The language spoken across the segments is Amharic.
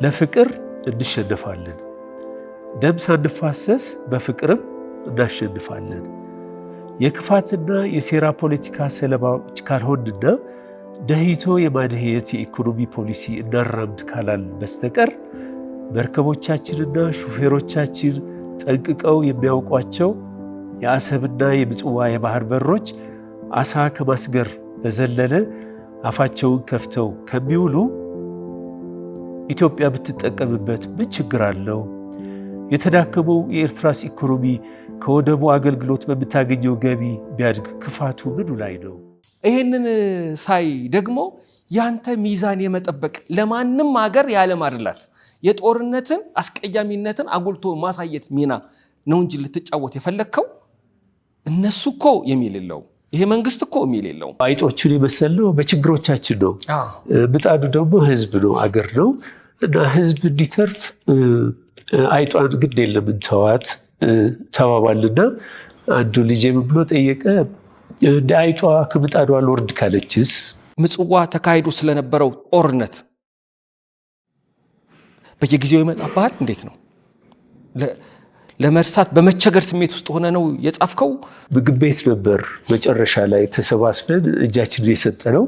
ለፍቅር እንሸነፋለን። ደም ሳንፋሰስ በፍቅርም እናሸንፋለን። የክፋትና የሴራ ፖለቲካ ሰለባዎች ካልሆንና ደህይቶ የማድሄት የኢኮኖሚ ፖሊሲ እናራምድ ካላል በስተቀር መርከቦቻችንና ሹፌሮቻችን ጠንቅቀው የሚያውቋቸው የአሰብና የምጽዋ የባህር በሮች አሳ ከማስገር በዘለለ አፋቸውን ከፍተው ከሚውሉ ኢትዮጵያ ብትጠቀምበት ምን ችግር አለው? የተዳከመው የኤርትራስ ኢኮኖሚ ከወደቡ አገልግሎት በምታገኘው ገቢ ቢያድግ ክፋቱ ምኑ ላይ ነው? ይህንን ሳይ ደግሞ ያንተ ሚዛን የመጠበቅ ለማንም ሀገር ያለማድላት የጦርነትን አስቀያሚነትን አጉልቶ ማሳየት ሚና ነው እንጂ ልትጫወት የፈለግከው እነሱ እኮ የሚልለው ይሄ መንግስት እኮ የሚልለው አይጦቹን የመሰልነው በችግሮቻችን ነው። ምጣዱ ደግሞ ህዝብ ነው፣ አገር ነው እና ህዝብ እንዲተርፍ አይጧን ግድ የለም እንተዋት ተባባልና አንዱ ልጄ ምን ብሎ ጠየቀ፣ እንደ አይጧ ከምጣዷ ልወርድ ካለችስ? ምጽዋ ተካሂዶ ስለነበረው ጦርነት በየጊዜው ይመጣብሃል። እንዴት ነው ለመርሳት በመቸገር ስሜት ውስጥ ሆነ ነው የጻፍከው? ምግብ ቤት ነበር መጨረሻ ላይ ተሰባስበን እጃችንን የሰጠነው።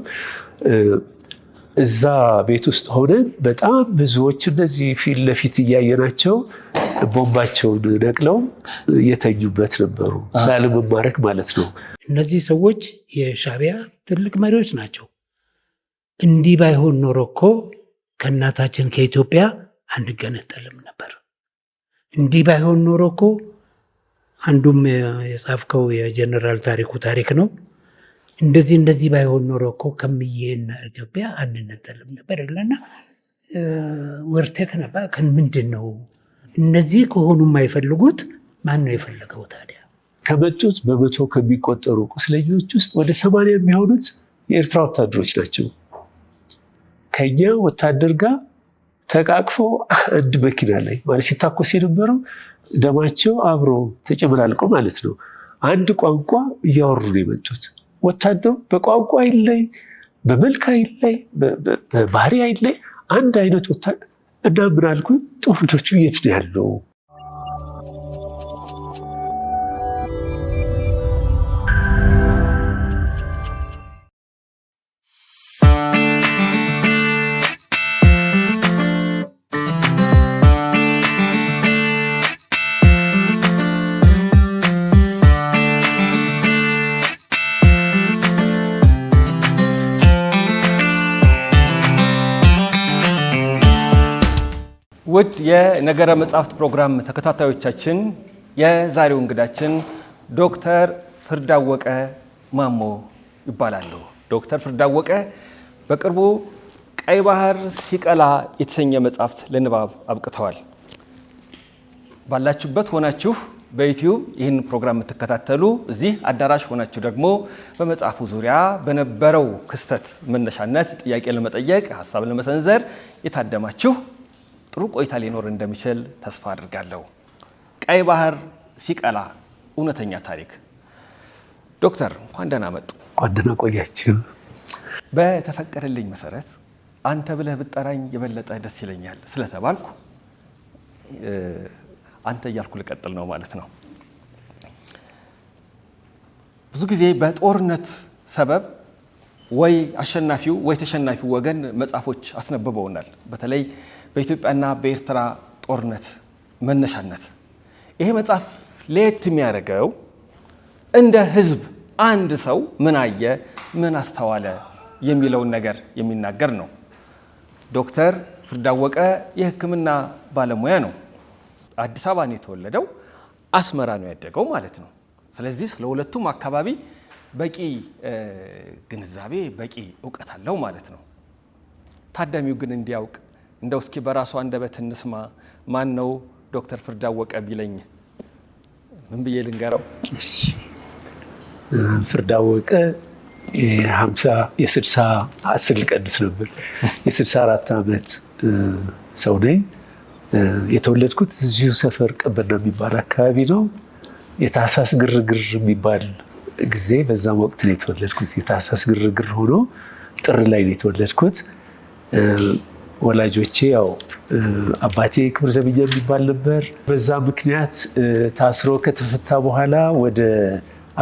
እዛ ቤት ውስጥ ሆነን በጣም ብዙዎች እንደዚህ ፊት ለፊት እያየናቸው ቦምባቸውን ነቅለው የተኙበት ነበሩ። ላለመማረክ ማለት ነው። እነዚህ ሰዎች የሻዕቢያ ትልቅ መሪዎች ናቸው። እንዲህ ባይሆን ኖሮ እኮ ከእናታችን ከኢትዮጵያ አንገነጠልም ነበር። እንዲህ ባይሆን ኖሮ እኮ አንዱም የጻፍከው የጀነራል ታሪኩ ታሪክ ነው። እንደዚህ ባይሆን ኖሮ እኮ ከምዬና ኢትዮጵያ አንነጠልም ነበር ይለና ወርቴክ ነበር። ምንድን ነው እነዚህ ከሆኑ የማይፈልጉት ማን ነው የፈለገው ታዲያ? ከመጡት በመቶ ከሚቆጠሩ ቁስለኞች ውስጥ ወደ 80 የሚሆኑት የኤርትራ ወታደሮች ናቸው። ከኛ ወታደር ጋር ተቃቅፈው አንድ መኪና ላይ ማለት ሲታኮስ የነበረው ደማቸው አብሮ ተጨመላልቆ ማለት ነው። አንድ ቋንቋ እያወሩ ነው የመጡት። ወታደሩ በቋንቋ አይለይ፣ በመልክ አይለይ፣ በባህሪ አይለይ፣ አንድ አይነት ወታደር እና ምን አልኩኝ፣ ጦርነቱ የት ነው ያለው? ውድ የነገረ መጽሐፍት ፕሮግራም ተከታታዮቻችን የዛሬው እንግዳችን ዶክተር ፍርዳወቀ ማሞ ይባላሉ። ዶክተር ፍርዳወቀ በቅርቡ ቀይ ባህር ሲቀላ የተሰኘ መጽሐፍት ለንባብ አብቅተዋል። ባላችሁበት ሆናችሁ በዩቲዩብ ይህን ፕሮግራም የምትከታተሉ እዚህ አዳራሽ ሆናችሁ ደግሞ በመጽሐፉ ዙሪያ በነበረው ክስተት መነሻነት ጥያቄ ለመጠየቅ ሀሳብ ለመሰንዘር የታደማችሁ ጥሩ ቆይታ ሊኖር እንደሚችል ተስፋ አድርጋለሁ። ቀይ ባህር ሲቀላ እውነተኛ ታሪክ። ዶክተር እንኳን ደህና መጡ። እንኳን ደህና ቆያችሁ። በተፈቀደልኝ መሰረት አንተ ብለህ ብጠራኝ የበለጠ ደስ ይለኛል ስለተባልኩ አንተ እያልኩ ልቀጥል ነው ማለት ነው። ብዙ ጊዜ በጦርነት ሰበብ ወይ አሸናፊው ወይ ተሸናፊው ወገን መጽሐፎች አስነብበውናል። በተለይ በኢትዮጵያና በኤርትራ ጦርነት መነሻነት ይሄ መጽሐፍ ለየት የሚያደርገው እንደ ህዝብ አንድ ሰው ምን አየ፣ ምን አስተዋለ የሚለውን ነገር የሚናገር ነው። ዶክተር ፍርዳወቀ የሕክምና ባለሙያ ነው። አዲስ አበባ ነው የተወለደው፣ አስመራ ነው ያደገው ማለት ነው። ስለዚህ ስለ ሁለቱም አካባቢ በቂ ግንዛቤ በቂ እውቀት አለው ማለት ነው። ታዳሚው ግን እንዲያውቅ እንደው እስኪ በራሱ አንደበት እንስማ። ማን ነው ዶክተር ፍርዳወቀ ቢለኝ ምን ብዬ ልንገረው? ፍርዳወቀ የ60 ልቀንስ ነበር የ64 ዓመት ሰው ነኝ። የተወለድኩት እዚሁ ሰፈር ቀበና የሚባል አካባቢ ነው። የታህሳስ ግርግር የሚባል ጊዜ በዛም ወቅት ነው የተወለድኩት። የታህሳስ ግርግር ሆኖ ጥር ላይ ነው የተወለድኩት። ወላጆቼ ያው አባቴ ክብር ዘበኛ የሚባል ነበር። በዛ ምክንያት ታስሮ ከተፈታ በኋላ ወደ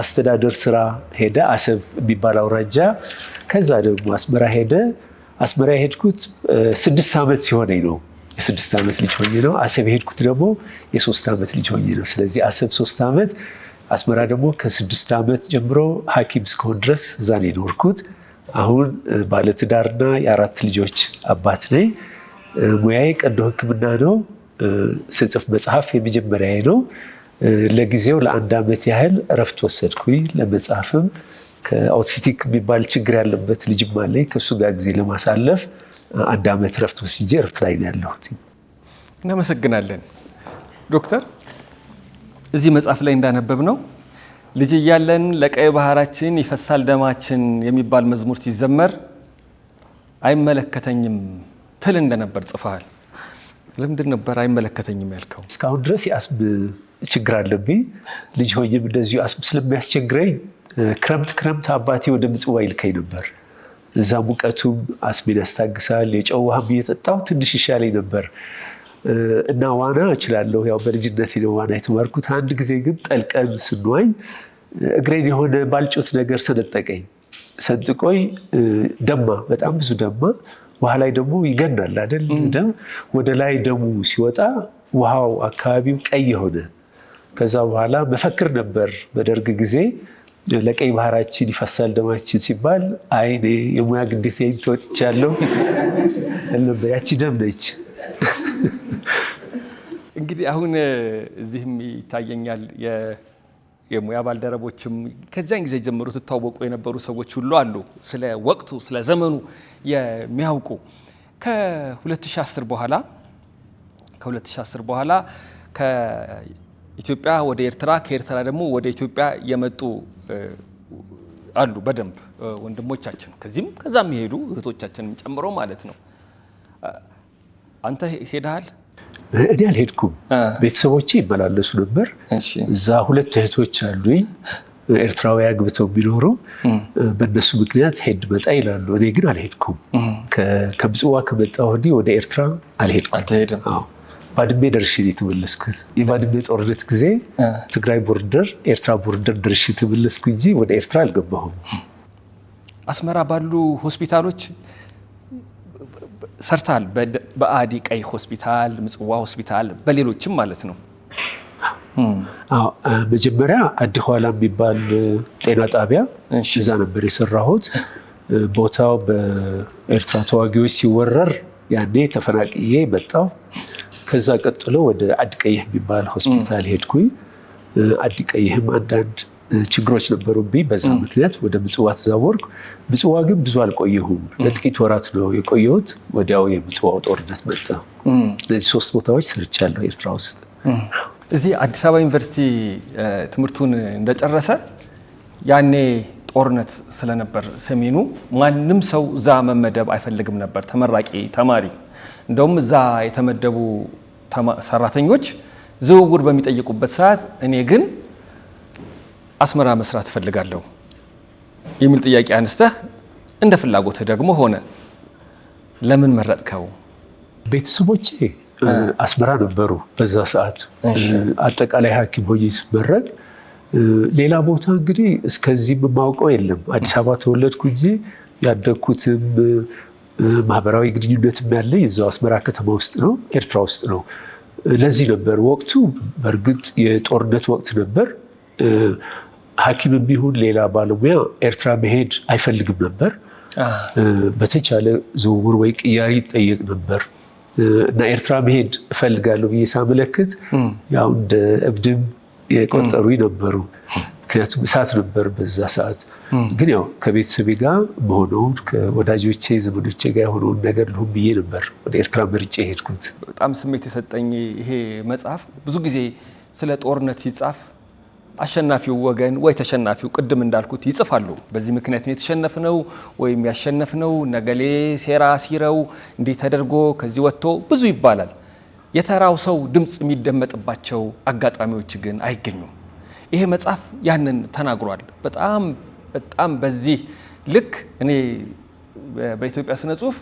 አስተዳደር ስራ ሄደ፣ አሰብ የሚባል አውራጃ። ከዛ ደግሞ አስመራ ሄደ። አስመራ የሄድኩት 6 ዓመት ሲሆነኝ ነው። የ6 ዓመት ልጅ ሆኜ ነው። አሰብ የሄድኩት ደግሞ የ3 ዓመት ልጅ ሆኜ ነው። ስለዚህ አሰብ 3 ዓመት፣ አስመራ ደግሞ ከ6 ዓመት ጀምሮ ሐኪም እስከሆን ድረስ እዛ ነው የኖርኩት። አሁን ባለትዳርና የ4 ልጆች አባት ነኝ። ሙያዬ ቀዶ ሕክምና ነው። ስጽፍ መጽሐፍ የመጀመሪያዬ ነው። ለጊዜው ለ1 ዓመት ያህል እረፍት ወሰድኩኝ። ለመጽሐፍም ከአውቲስቲክ የሚባል ችግር ያለበት ልጅም አለኝ። ከእሱ ጋር ጊዜ ለማሳለፍ 1 ዓመት እረፍት ወስጄ እረፍት ላይ ነው ያለሁት። እናመሰግናለን ዶክተር። እዚህ መጽሐፍ ላይ እንዳነበብ ነው ልጅ እያለን ለቀይ ባህራችን ይፈሳል ደማችን የሚባል መዝሙር ሲዘመር አይመለከተኝም ትል እንደነበር ጽፈሃል። ለምንድን ነበር አይመለከተኝም ያልከው? እስካሁን ድረስ የአስም ችግር አለብኝ። ልጅ ሆኜም እንደዚሁ አስም ስለሚያስቸግረኝ ክረምት አባቴ ወደ ምጽዋ ይልከኝ ነበር። እዛ ሙቀቱም አስሜን ያስታግሳል። የጨው ውሃም እየጠጣሁ ትንሽ ይሻለኝ ነበር እና ዋና እችላለሁ። ያው በልጅነቴ ነው ዋና የተማርኩት። አንድ ጊዜ ግን ጠልቀን ስንዋኝ እግሬን የሆነ ባልጮት ነገር ሰነጠቀኝ። ሰንጥቆኝ ደማ፣ በጣም ብዙ ደማ። ውሃ ላይ ደግሞ ይገናል አይደል? ደም ወደ ላይ ደሙ ሲወጣ ውሃው አካባቢው ቀይ ሆነ። ከዛ በኋላ መፈክር ነበር በደርግ ጊዜ ለቀይ ባህራችን ይፈሳል ደማችን ሲባል አይ እኔ የሙያ ግዴታዬን ተወጥቻለሁ ነበር። ያቺ ደም ነች። እንግዲህ አሁን እዚህም ይታየኛል የሙያ ባልደረቦችም ከዚያን ጊዜ ጀምሮ ትታወቁ የነበሩ ሰዎች ሁሉ አሉ፣ ስለ ወቅቱ ስለ ዘመኑ የሚያውቁ። ከ2010 በኋላ ከኢትዮጵያ ወደ ኤርትራ፣ ከኤርትራ ደግሞ ወደ ኢትዮጵያ የመጡ አሉ በደንብ ወንድሞቻችን፣ ከዚህም ከዛም የሄዱ እህቶቻችንም ጨምሮ ማለት ነው። አንተ ሄደሃል? እኔ አልሄድኩም። ቤተሰቦቼ ይመላለሱ ነበር። እዛ 2 እህቶች አሉኝ ኤርትራዊ አግብተው የሚኖሩ። በእነሱ ምክንያት ሄድ መጣ ይላሉ። እኔ ግን አልሄድኩም። ከምጽዋ ከመጣሁ ወዲህ ወደ ኤርትራ አልሄድኩም። ባድሜ ደርሼ ነው የተመለስኩት። የባድሜ ጦርነት ጊዜ ትግራይ ቦርደር፣ ኤርትራ ቦርደር ደርሼ የተመለስኩ እንጂ ወደ ኤርትራ አልገባሁም። አስመራ ባሉ ሆስፒታሎች ሰርታል። በአዲ ቀይ ሆስፒታል፣ ምጽዋ ሆስፒታል፣ በሌሎችም ማለት ነው። መጀመሪያ አዲ ኋላ የሚባል ጤና ጣቢያ እዛ ነበር የሰራሁት። ቦታው በኤርትራ ተዋጊዎች ሲወረር ያኔ ተፈናቅዬ መጣሁ። ከዛ ቀጥሎ ወደ አዲ ቀይህ የሚባል ሆስፒታል ሄድኩኝ። አዲ ቀይህም አንዳንድ ችግሮች ነበሩብኝ። በዛ ምክንያት ወደ ምጽዋ ተዛወርኩ። ምጽዋ ግን ብዙ አልቆየሁም። ለጥቂት ወራት ነው የቆየሁት። ወዲያው የምጽዋው ጦርነት መጣ። እነዚህ 3 ቦታዎች ሰርቻለሁ ኤርትራ ውስጥ። እዚህ አዲስ አበባ ዩኒቨርሲቲ ትምህርቱን እንደጨረሰ ያኔ ጦርነት ስለነበር ሰሜኑ ማንም ሰው እዛ መመደብ አይፈልግም ነበር፣ ተመራቂ ተማሪ። እንደውም እዛ የተመደቡ ሰራተኞች ዝውውር በሚጠይቁበት ሰዓት እኔ ግን አስመራ መስራት እፈልጋለሁ የሚል ጥያቄ አንስተህ እንደ ፍላጎትህ ደግሞ ሆነ። ለምን መረጥከው? ቤተሰቦቼ አስመራ ነበሩ በዛ ሰዓት። አጠቃላይ ሐኪም ሆኜ ስመረቅ ሌላ ቦታ እንግዲህ እስከዚህ የማውቀው የለም። አዲስ አበባ ተወለድኩ እንጂ ያደግኩትም ማህበራዊ ግንኙነትም ያለኝ እዛው አስመራ ከተማ ውስጥ ነው፣ ኤርትራ ውስጥ ነው። ለዚህ ነበር ወቅቱ በእርግጥ የጦርነት ወቅት ነበር። ሐኪምም ቢሆን ሌላ ባለሙያ ኤርትራ መሄድ አይፈልግም ነበር። በተቻለ ዝውውር ወይ ቅያሪ ይጠየቅ ነበር እና ኤርትራ መሄድ እፈልጋለሁ ብዬ ሳመለክት ያው እንደ እብድም የቆጠሩኝ ነበሩ። ምክንያቱም እሳት ነበር በዛ ሰዓት። ግን ያው ከቤተሰቤ ጋር መሆነውን ከወዳጆቼ ዘመዶቼ ጋር የሆነውን ነገር ልሁን ብዬ ነበር ወደ ኤርትራ መርጬ ሄድኩት። በጣም ስሜት የሰጠኝ ይሄ መጽሐፍ ብዙ ጊዜ ስለ ጦርነት ሲጻፍ አሸናፊው ወገን ወይ ተሸናፊው ቅድም እንዳልኩት ይጽፋሉ። በዚህ ምክንያት ነው የተሸነፍነው ወይም ያሸነፍነው፣ ነገሌ ሴራ ሲረው እንዲህ ተደርጎ ከዚህ ወጥቶ ብዙ ይባላል። የተራው ሰው ድምፅ የሚደመጥባቸው አጋጣሚዎች ግን አይገኙም። ይሄ መጽሐፍ ያንን ተናግሯል። በጣም በዚህ ልክ እኔ በኢትዮጵያ ስነ ጽሁፍ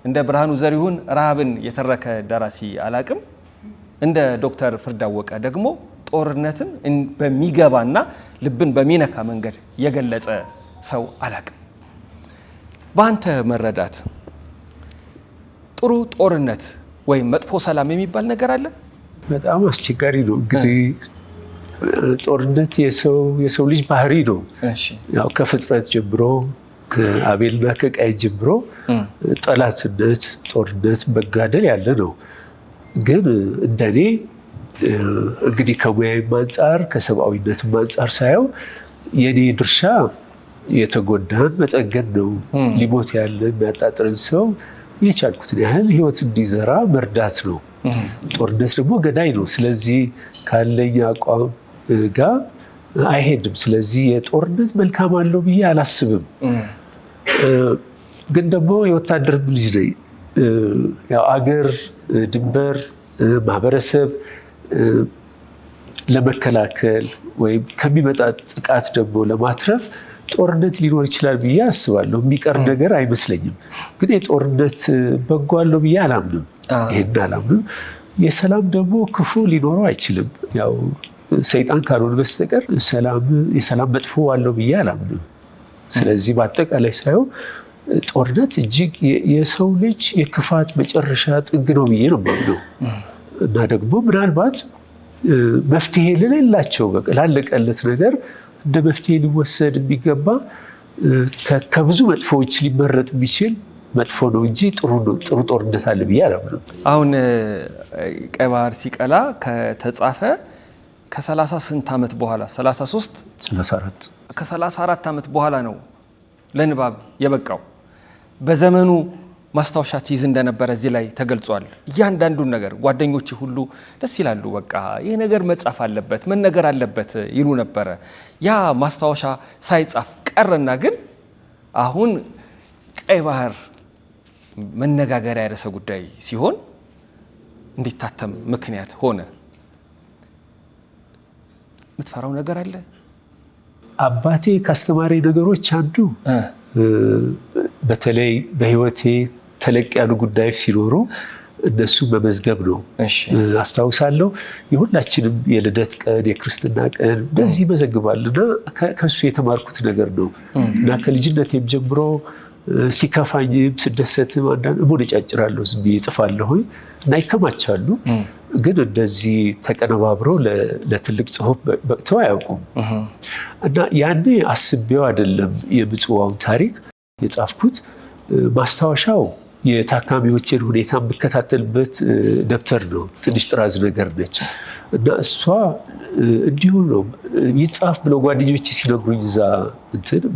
እንደ ብርሃኑ ዘሪሁን ረሃብን የተረከ ደራሲ አላቅም። እንደ ዶክተር ፍርዳወቀ ደግሞ ጦርነትን በሚገባና ልብን በሚነካ መንገድ የገለጸ ሰው አላቅም። በአንተ መረዳት ጥሩ ጦርነት ወይም መጥፎ ሰላም የሚባል ነገር አለ? በጣም አስቸጋሪ ነው። እንግዲህ ጦርነት የሰው ልጅ ባህሪ ነው። ያው ከፍጥረት ጀምሮ ከአቤልና ከቃየን ጀምሮ ጠላትነት፣ ጦርነት፣ መጋደል ያለ ነው። ግን እንደኔ እንግዲህ ከሙያዬም አንጻር ከሰብአዊነትም አንጻር ሳየው የኔ ድርሻ የተጎዳን መጠገን ነው። ሊሞት ያለ የሚያጣጥርን ሰው የቻልኩትን ያህል ህይወት እንዲዘራ መርዳት ነው። ጦርነት ደግሞ ገዳይ ነው። ስለዚህ ካለኝ አቋም ጋር አይሄድም። ስለዚህ የጦርነት መልካም አለው ብዬ አላስብም። ግን ደግሞ የወታደር ልጅ ነኝ። ያው አገር፣ ድንበር፣ ማህበረሰብ ለመከላከል ወይም ከሚመጣ ጥቃት ደግሞ ለማትረፍ ጦርነት ሊኖር ይችላል ብዬ አስባለሁ። የሚቀር ነገር አይመስለኝም። ግን የጦርነት በጎ አለው ብዬ አላምንም። ይሄን አላምንም። የሰላም ደግሞ ክፉ ሊኖረው አይችልም። ያው ሰይጣን ካልሆነ በስተቀር የሰላም መጥፎ አለው ብዬ አላምንም። ስለዚህ በአጠቃላይ ሳየው ጦርነት እጅግ የሰው ልጅ የክፋት መጨረሻ ጥግ ነው ብዬ ነው የማምነው። እና ደግሞ ምናልባት መፍትሄ ለሌላቸው ላለቀለት ነገር እንደ መፍትሄ ሊወሰድ የሚገባ ከብዙ መጥፎዎች ሊመረጥ የሚችል መጥፎ ነው እንጂ ጥሩ ጦርነት አለ ብዬ አላምንም። አሁን ቀይ ባህር ሲቀላ ከተጻፈ ከ30 ስንት ዓመት በኋላ 34 ከ34 ዓመት በኋላ ነው ለንባብ የበቃው። በዘመኑ ማስታወሻ ትይዝ እንደነበረ እዚህ ላይ ተገልጿል። እያንዳንዱን ነገር ጓደኞች ሁሉ ደስ ይላሉ። በቃ ይህ ነገር መጻፍ አለበት መነገር አለበት ይሉ ነበረ። ያ ማስታወሻ ሳይጻፍ ቀረና ግን አሁን ቀይ ባህር መነጋገሪያ ርዕሰ ጉዳይ ሲሆን እንዲታተም ምክንያት ሆነ። የምትፈራው ነገር አለ? አባቴ ካስተማሪ ነገሮች አንዱ በተለይ በህይወቴ ተለቅ ያሉ ጉዳዮች ሲኖሩ እነሱ መመዝገብ ነው። አስታውሳለሁ የሁላችንም የልደት ቀን፣ የክርስትና ቀን እንደዚህ ይመዘግባልና ከሱ የተማርኩት ነገር ነው እና ከልጅነቴም ጀምሮ ሲከፋኝም ስደሰትም አንዳንድ እሞነጫጭራለሁ፣ ዝም ብዬ እጽፋለሁ እና ይከማቻሉ። ግን እንደዚህ ተቀነባብረው ለትልቅ ጽሁፍ በቅተው አያውቁም። እና ያኔ አስቤው አይደለም የምጽዋውን ታሪክ የጻፍኩት። ማስታወሻው የታካሚዎችን ሁኔታ የምከታተልበት ደብተር ነው። ትንሽ ጥራዝ ነገር ነች እና እሷ እንዲሁ ነው ይጻፍ ብለው ጓደኞቼ ሲነግሩኝ እዛ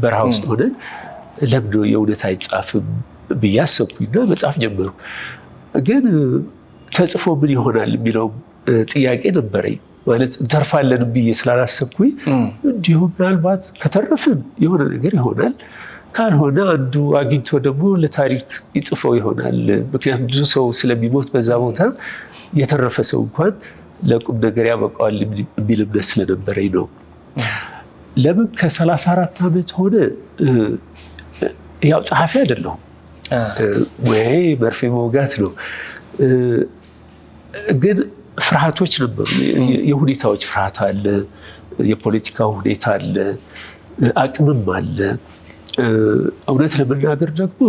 በረሃ ውስጥ ሆነን ለምን የእውነት አይጻፍም ብዬ አሰብኩኝና መጻፍ ጀመሩ። ግን ተጽፎ ምን ይሆናል የሚለው ጥያቄ ነበረኝ። ማለት እንተርፋለን ብዬ ስላላሰብኩኝ እንዲሁ ምናልባት ከተረፍን የሆነ ነገር ይሆናል፣ ካልሆነ አንዱ አግኝቶ ደግሞ ለታሪክ ይጽፈው ይሆናል። ምክንያቱም ብዙ ሰው ስለሚሞት በዛ ቦታ የተረፈ ሰው እንኳን ለቁም ነገር ያበቃዋል የሚል እምነት ስለነበረኝ ነው። ለምን ከ34 ዓመት ሆነ? ያው ጸሐፊ አይደለሁም፣ ሙያዬ መርፌ መውጋት ነው። ግን ፍርሃቶች ነበሩ። የሁኔታዎች ፍርሃት አለ፣ የፖለቲካው ሁኔታ አለ፣ አቅምም አለ። እውነት ለመናገር ደግሞ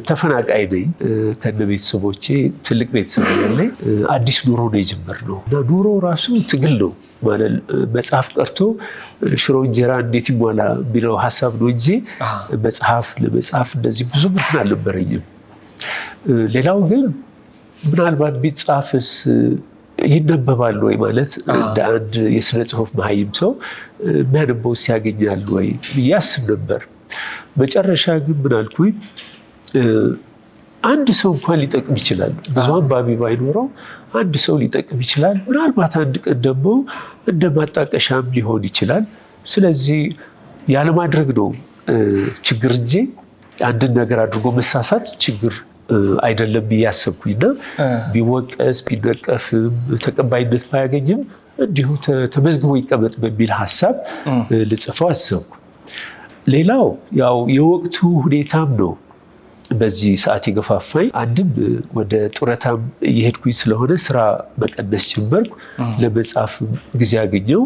ተፈናቃይ ነኝ። ከነ ቤተሰቦቼ ትልቅ ቤተሰብ ያለኝ አዲስ ኑሮ ነው የጀመርነው እና ኑሮ ራሱ ትግል ነው ማለት መጽሐፍ ቀርቶ ሽሮ እንጀራ እንዴት ይሟላ የሚለው ሀሳብ ነው እንጂ ለመጽሐፍ እንደዚህ ብዙ እንትን አልነበረኝም። ሌላው ግን ምናልባት ቢጻፍስ ይነበባል ወይ ማለት እንደ አንድ የስነ ጽሁፍ መሀይም ሰው የሚያነበው ሲያገኛል ወይ ብዬ አስብ ነበር። መጨረሻ ግን ምን አልኩኝ፣ አንድ ሰው እንኳን ሊጠቅም ይችላል። ብዙ አንባቢ ባይኖረው አንድ ሰው ሊጠቅም ይችላል። ምናልባት አንድ ቀን ደግሞ እንደ ማጣቀሻም ሊሆን ይችላል። ስለዚህ ያለማድረግ ነው ችግር እንጂ አንድን ነገር አድርጎ መሳሳት ችግር አይደለም ብዬ አሰብኩኝና ቢወቀስ ቢነቀፍም ተቀባይነት ባያገኝም እንዲሁ ተመዝግቦ ይቀመጥ በሚል ሀሳብ ልጽፈው አሰብኩ። ሌላው ያው የወቅቱ ሁኔታም ነው። በዚህ ሰዓት የገፋፋኝ አንድም ወደ ጡረታም እየሄድኩኝ ስለሆነ ስራ መቀነስ ጀመርኩ። ለመጻፍ ጊዜ አገኘው።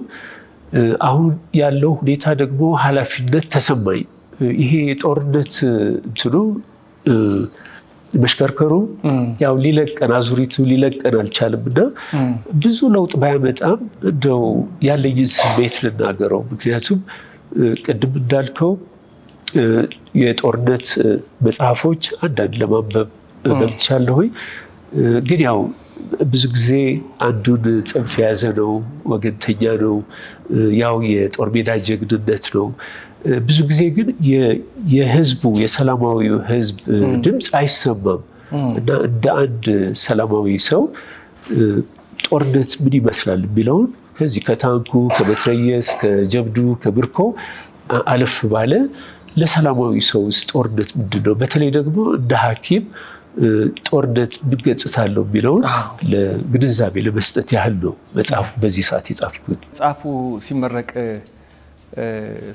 አሁን ያለው ሁኔታ ደግሞ ኃላፊነት ተሰማኝ። ይሄ የጦርነት እንትኑ መሽከርከሩ ያው ሊለቀን አዙሪቱ ሊለቀን አልቻለም እና ብዙ ለውጥ ባያመጣም እንደው ያለኝን ስሜት ልናገረው። ምክንያቱም ቅድም እንዳልከው የጦርነት መጽሐፎች አንዳንድ ለማንበብ በልቻለሁኝ። ግን ያው ብዙ ጊዜ አንዱን ጽንፍ የያዘ ነው፣ ወገንተኛ ነው፣ ያው የጦር ሜዳ ጀግንነት ነው። ብዙ ጊዜ ግን የህዝቡ የሰላማዊው ህዝብ ድምፅ አይሰማም እና እንደ አንድ ሰላማዊ ሰው ጦርነት ምን ይመስላል የሚለውን ከዚህ ከታንኩ ከመትረየስ ከጀብዱ ከምርኮ አለፍ ባለ ለሰላማዊ ሰው ጦርነት ምንድን ነው፣ በተለይ ደግሞ እንደ ሐኪም ጦርነት ምን ገጽታ አለው የሚለውን ለግንዛቤ ለመስጠት ያህል ነው መጽሐፉ በዚህ ሰዓት የጻፍኩት። መጽሐፉ ሲመረቅ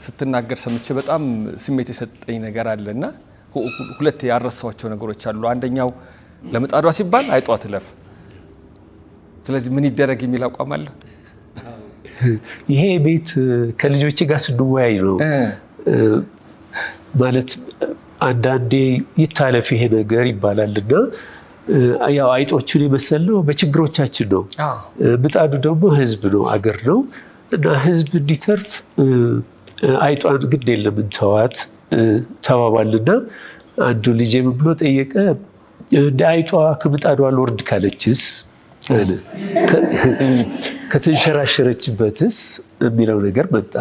ስትናገር ሰምቼ በጣም ስሜት የሰጠኝ ነገር አለና ሁለት ያረሳቸው ነገሮች አሉ። አንደኛው ለምጣዷ ሲባል አይጧ ትለፍ፣ ስለዚህ ምን ይደረግ የሚል አቋም አለ። ይሄ ቤት ከልጆቼ ጋር ስንወያይ ነው ማለት አንዳንዴ ይታለፍ ይሄ ነገር ይባላልና ያው አይጦቹን የመሰልነው በችግሮቻችን ነው። ምጣዱ ደግሞ ህዝብ ነው፣ አገር ነው እና ህዝብ እንዲተርፍ አይጧን ግድ የለም እንተዋት ተባባልና አንዱ ልጄ ምን ብሎ ጠየቀ፣ እንደ አይጧ ከምጣዷ ልወርድ ካለችስ ከተንሸራሸረችበትስ የሚለው ነገር መጣ።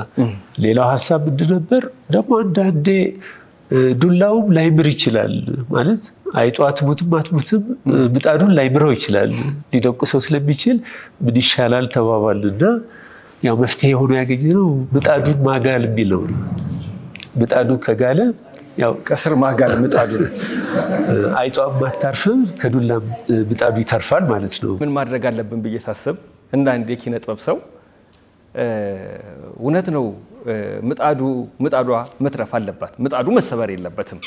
ሌላው ሀሳብ ምንድን ነበር ደግሞ አንዳንዴ ዱላውም ላይምር ይችላል ማለት አይጧ አትሙትም አትሙትም ምጣዱን ላይምረው ይችላል ሊደቁሰው ስለሚችል ምን ይሻላል ተባባልና ያው መፍትሄ ሆኖ ያገኘነው ምጣዱን ማጋል የሚለው ነው። ምጣዱ ከጋለ ያው ከስር ማጋል ምጣዱ አይጧም አታርፍም ከዱላም ምጣዱ ይተርፋል ማለት ነው። ምን ማድረግ አለብን ብዬ ሳስብ እንደ አንድ የኪነ ጥበብ ሰው እውነት ነው ምጣዷ መትረፍ አለባት፣ ምጣዱ መሰበር የለበትም።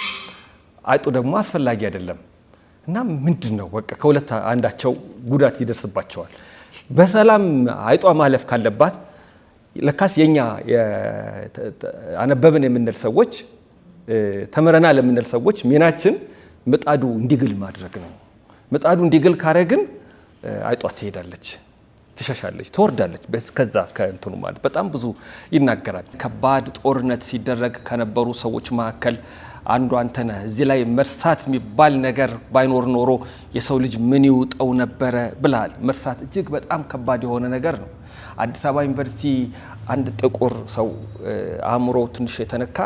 አይጡ ደግሞ አስፈላጊ አይደለም እና ምንድነው በቃ ከሁለት አንዳቸው ጉዳት ይደርስባቸዋል። በሰላም አይጧ ማለፍ ካለባት ለካስ የኛ አነበብን የምንል ሰዎች ተመረናል የምንል ሰዎች ሚናችን ምጣዱ እንዲግል ማድረግ ነው። ምጣዱ እንዲግል ካረግን አይጧ ትሄዳለች፣ ትሸሻለች፣ ትወርዳለች። ከዛ ከእንትኑ ማለት በጣም ብዙ ይናገራል። ከባድ ጦርነት ሲደረግ ከነበሩ ሰዎች መካከል አንዱ አንተ ነህ። እዚህ ላይ መርሳት የሚባል ነገር ባይኖር ኖሮ የሰው ልጅ ምን ይውጠው ነበረ ብለሃል። መርሳት እጅግ በጣም ከባድ የሆነ ነገር ነው። አዲስ አበባ ዩኒቨርሲቲ አንድ ጥቁር ሰው አእምሮ ትንሽ የተነካ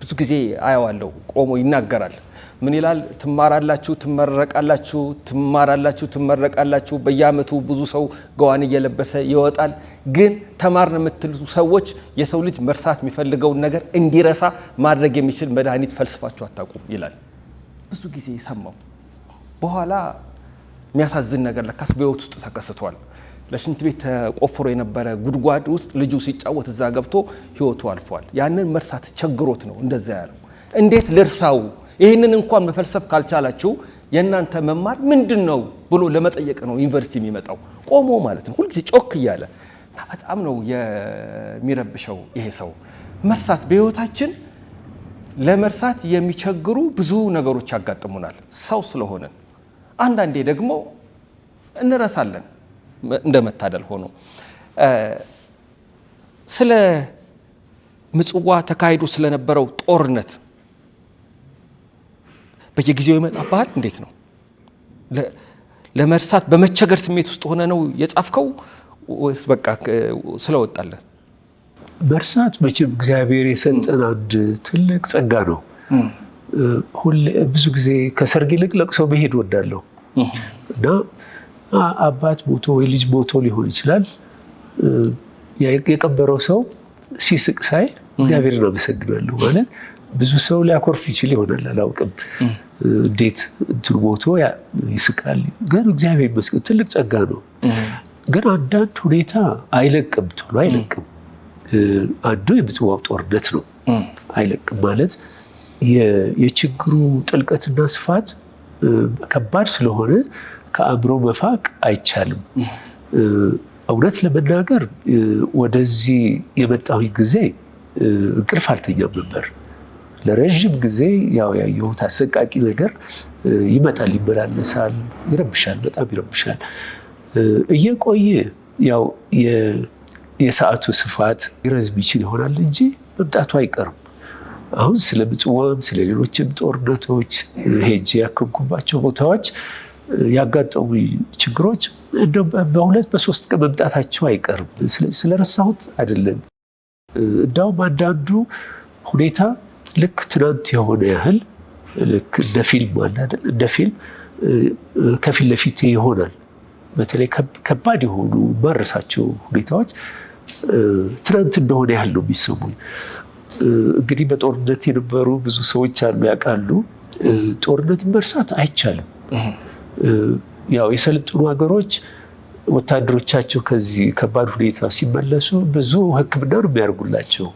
ብዙ ጊዜ አየዋለሁ፣ ቆሞ ይናገራል። ምን ይላል? ትማራላችሁ፣ ትመረቃላችሁ፣ ትማራላችሁ፣ ትመረቃላችሁ። በየአመቱ ብዙ ሰው ገዋን እየለበሰ ይወጣል። ግን ተማርን የምትሉ ሰዎች የሰው ልጅ መርሳት የሚፈልገውን ነገር እንዲረሳ ማድረግ የሚችል መድኃኒት ፈልስፋችሁ አታውቁም ይላል። ብዙ ጊዜ ሰማው። በኋላ የሚያሳዝን ነገር ለካስ በህይወት ውስጥ ተከስቷል። ለሽንት ቤት ተቆፍሮ የነበረ ጉድጓድ ውስጥ ልጁ ሲጫወት እዛ ገብቶ ህይወቱ አልፏል። ያንን መርሳት ቸግሮት ነው እንደዛ ያለው። እንዴት ልርሳው? ይህንን እንኳን መፈልሰፍ ካልቻላችሁ የእናንተ መማር ምንድን ነው ብሎ ለመጠየቅ ነው ዩኒቨርሲቲ የሚመጣው፣ ቆሞ ማለት ነው፣ ሁልጊዜ ጮክ እያለ። በጣም ነው የሚረብሸው ይሄ ሰው። መርሳት በህይወታችን ለመርሳት የሚቸግሩ ብዙ ነገሮች ያጋጥሙናል ሰው ስለሆነን። አንዳንዴ ደግሞ እንረሳለን እንደመታደል ሆኖ። ስለ ምጽዋ ተካሂዶ ስለነበረው ጦርነት በየጊዜው ይመጣብሃል። እንዴት ነው ለመርሳት በመቸገር ስሜት ውስጥ ሆነ ነው የጻፍከው ወይስ በቃ ስለወጣለን? መርሳት መቼም እግዚአብሔር የሰጠን አንድ ትልቅ ጸጋ ነው። ብዙ ጊዜ ከሰርግ ይልቅ ለቅሶ መሄድ ወዳለሁ እና አባት ሞቶ ወይ ልጅ ሞቶ ሊሆን ይችላል። የቀበረው ሰው ሲስቅ ሳይ እግዚአብሔርን አመሰግናለሁ ማለት ብዙ ሰው ሊያኮርፍ ይችል ይሆናል፣ አላውቅም እንዴት እንትን ሞቶ ይስቃል። ግን እግዚአብሔር ይመስገን ትልቅ ጸጋ ነው። ግን አንዳንድ ሁኔታ አይለቅም፣ ቶሎ አይለቅም። አንዱ የምጽዋው ጦርነት ነው። አይለቅም ማለት የችግሩ ጥልቀትና ስፋት ከባድ ስለሆነ ከአእምሮ መፋቅ አይቻልም። እውነት ለመናገር ወደዚህ የመጣሁኝ ጊዜ እንቅልፍ አልተኛም ነበር። ለረዥም ጊዜ ያው ያየሁት አሰቃቂ ነገር ይመጣል፣ ይመላለሳል፣ ይረብሻል፣ በጣም ይረብሻል። እየቆየ ያው የሰዓቱ ስፋት ይረዝም ይችል ይሆናል እንጂ መምጣቱ አይቀርም። አሁን ስለ ምጽዋም ስለ ሌሎችም ጦርነቶች ሄጄ ያከምኩባቸው ቦታዎች ያጋጠሙ ችግሮች በሁለት በሶስት ቀን መምጣታቸው አይቀርም። ስለረሳሁት አይደለም። እንዳውም አንዳንዱ ሁኔታ ልክ ትናንት የሆነ ያህል ልክ እንደ ፊልም አለ አይደል? እንደ ፊልም ከፊት ለፊቴ ይሆናል። በተለይ ከባድ የሆኑ ማረሳቸው ሁኔታዎች ትናንት እንደሆነ ያህል ነው የሚሰሙኝ። እንግዲህ በጦርነት የነበሩ ብዙ ሰዎች አሉ፣ ያውቃሉ። ጦርነትን መርሳት አይቻልም። ያው የሰለጠኑ ሀገሮች ወታደሮቻቸው ከዚህ ከባድ ሁኔታ ሲመለሱ ብዙ ሕክምና ነው የሚያደርጉላቸው።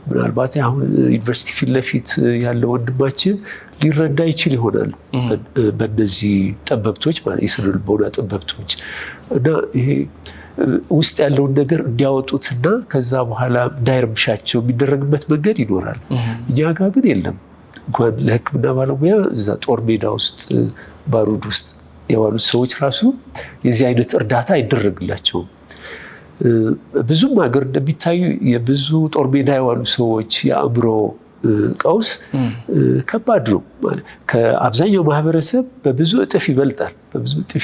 ምናልባት አሁን ዩኒቨርሲቲ ፊት ለፊት ያለው ወንድማችን ሊረዳ ይችል ይሆናል በእነዚህ ጠበብቶች ማለት የስነ ልቦና ጠበብቶች እና ይሄ ውስጥ ያለውን ነገር እንዲያወጡትና ከዛ በኋላ እንዳይረብሻቸው የሚደረግበት መንገድ ይኖራል። እኛ ጋር ግን የለም። እንኳን ለሕክምና ባለሙያ እዛ ጦር ሜዳ ውስጥ ባሩድ ውስጥ የዋሉት ሰዎች ራሱ የዚህ አይነት እርዳታ አይደረግላቸውም። ብዙም ሀገር እንደሚታዩ የብዙ ጦር ሜዳ የዋሉ ሰዎች የአእምሮ ቀውስ ከባድ ነው። ከአብዛኛው ማህበረሰብ በብዙ እጥፍ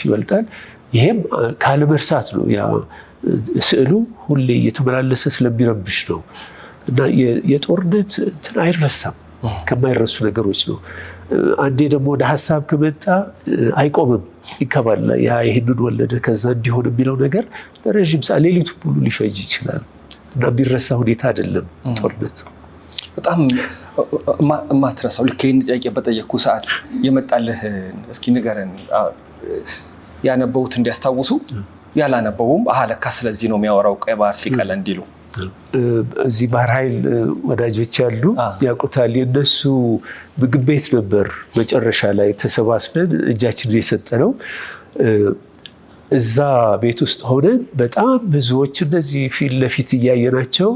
ይበልጣል። ይሄም ካለመርሳት ነው። ያ ስዕሉ ሁሌ እየተመላለሰ ስለሚረብሽ ነው። እና የጦርነት እንትን አይረሳም፣ ከማይረሱ ነገሮች ነው። አንዴ ደግሞ ወደ ሀሳብ ከመጣ አይቆምም፣ ይከባል። ያ ይሄንን ወለደ ከዛ እንዲሆን የሚለው ነገር ለረዥም ሰዓት ሌሊቱ ሙሉ ሊፈጅ ይችላል እና የሚረሳ ሁኔታ አይደለም ጦርነት። በጣም የማትረሳው ልክ ይህን ጥያቄ በጠየቅኩ ሰዓት የመጣልህን እስኪ ንገረን። ያነበቡት እንዲያስታውሱ፣ ያላነበቡም አሃ ለካ ስለዚህ ነው የሚያወራው ቀይ ባህር ሲቀላ እንዲሉ። እዚህ ባህር ኃይል ወዳጆች ያሉ ያውቁታል። የነሱ ምግብ ቤት ነበር መጨረሻ ላይ ተሰባስበን እጃችንን የሰጠነው። እዛ ቤት ውስጥ ሆነን በጣም ብዙዎች እንደዚህ ፊት ለፊት እያየናቸው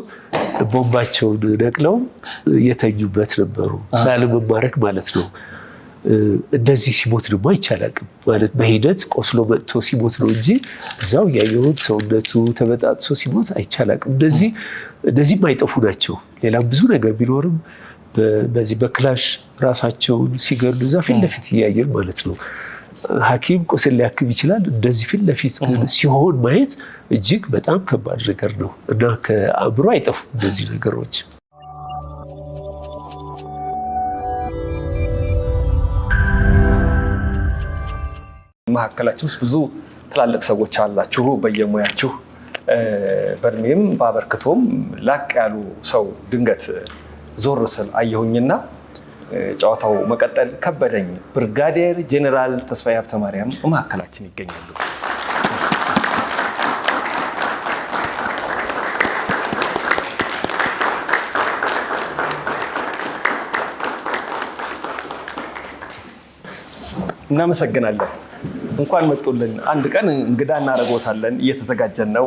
ቦምባቸውን ነቅለው የተኙበት ነበሩ። ላለመማረክ ማለት ነው። እንደዚህ ሲሞት ደግሞ አይቻላቅም ማለት በሂደት ቆስሎ መጥቶ ሲሞት ነው እንጂ እዛው ያየሁት ሰውነቱ ተበጣጥሶ ሲሞት አይቻላቅም። እነዚህም አይጠፉ ናቸው። ሌላም ብዙ ነገር ቢኖርም በዚህ በክላሽ ራሳቸውን ሲገሉ እዛ ፊት ለፊት እያየን ማለት ነው። ሐኪም ቁስል ሊያክም ይችላል። እንደዚህ ፊት ለፊት ሲሆን ማየት እጅግ በጣም ከባድ ነገር ነው እና ከአእምሮ አይጠፉም እነዚህ ነገሮች። መካከላችሁ ውስጥ ብዙ ትላልቅ ሰዎች አላችሁ በየሙያችሁ። በእድሜም በአበርክቶም ላቅ ያሉ ሰው ድንገት ዞር ስል አየሁኝና ጨዋታው መቀጠል ከበደኝ። ብርጋዴር ጄኔራል ተስፋዬ ሀብተማርያም መካከላችን ይገኛሉ። እናመሰግናለን። እንኳን መጡልን። አንድ ቀን እንግዳ እናደርጎታለን፣ እየተዘጋጀን ነው።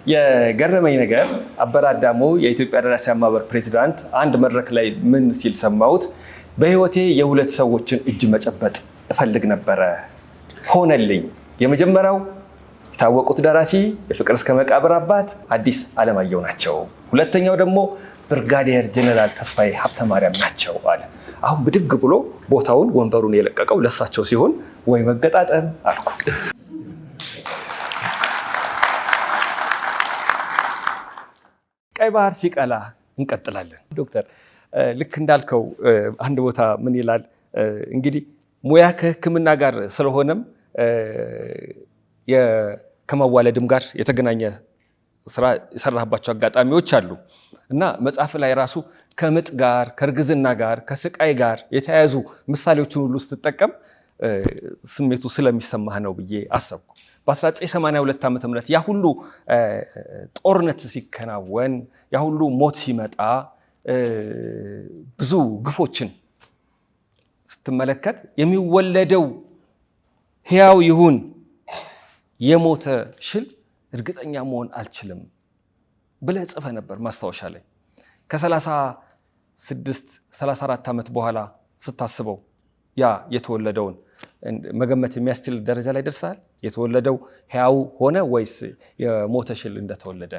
የገረመኝ ነገር አበራ አዳሙ የኢትዮጵያ ደራሲያን ማህበር ፕሬዚዳንት አንድ መድረክ ላይ ምን ሲል ሰማሁት? በህይወቴ የሁለት ሰዎችን እጅ መጨበጥ እፈልግ ነበረ፣ ሆነልኝ። የመጀመሪያው የታወቁት ደራሲ የፍቅር እስከ መቃብር አባት ሐዲስ ዓለማየሁ ናቸው። ሁለተኛው ደግሞ ብርጋዴር ጄኔራል ተስፋዬ ሀብተማርያም ናቸው አለ። አሁን ብድግ ብሎ ቦታውን ወንበሩን የለቀቀው ለሳቸው ሲሆን ወይ መገጣጠም አልኩ። ቀይ ባህር ሲቀላ እንቀጥላለን። ዶክተር ልክ እንዳልከው አንድ ቦታ ምን ይላል እንግዲህ ሙያ ከሕክምና ጋር ስለሆነም ከማዋለድም ጋር የተገናኘ ስራ የሰራህባቸው አጋጣሚዎች አሉ እና መጽሐፍ ላይ ራሱ ከምጥ ጋር ከእርግዝና ጋር ከስቃይ ጋር የተያያዙ ምሳሌዎችን ሁሉ ስትጠቀም ስሜቱ ስለሚሰማህ ነው ብዬ አሰብኩ። በ1982 ዓ.ም ያ ሁሉ ጦርነት ሲከናወን ያ ሁሉ ሞት ሲመጣ ብዙ ግፎችን ስትመለከት የሚወለደው ሕያው ይሁን የሞተ ሽል እርግጠኛ መሆን አልችልም ብለህ ጽፈህ ነበር ማስታወሻ ላይ። ከ34 ዓመት በኋላ ስታስበው ያ የተወለደውን መገመት የሚያስችል ደረጃ ላይ ደርሰሃል? የተወለደው ሕያው ሆነ ወይስ የሞተ ሽል እንደተወለደ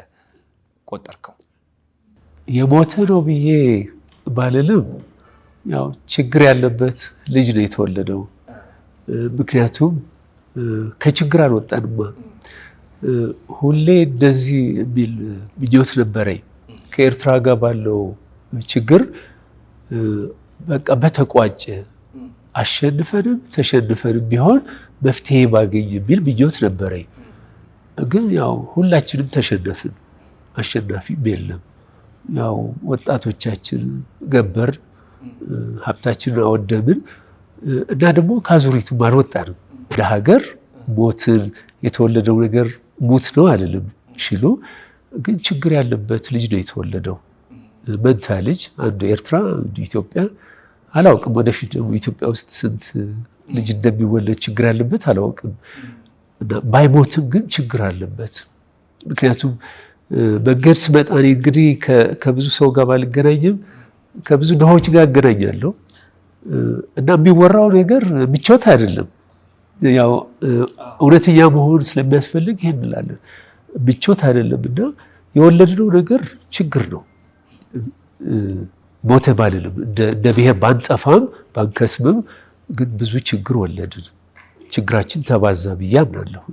ቆጠርከው? የሞተ ነው ብዬ ባልልም ያው ችግር ያለበት ልጅ ነው የተወለደው። ምክንያቱም ከችግር አልወጣንማ። ሁሌ እንደዚህ የሚል ምኞት ነበረኝ። ከኤርትራ ጋር ባለው ችግር በቃ በተቋጨ አሸንፈንም ተሸንፈንም ቢሆን መፍትሄ ባገኝ የሚል ምኞት ነበረኝ። ግን ያው ሁላችንም ተሸነፍን፣ አሸናፊም የለም። ያው ወጣቶቻችን ገበር፣ ሀብታችንን አወደምን እና ደግሞ ከአዙሪቱም አልወጣንም። ለሀገር ሞትን የተወለደው ነገር ሙት ነው አይደለም ሽሉ፣ ግን ችግር ያለበት ልጅ ነው የተወለደው። መንታ ልጅ፣ አንዱ ኤርትራ አንዱ ኢትዮጵያ። አላውቅም ወደፊት ደግሞ ኢትዮጵያ ውስጥ ስንት ልጅ እንደሚወለድ ችግር ያለበት አላውቅም። እና ባይሞትም ግን ችግር አለበት። ምክንያቱም መንገድ ስመጣ እኔ እንግዲህ ከብዙ ሰው ጋር ባልገናኝም ከብዙ ድሆች ጋር እገናኛለሁ እና የሚወራው ነገር ምቾት አይደለም። ያው እውነተኛ መሆን ስለሚያስፈልግ ይሄን እንላለን። ምቾት አይደለም እና የወለድነው ነገር ችግር ነው። ሞተ ባልልም እንደ ብሔር ባንጠፋም ባንከስምም ግን ብዙ ችግር ወለድን። ችግራችን ተባዛ ብዬ አምናለሁ።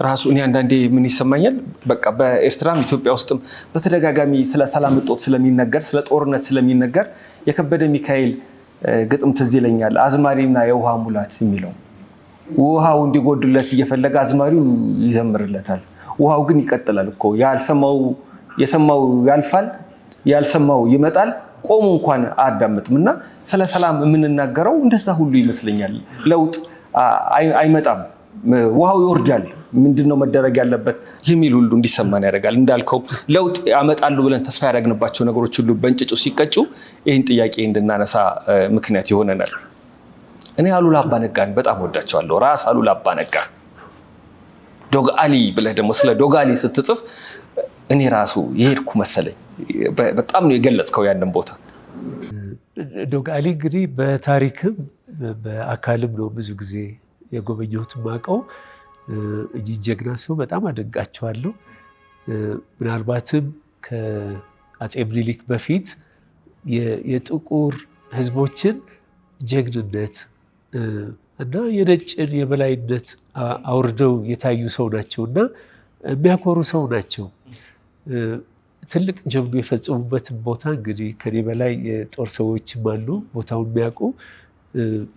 ራሱ እኔ አንዳንዴ ምን ይሰማኛል፣ በቃ በኤርትራም ኢትዮጵያ ውስጥም በተደጋጋሚ ስለ ሰላም እጦት ስለሚነገር፣ ስለ ጦርነት ስለሚነገር የከበደ ሚካኤል ግጥም ትዝ ይለኛል። አዝማሪና የውሃ ሙላት የሚለው ውሃው እንዲጎድለት እየፈለገ አዝማሪው ይዘምርለታል፣ ውሃው ግን ይቀጥላል እኮ። የሰማው ያልፋል፣ ያልሰማው ይመጣል፣ ቆሙ እንኳን አያዳምጥም። እና ስለ ሰላም የምንናገረው እንደዛ ሁሉ ይመስለኛል። ለውጥ አይመጣም፣ ውሃው ይወርዳል፣ ምንድነው መደረግ ያለበት የሚል ሁሉ እንዲሰማን ያደርጋል። እንዳልከው ለውጥ ያመጣሉ ብለን ተስፋ ያደረግንባቸው ነገሮች ሁሉ በእንጭጩ ሲቀጩ ይህን ጥያቄ እንድናነሳ ምክንያት ይሆነናል። እኔ አሉላ አባ ነጋን በጣም ወዳቸዋለሁ። ራስ አሉላ አባ ነጋ ዶጋሊ ብለህ ደግሞ ስለ ዶጋሊ ስትጽፍ እኔ ራሱ የሄድኩ መሰለኝ። በጣም ነው የገለጽከው ያንን ቦታ። ዶጋሊ እንግዲህ በታሪክም በአካልም ነው ብዙ ጊዜ የጎበኘሁት ማቀው። እጅግ ጀግና ሰው በጣም አደንቃቸዋለሁ። ምናልባትም ከአፄ ምኒልክ በፊት የጥቁር ሕዝቦችን ጀግንነት እና የነጭን የበላይነት አውርደው የታዩ ሰው ናቸው እና የሚያኮሩ ሰው ናቸው። ትልቅ ጀብዱ የፈጸሙበትን ቦታ እንግዲህ ከኔ በላይ የጦር ሰዎችም አሉ ቦታውን የሚያውቁ።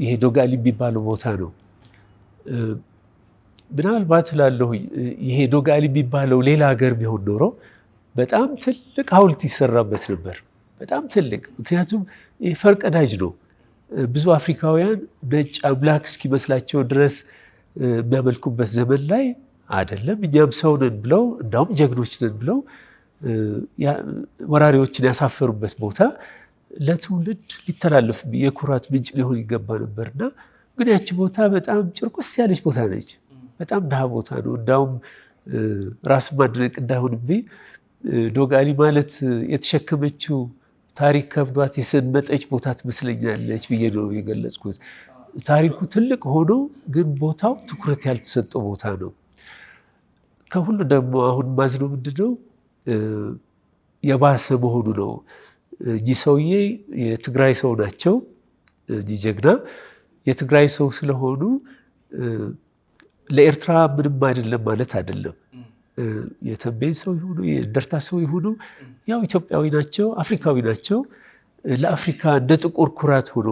ይሄ ዶጋሊ የሚባለው ቦታ ነው። ምናልባት ላለሁ ይሄ ዶጋሊ የሚባለው ሌላ ሀገር ቢሆን ኖሮ በጣም ትልቅ ሐውልት ይሰራበት ነበር። በጣም ትልቅ፣ ምክንያቱም ፈርቀዳጅ ነው። ብዙ አፍሪካውያን ነጭ አምላክ እስኪመስላቸው ድረስ የሚያመልኩበት ዘመን ላይ አይደለም። እኛም ሰው ነን ብለው እንዳውም ጀግኖች ነን ብለው ወራሪዎችን ያሳፈሩበት ቦታ ለትውልድ ሊተላለፍ የኩራት ምንጭ ሊሆን ይገባ ነበርና ግን ያቺ ቦታ በጣም ጭርቁስ ያለች ቦታ ነች። በጣም ድሃ ቦታ ነው። እንዳውም ራስ ማድነቅ እንዳይሆንብኝ ዶጋሊ ማለት የተሸከመችው ታሪክ ከብዷት የሰመጠች ቦታ ትመስለኛለች ብዬ ነው የገለጽኩት። ታሪኩ ትልቅ ሆኖ ግን ቦታው ትኩረት ያልተሰጠው ቦታ ነው። ከሁሉ ደግሞ አሁን ማዝነው ምንድነው የባሰ መሆኑ ነው። እኚህ ሰውዬ የትግራይ ሰው ናቸው። እኚህ ጀግና የትግራይ ሰው ስለሆኑ ለኤርትራ ምንም አይደለም ማለት አይደለም። የተንቤን ሰው ይሁኑ የደርታ ሰው ይሁኑ ያው ኢትዮጵያዊ ናቸው፣ አፍሪካዊ ናቸው። ለአፍሪካ እንደ ጥቁር ኩራት ሆኖ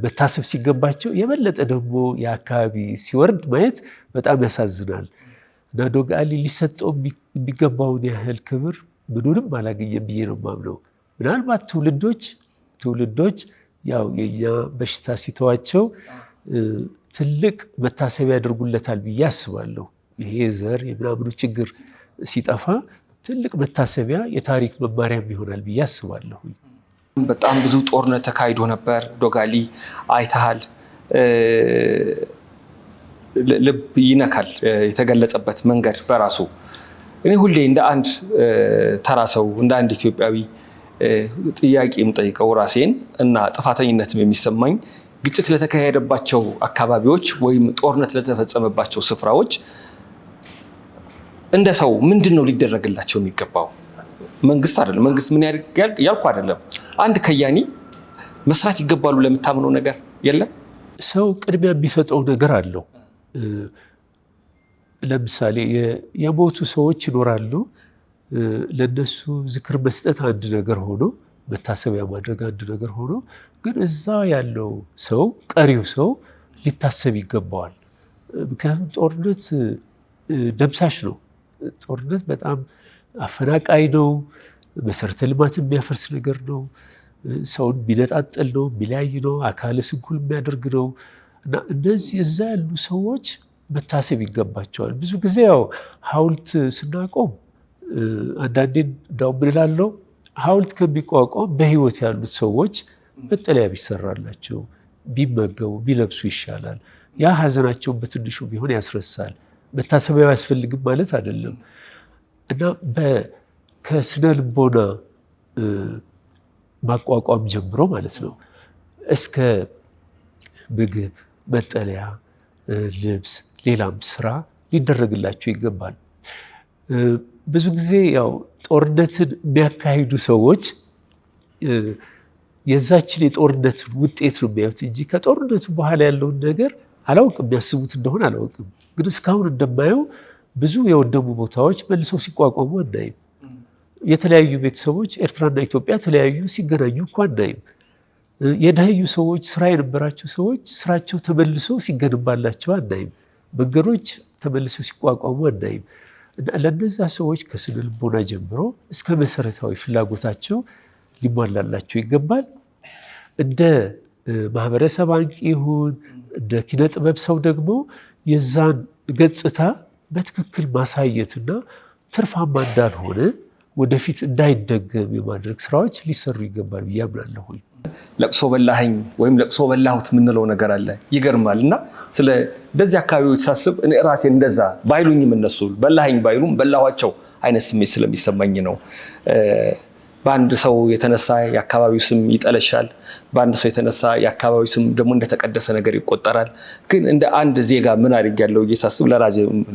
መታሰብ ሲገባቸው የበለጠ ደግሞ የአካባቢ ሲወርድ ማየት በጣም ያሳዝናል። እና ዶጋሊ ሊሰጠው የሚገባውን ያህል ክብር ምኑንም አላገኘም ብዬ ነው የማምነው። ምናልባት ትውልዶች ያው የኛ በሽታ ሲተዋቸው ትልቅ መታሰቢያ ያደርጉለታል ብዬ አስባለሁ። ይሄ ዘር የምናምኑ ችግር ሲጠፋ ትልቅ መታሰቢያ የታሪክ መማሪያም ይሆናል ብዬ አስባለሁ። በጣም ብዙ ጦርነት ተካሂዶ ነበር። ዶጋሊ አይተሃል። ልብ ይነካል የተገለጸበት መንገድ በራሱ። እኔ ሁሌ እንደ አንድ ተራ ሰው እንደ አንድ ኢትዮጵያዊ ጥያቄ የምጠይቀው ራሴን እና ጥፋተኝነትም የሚሰማኝ ግጭት ለተካሄደባቸው አካባቢዎች ወይም ጦርነት ለተፈጸመባቸው ስፍራዎች እንደ ሰው ምንድነው ሊደረግላቸው የሚገባው? መንግስት አይደለም መንግስት ምን ያደርጋል ያልኩ አይደለም። አንድ ከያኒ መስራት ይገባሉ ለምታምነው ነገር የለም? ሰው ቅድሚያ የሚሰጠው ነገር አለው። ለምሳሌ የሞቱ ሰዎች ይኖራሉ። ለነሱ ዝክር መስጠት አንድ ነገር ሆኖ መታሰቢያ ማድረግ አንድ ነገር ሆኖ ግን እዛ ያለው ሰው ቀሪው ሰው ሊታሰብ ይገባዋል። ምክንያቱም ጦርነት ደምሳሽ ነው። ጦርነት በጣም አፈናቃይ ነው። መሰረተ ልማት የሚያፈርስ ነገር ነው። ሰውን የሚነጣጥል ነው፣ የሚለያይ ነው፣ አካለ ስንኩል የሚያደርግ ነው እና እነዚህ እዛ ያሉ ሰዎች መታሰብ ይገባቸዋል። ብዙ ጊዜ ያው ሐውልት ስናቆም አንዳንዴ እንዳውም ምን እላለሁ፣ ሐውልት ከሚቋቋም በህይወት ያሉት ሰዎች መጠለያ ቢሰራላቸው፣ ቢመገቡ፣ ቢለብሱ ይሻላል። ያ ሀዘናቸውን በትንሹ ቢሆን ያስረሳል። መታሰቢያው አያስፈልግም ማለት አይደለም እና ከስነ ልቦና ማቋቋም ጀምሮ ማለት ነው እስከ ምግብ፣ መጠለያ፣ ልብስ፣ ሌላም ስራ ሊደረግላቸው ይገባል። ብዙ ጊዜ ያው ጦርነትን የሚያካሂዱ ሰዎች የዛችን የጦርነትን ውጤት ነው የሚያዩት እንጂ ከጦርነቱ በኋላ ያለውን ነገር አላውቅም፣ የሚያስቡት እንደሆነ አላውቅም። ግን እስካሁን እንደማየው ብዙ የወደሙ ቦታዎች መልሰው ሲቋቋሙ አናይም። የተለያዩ ቤተሰቦች ኤርትራና ኢትዮጵያ ተለያዩ ሲገናኙ እንኳ አናይም። የደህዩ ሰዎች፣ ስራ የነበራቸው ሰዎች ስራቸው ተመልሶ ሲገነባላቸው አናይም። መንገዶች ተመልሰው ሲቋቋሙ አናይም። ለነዛ ሰዎች ከስነ ልቦና ጀምሮ እስከ መሰረታዊ ፍላጎታቸው ሊሟላላቸው ይገባል። እንደ ማህበረሰብ አንቂ ይሁን እንደ ኪነ ጥበብ ሰው ደግሞ የዛን ገጽታ በትክክል ማሳየትና ትርፋማ እንዳልሆነ ወደፊት እንዳይደገም የማድረግ ስራዎች ሊሰሩ ይገባል ብዬ አምናለሁ። ለቅሶ በላኸኝ ወይም ለቅሶ በላሁት የምንለው ነገር አለ። ይገርማል። እና ስለ እንደዚህ አካባቢዎች ሳስብ እኔ ራሴ እንደዛ ባይሉኝም እነሱ በላኸኝ ባይሉም በላኋቸው አይነት ስሜት ስለሚሰማኝ ነው። በአንድ ሰው የተነሳ የአካባቢው ስም ይጠለሻል። በአንድ ሰው የተነሳ የአካባቢው ስም ደግሞ እንደተቀደሰ ነገር ይቆጠራል። ግን እንደ አንድ ዜጋ ምን አድርጌያለሁ ብዬ ሳስብ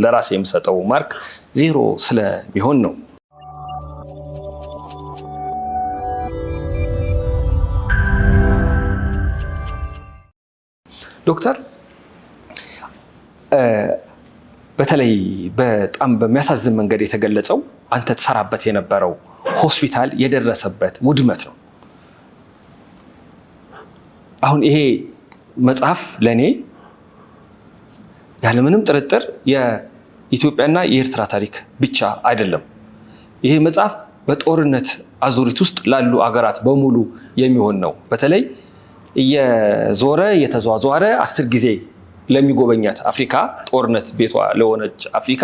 ለራሴ የምሰጠው ማርክ 0 ስለሚሆን ነው። ዶክተር በተለይ በጣም በሚያሳዝን መንገድ የተገለጸው አንተ ተሰራበት የነበረው ሆስፒታል የደረሰበት ውድመት ነው። አሁን ይሄ መጽሐፍ ለኔ ያለምንም ጥርጥር የኢትዮጵያና የኤርትራ ታሪክ ብቻ አይደለም። ይሄ መጽሐፍ በጦርነት አዙሪት ውስጥ ላሉ አገራት በሙሉ የሚሆን ነው። በተለይ እየዞረ እየተዟዟረ 10 ጊዜ ለሚጎበኛት አፍሪካ፣ ጦርነት ቤቷ ለሆነች አፍሪካ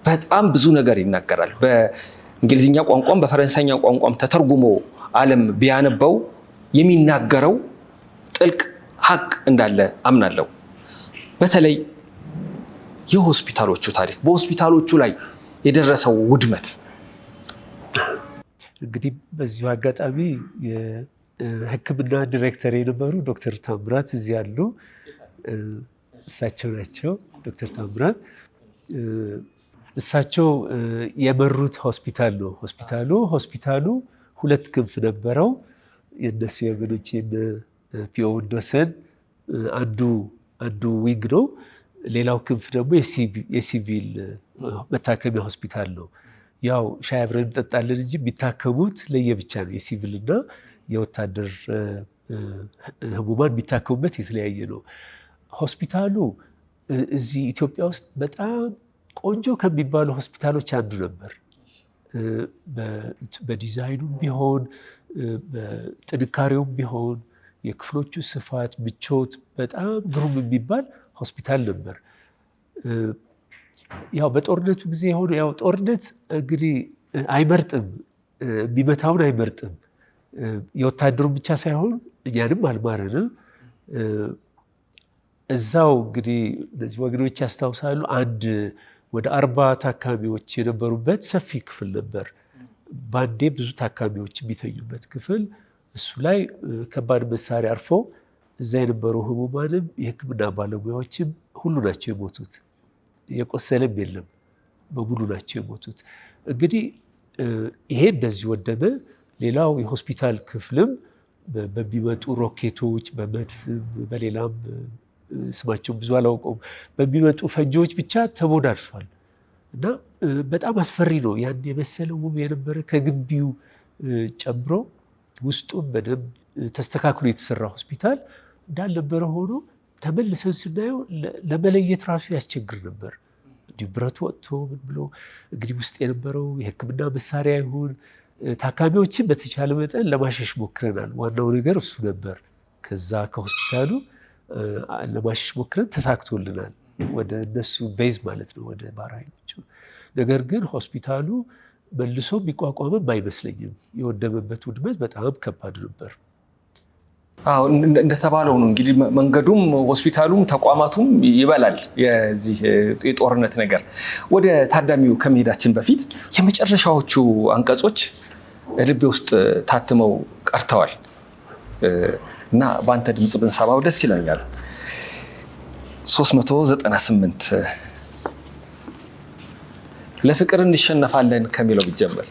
በጣም ብዙ ነገር ይናገራል። በእንግሊዝኛ ቋንቋም በፈረንሳይኛ ቋንቋም ተተርጉሞ ዓለም ቢያነበው የሚናገረው ጥልቅ ሀቅ እንዳለ አምናለሁ። በተለይ የሆስፒታሎቹ ታሪክ፣ በሆስፒታሎቹ ላይ የደረሰው ውድመት። እንግዲህ በዚሁ አጋጣሚ የሕክምና ዲሬክተር የነበሩ ዶክተር ታምራት እዚህ ያሉ እሳቸው ናቸው። ዶክተር ታምራት እሳቸው የመሩት ሆስፒታል ነው። ሆስፒታሉ 2 ክንፍ ነበረው። የእነሱ የወገኖች ፒኦ ወንዶሰን አንዱ ዊንግ ነው። ሌላው ክንፍ ደግሞ የሲቪል መታከሚያ ሆስፒታል ነው። ያው ሻይ አብረን እንጠጣለን እንጂ የሚታከሙት ለየብቻ ነው። የሲቪልና የወታደር ህሙማን የሚታከሙበት የተለያየ ነው። ሆስፒታሉ እዚህ ኢትዮጵያ ውስጥ በጣም ቆንጆ ከሚባሉ ሆስፒታሎች አንዱ ነበር። በዲዛይኑም ቢሆን በጥንካሬውም ቢሆን የክፍሎቹ ስፋት፣ ምቾት በጣም ግሩም የሚባል ሆስፒታል ነበር። ያው በጦርነቱ ጊዜ የሆነ ያው ጦርነት እንግዲህ አይመርጥም፣ የሚመታውን አይመርጥም። የወታደሩን ብቻ ሳይሆን እኛንም አልማረንም። እዛው እንግዲህ እነዚህ ወገኖች ያስታውሳሉ፣ አንድ ወደ 40 ታካሚዎች የነበሩበት ሰፊ ክፍል ነበር። ባንዴ ብዙ ታካሚዎች የሚተኙበት ክፍል፣ እሱ ላይ ከባድ መሳሪያ አርፎ እዛ የነበሩ ህሙማንም የሕክምና ባለሙያዎችም ሁሉ ናቸው የሞቱት። የቆሰለም የለም፣ በሙሉ ናቸው የሞቱት። እንግዲህ ይሄ እንደዚህ ወደመ። ሌላው የሆስፒታል ክፍልም በሚመጡ ሮኬቶች፣ በመድፍ፣ በሌላም ስማቸው ብዙ አላውቀውም፣ በሚመጡ ፈንጂዎች ብቻ ተሞዳድሷል እና በጣም አስፈሪ ነው። ያን የመሰለ ውብ የነበረ ከግቢው ጨምሮ ውስጡም በደንብ ተስተካክሎ የተሰራ ሆስፒታል እንዳልነበረ ሆኖ ተመልሰን ስናየው ለመለየት ራሱ ያስቸግር ነበር። እንዲሁ ብረቱ ወጥቶ ምን ብሎ እንግዲህ ውስጥ የነበረው የሕክምና መሳሪያ ይሁን ታካሚዎችን በተቻለ መጠን ለማሸሽ ሞክረናል። ዋናው ነገር እሱ ነበር። ከዛ ከሆስፒታሉ ለማሸሽ ሞክረን ተሳክቶልናል፣ ወደ እነሱ ቤዝ ማለት ነው፣ ወደ ባህር ኃይሎቹ። ነገር ግን ሆስፒታሉ መልሶ የሚቋቋምም አይመስለኝም። የወደመበት ውድመት በጣም ከባድ ነበር። አዎ እንደተባለው ነው እንግዲህ መንገዱም ሆስፒታሉም ተቋማቱም ይበላል የዚህ የጦርነት ነገር። ወደ ታዳሚው ከመሄዳችን በፊት የመጨረሻዎቹ አንቀጾች ልቤ ውስጥ ታትመው ቀርተዋል እና በአንተ ድምፅ ብንሰማው ደስ ይለኛል። 398 ለፍቅር እንሸነፋለን ከሚለው ብትጀምር።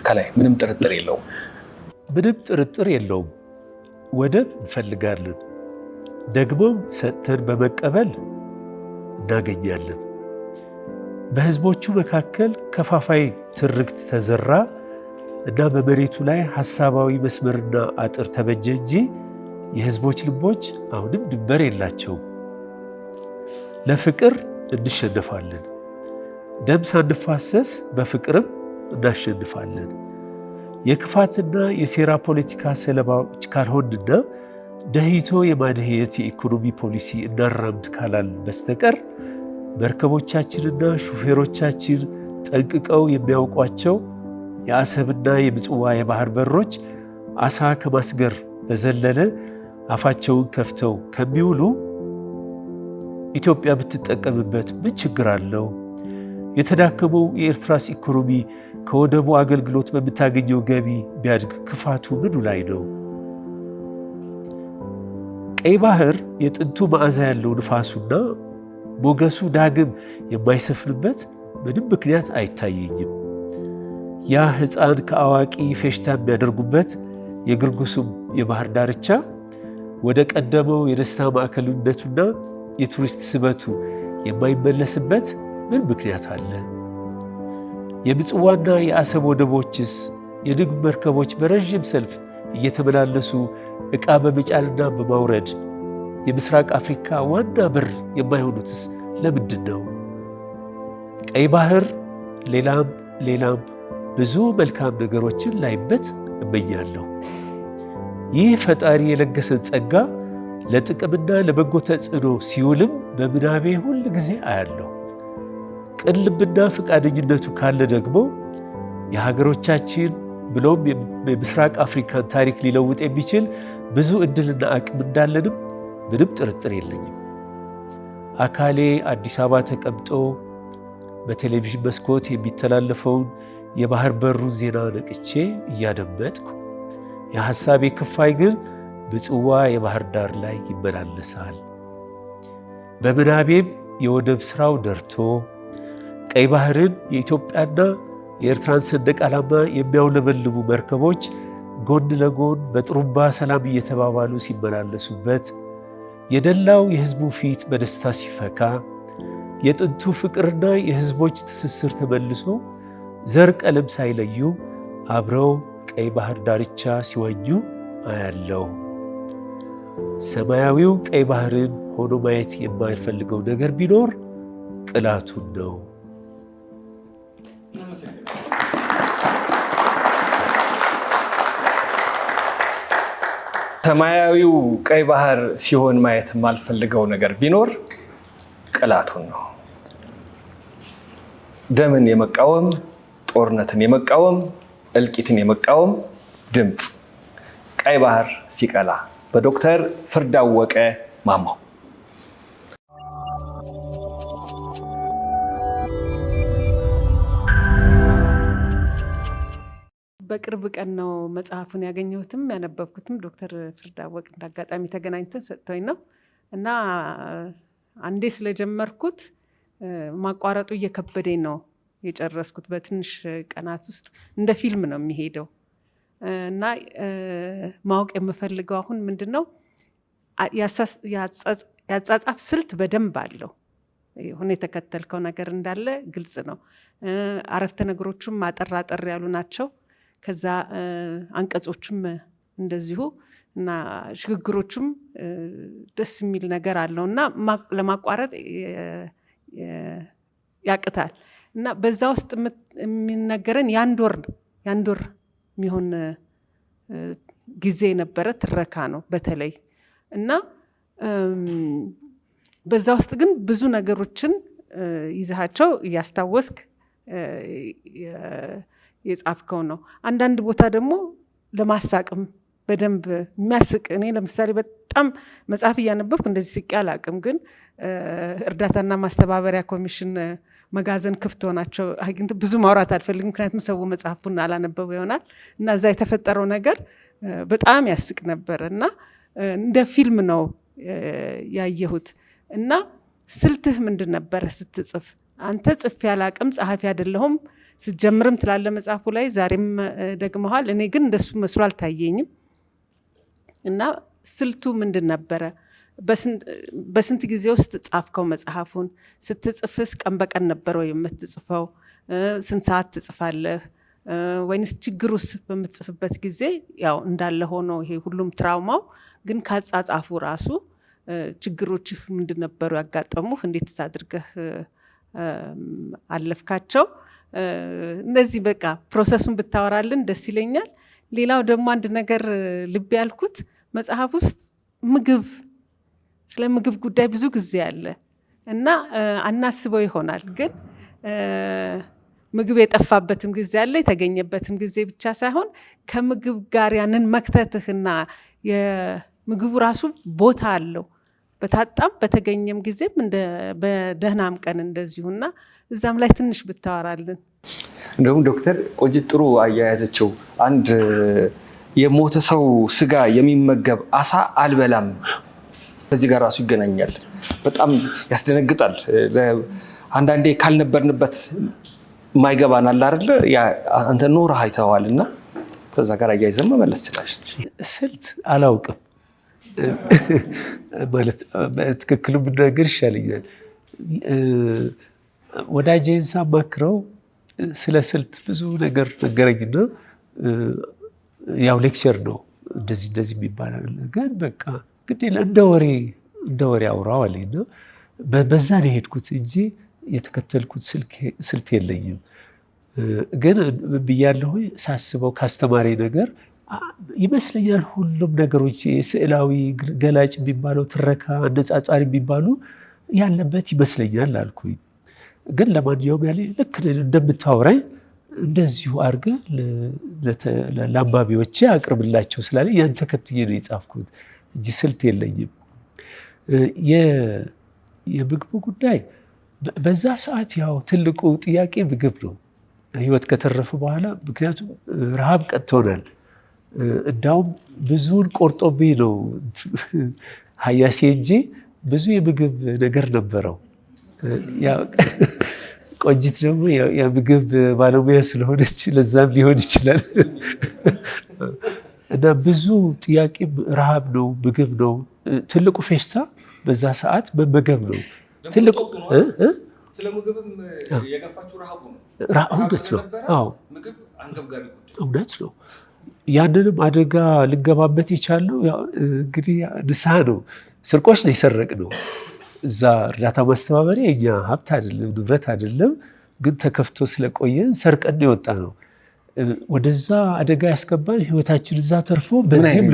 ከላይ ምንም ጥርጥር የለውም፣ ምንም ጥርጥር የለውም። ወደብ እንፈልጋለን፣ ደግሞም ሰጥተን በመቀበል እናገኛለን። በህዝቦቹ መካከል ከፋፋይ ትርክት ተዘራ እና በመሬቱ ላይ ሐሳባዊ መስመርና አጥር ተበጀ እንጂ የህዝቦች ልቦች አሁንም ድንበር የላቸውም። ለፍቅር እንሸነፋለን፣ ደም ሳንፋሰስ በፍቅርም እናሸንፋለን። የክፋትና የሴራ ፖለቲካ ሰለባዎች ካልሆንና ደህይቶ የማድሄት የኢኮኖሚ ፖሊሲ እናራምድ ካላል በስተቀር መርከቦቻችንና ሹፌሮቻችን ጠንቅቀው የሚያውቋቸው የአሰብና የምጽዋ የባህር በሮች አሳ ከማስገር በዘለለ አፋቸውን ከፍተው ከሚውሉ ኢትዮጵያ ብትጠቀምበት ምን ችግር አለው? የተዳከመው የኤርትራስ ኢኮኖሚ ከወደቡ አገልግሎት በምታገኘው ገቢ ቢያድግ ክፋቱ ምኑ ላይ ነው? ቀይ ባህር የጥንቱ መዓዛ ያለው ንፋሱና ሞገሱ ዳግም የማይሰፍንበት ምንም ምክንያት አይታየኝም። ያ ሕፃን ከአዋቂ ፌሽታ የሚያደርጉበት የግርጉሱም የባህር ዳርቻ ወደ ቀደመው የደስታ ማዕከልነቱና የቱሪስት ስበቱ የማይመለስበት ምን ምክንያት አለ? የምጽዋና የአሰብ ወደቦችስ የንግድ መርከቦች በረዥም ሰልፍ እየተመላለሱ ዕቃ በመጫንና በማውረድ የምስራቅ አፍሪካ ዋና በር የማይሆኑትስ ለምንድን ነው? ቀይ ባህር ሌላም ብዙ መልካም ነገሮችን ላይበት እመኛለሁ። ይህ ፈጣሪ የለገሰን ጸጋ ለጥቅምና ለበጎ ተጽዕኖ ሲውልም በምናቤ ሁል ጊዜ አያለሁ። ቅን ልብና ፈቃደኝነቱ ካለ ደግሞ የሀገሮቻችን ብሎም የምስራቅ አፍሪካን ታሪክ ሊለውጥ የሚችል ብዙ ዕድልና አቅም እንዳለንም ምንም ጥርጥር የለኝም። አካሌ አዲስ አበባ ተቀምጦ በቴሌቪዥን መስኮት የሚተላለፈውን የባህር በሩን ዜና ነቅቼ እያደመጥኩ የሐሳቤ ክፋይ ግን ምጽዋ የባህር ዳር ላይ ይመላለሳል። በምናቤም የወደብ ሥራው ደርቶ ቀይ ባህርን የኢትዮጵያና የኤርትራን ሰንደቅ ዓላማ የሚያውለበልቡ መርከቦች ጎን ለጎን በጥሩምባ ሰላም እየተባባሉ ሲመላለሱበት የደላው የሕዝቡ ፊት በደስታ ሲፈካ የጥንቱ ፍቅርና የሕዝቦች ትስስር ተመልሶ ዘር ቀለም ሳይለዩ አብረው ቀይ ባህር ዳርቻ ሲዋኙ አያለው። ሰማያዊው ቀይ ባህርን ሆኖ ማየት የማይፈልገው ነገር ቢኖር ቅላቱን ነው። ሰማያዊው ቀይ ባህር ሲሆን ማየት የማልፈልገው ነገር ቢኖር ቅላቱን ነው። ደምን የመቃወም ጦርነትን የመቃወም እልቂትን የመቃወም ድምፅ ቀይ ባህር ሲቀላ በዶክተር ፍርዳወቀ ማሞ። በቅርብ ቀን ነው መጽሐፉን ያገኘሁትም ያነበብኩትም። ዶክተር ፍርዳወቅ እንዳጋጣሚ ተገናኝተን ሰጥቶኝ ነው እና አንዴ ስለጀመርኩት ማቋረጡ እየከበደኝ ነው የጨረስኩት። በትንሽ ቀናት ውስጥ እንደ ፊልም ነው የሚሄደው እና ማወቅ የምፈልገው አሁን ምንድነው ያጻጻፍ ስልት በደንብ አለው። ሆነ የተከተልከው ነገር እንዳለ ግልጽ ነው። አረፍተ ነገሮቹም አጠር ያሉ ናቸው። ከዛ አንቀጾቹም እንደዚሁ እና ሽግግሮቹም ደስ የሚል ነገር አለው እና ለማቋረጥ ያቅታል እና በዛ ውስጥ የሚነገረን የአንድ ወር የሚሆን ጊዜ የነበረ ትረካ ነው በተለይ እና በዛ ውስጥ ግን ብዙ ነገሮችን ይዛቸው እያስታወስክ የጻፍከው ነው። አንዳንድ ቦታ ደግሞ ለማሳቅም በደንብ የሚያስቅ እኔ ለምሳሌ በጣም መጽሐፍ እያነበብኩ እንደዚህ ስቄ አላቅም፣ ግን እርዳታና ማስተባበሪያ ኮሚሽን መጋዘን ክፍት ሆናቸው አግኝቶ ብዙ ማውራት አልፈልግም፣ ምክንያቱም ሰው መጽሐፉን አላነበበው ይሆናል እና እዛ የተፈጠረው ነገር በጣም ያስቅ ነበር እና እንደ ፊልም ነው ያየሁት። እና ስልትህ ምንድን ነበረ ስትጽፍ? አንተ ጽፌ አላቅም ጸሐፊ አይደለሁም ስትጀምርም ትላለ መጽሐፉ ላይ ዛሬም ደግመሃል። እኔ ግን እንደሱ መስሎ አልታየኝም። እና ስልቱ ምንድን ነበረ? በስንት ጊዜ ውስጥ ጻፍከው መጽሐፉን? ስትጽፍስ ቀን በቀን ነበረው የምትጽፈው? ስንት ሰዓት ትጽፋለህ? ወይንስ ችግሩስ በምትጽፍበት ጊዜ ያው እንዳለ ሆኖ ይሄ ሁሉም ትራውማው ግን ካጻጻፉ ራሱ ችግሮችህ ምንድን ነበሩ ያጋጠሙህ? እንዴትስ አድርገህ አለፍካቸው? እነዚህ በቃ ፕሮሰሱን ብታወራልን ደስ ይለኛል። ሌላው ደግሞ አንድ ነገር ልብ ያልኩት መጽሐፍ ውስጥ ስለ ምግብ ጉዳይ ብዙ ጊዜ አለ እና አናስበው ይሆናል፣ ግን ምግብ የጠፋበትም ጊዜ አለ፣ የተገኘበትም ጊዜ ብቻ ሳይሆን ከምግብ ጋር ያንን መክተትህና የምግቡ ራሱ ቦታ አለው በታጣም በተገኘም ጊዜም በደህናም ቀን እንደዚሁና እዛም ላይ ትንሽ ብታወራልን። እንደውም ዶክተር ቆንጂት ጥሩ አያያዘችው። አንድ የሞተ ሰው ስጋ የሚመገብ አሳ አልበላም፣ በዚህ ጋር ራሱ ይገናኛል። በጣም ያስደነግጣል። አንዳንዴ ካልነበርንበት ማይገባን አለ አይደል? አንተ ኖር አይተዋልና ከዛ ጋር አያይዘን መመለስ ይችላል። ስልት አላውቅም ማለት በትክክሉ ብናገር ይሻለኛል። ወዳጄን ሳማክረው ስለ ስልት ብዙ ነገር ነገረኝና ያው ሌክቸር ነው እንደዚህ የሚባላል፣ ግን በቃ ግዴ እንደ ወሬ አውራው አለኝና በዛ ነው የሄድኩት እንጂ የተከተልኩት ስልት የለኝም። ግን ብያለሁ ሳስበው ካስተማሪ ነገር ይመስለኛል ሁሉም ነገሮች ስዕላዊ ገላጭ የሚባለው ትረካ አነጻጻሪ የሚባሉ ያለበት ይመስለኛል አልኩኝ። ግን ለማንኛውም ያለ ልክ እንደምታወራኝ እንደዚሁ አድርገህ ለአንባቢዎቼ አቅርብላቸው ስላለኝ ያን ተከትዬ ነው የጻፍኩት እንጂ ስልት የለኝም። የምግቡ ጉዳይ በዛ ሰዓት ያው ትልቁ ጥያቄ ምግብ ነው፣ ህይወት ከተረፈ በኋላ። ምክንያቱም ረሃብ ቀጥቶናል። እንዳውም ብዙውን ቆርጦብኝ ነው ሀያሴ እንጂ ብዙ የምግብ ነገር ነበረው። ቆንጂት ደግሞ የምግብ ባለሙያ ስለሆነች ለዛም ሊሆን ይችላል። እና ብዙ ጥያቄ ረሃብ ነው፣ ምግብ ነው። ትልቁ ፌሽታ በዛ ሰዓት መመገብ ነው። ትልቁ ስለ ምግብም የገፋችሁ ረሃቡ ነው። እውነት ነው። አዎ እውነት ነው። ያንንም አደጋ ልገባበት የቻለው እንግዲህ ንስሐ ነው። ስርቆች ነው የሰረቅነው። እዛ እርዳታ ማስተባበሪያ የኛ ሀብት አይደለም፣ ንብረት አይደለም። ግን ተከፍቶ ስለቆየን ሰርቀን ነው የወጣ ነው። ወደዛ አደጋ ያስገባን ህይወታችን እዛ ተርፎ በዚህም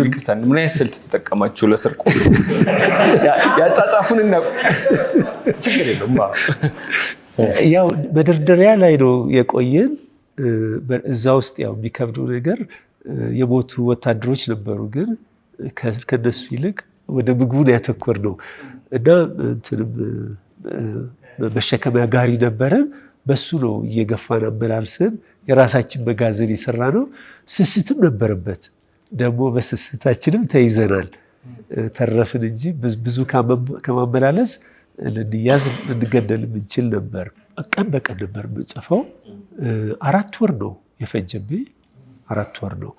ምን አይነት ስልት ተጠቀማችሁ ለስርቆ? ያጻጻፉን እና ችግር የለውም ያው መደርደሪያ ላይ ነው የቆየን። እዛ ውስጥ ያው የሚከብደው ነገር የሞቱ ወታደሮች ነበሩ፣ ግን ከነሱ ይልቅ ወደ ምግቡን ያተኮር ነው እና መሸከሚያ ጋሪ ነበረን። በሱ ነው እየገፋን አመላልሰን የራሳችን መጋዘን የሰራ ነው። ስስትም ነበረበት ደግሞ በስስታችንም ተይዘናል። ተረፍን እንጂ ብዙ ከማመላለስ ልንያዝ ልንገደል የምንችል ነበር። ቀን በቀን ነበር የምጽፈው። 4 ወር ነው የፈጀብኝ። 4 ወር ነው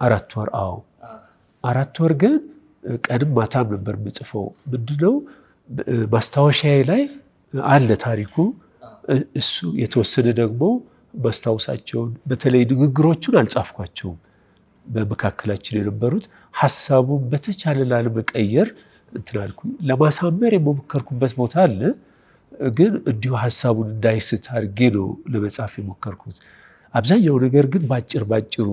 4 ወር። አዎ 4 ወር ግን ቀንም ማታም ነበር የምጽፈው። ምንድነው ማስታወሻዬ ላይ አለ ታሪኩ። እሱ የተወሰነ ደግሞ ማስታወሳቸውን በተለይ ንግግሮቹን አልጻፍኳቸውም። በመካከላችን የነበሩት ሀሳቡን በተቻለ ላለመቀየር እንትን አልኩኝ። ለማሳመር የሞከርኩበት ቦታ አለ፣ ግን እንዲሁ ሀሳቡን እንዳይስት አድርጌ ነው ለመጻፍ የሞከርኩት። አብዛኛው ነገር ግን ባጭሩ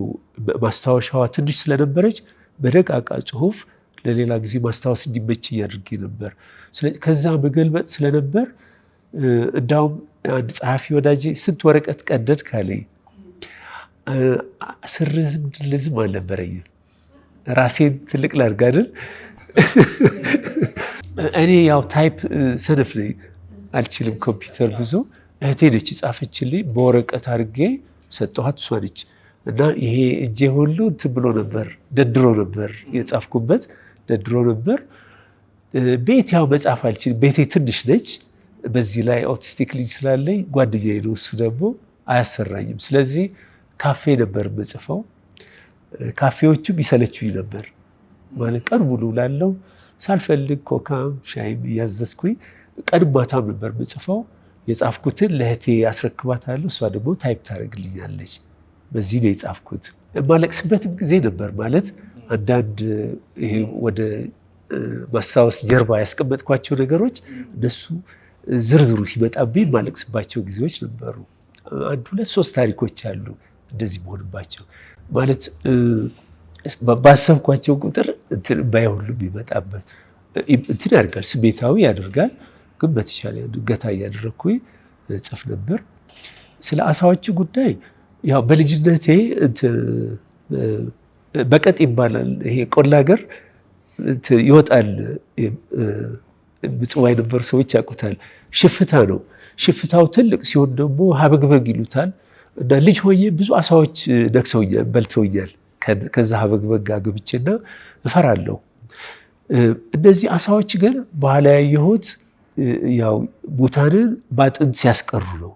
ማስታወሻዋ ትንሽ ስለነበረች በደቃቃ ጽሁፍ ለሌላ ጊዜ ማስታወስ እንዲመችኝ አድርጌ ነበር። ከዛ መገልበጥ ስለነበር እንዳውም አንድ ጸሐፊ ወዳጄ ስንት ወረቀት ቀደድ ካለኝ ስርዝም ድልዝም አልነበረኝም። ራሴን ትልቅ ላድርግ አይደል? እኔ ያው ታይፕ ሰነፍ ነኝ፣ አልችልም ኮምፒውተር ብዙ። እህቴ ነች ጻፈችልኝ፣ በወረቀት አድርጌ ሰጠኋት፣ እሷ ነች። እና ይሄ እጄ ሁሉ እንትን ብሎ ነበር፣ ደድሮ ነበር የጻፍኩበት፣ ደድሮ ነበር። ቤት ያው መጻፍ አልችልም፣ ቤቴ ትንሽ ነች። በዚህ ላይ ኦቲስቲክ ልጅ ስላለኝ ጓደኛዬ ነው፣ እሱ ደግሞ አያሰራኝም። ስለዚህ ካፌ ነበር የምጽፈው። ካፌዎቹም ይሰለችኝ ነበር ማለት ቀን ሙሉ ላለው ሳልፈልግ ኮካም ሻይም እያዘዝኩኝ ቀን ማታም ነበር የምጽፈው። የጻፍኩትን ለእህቴ አስረክባታለሁ፣ እሷ ደግሞ ታይፕ ታደርግልኛለች። በዚህ ነው የጻፍኩት። የማለቅስበትም ጊዜ ነበር ማለት አንዳንድ ይሄ ወደ ማስታወስ ጀርባ ያስቀመጥኳቸው ነገሮች እነሱ ዝርዝሩ ሲመጣብኝ የማለቅስባቸው ጊዜዎች ነበሩ። 1 2 3 ታሪኮች አሉ እንደዚህ መሆንባቸው ማለት ባሰብኳቸው ቁጥር እንትን ባይሁሉም ይመጣበት እንትን ያደርጋል፣ ስሜታዊ ያደርጋል። ግን በተቻለ ገታ እያደረግኩኝ ጽፍ ነበር። ስለ አሳዎቹ ጉዳይ ያው በልጅነቴ በቀጥ ይባላል። ይሄ ቆላ ሀገር ይወጣል። ምጽዋ የነበሩ ሰዎች ያውቁታል። ሽፍታ ነው። ሽፍታው ትልቅ ሲሆን ደግሞ ሀበግበግ ይሉታል። እና ልጅ ሆኜ ብዙ አሳዎች ነክሰውኛል፣ በልተውኛል። ከዛ ሀበግበግ አግብቼና እፈራለሁ። እነዚህ አሳዎች ግን በኋላ ያየሁት ያው ሙታንን በአጥንት ሲያስቀሩ ነው።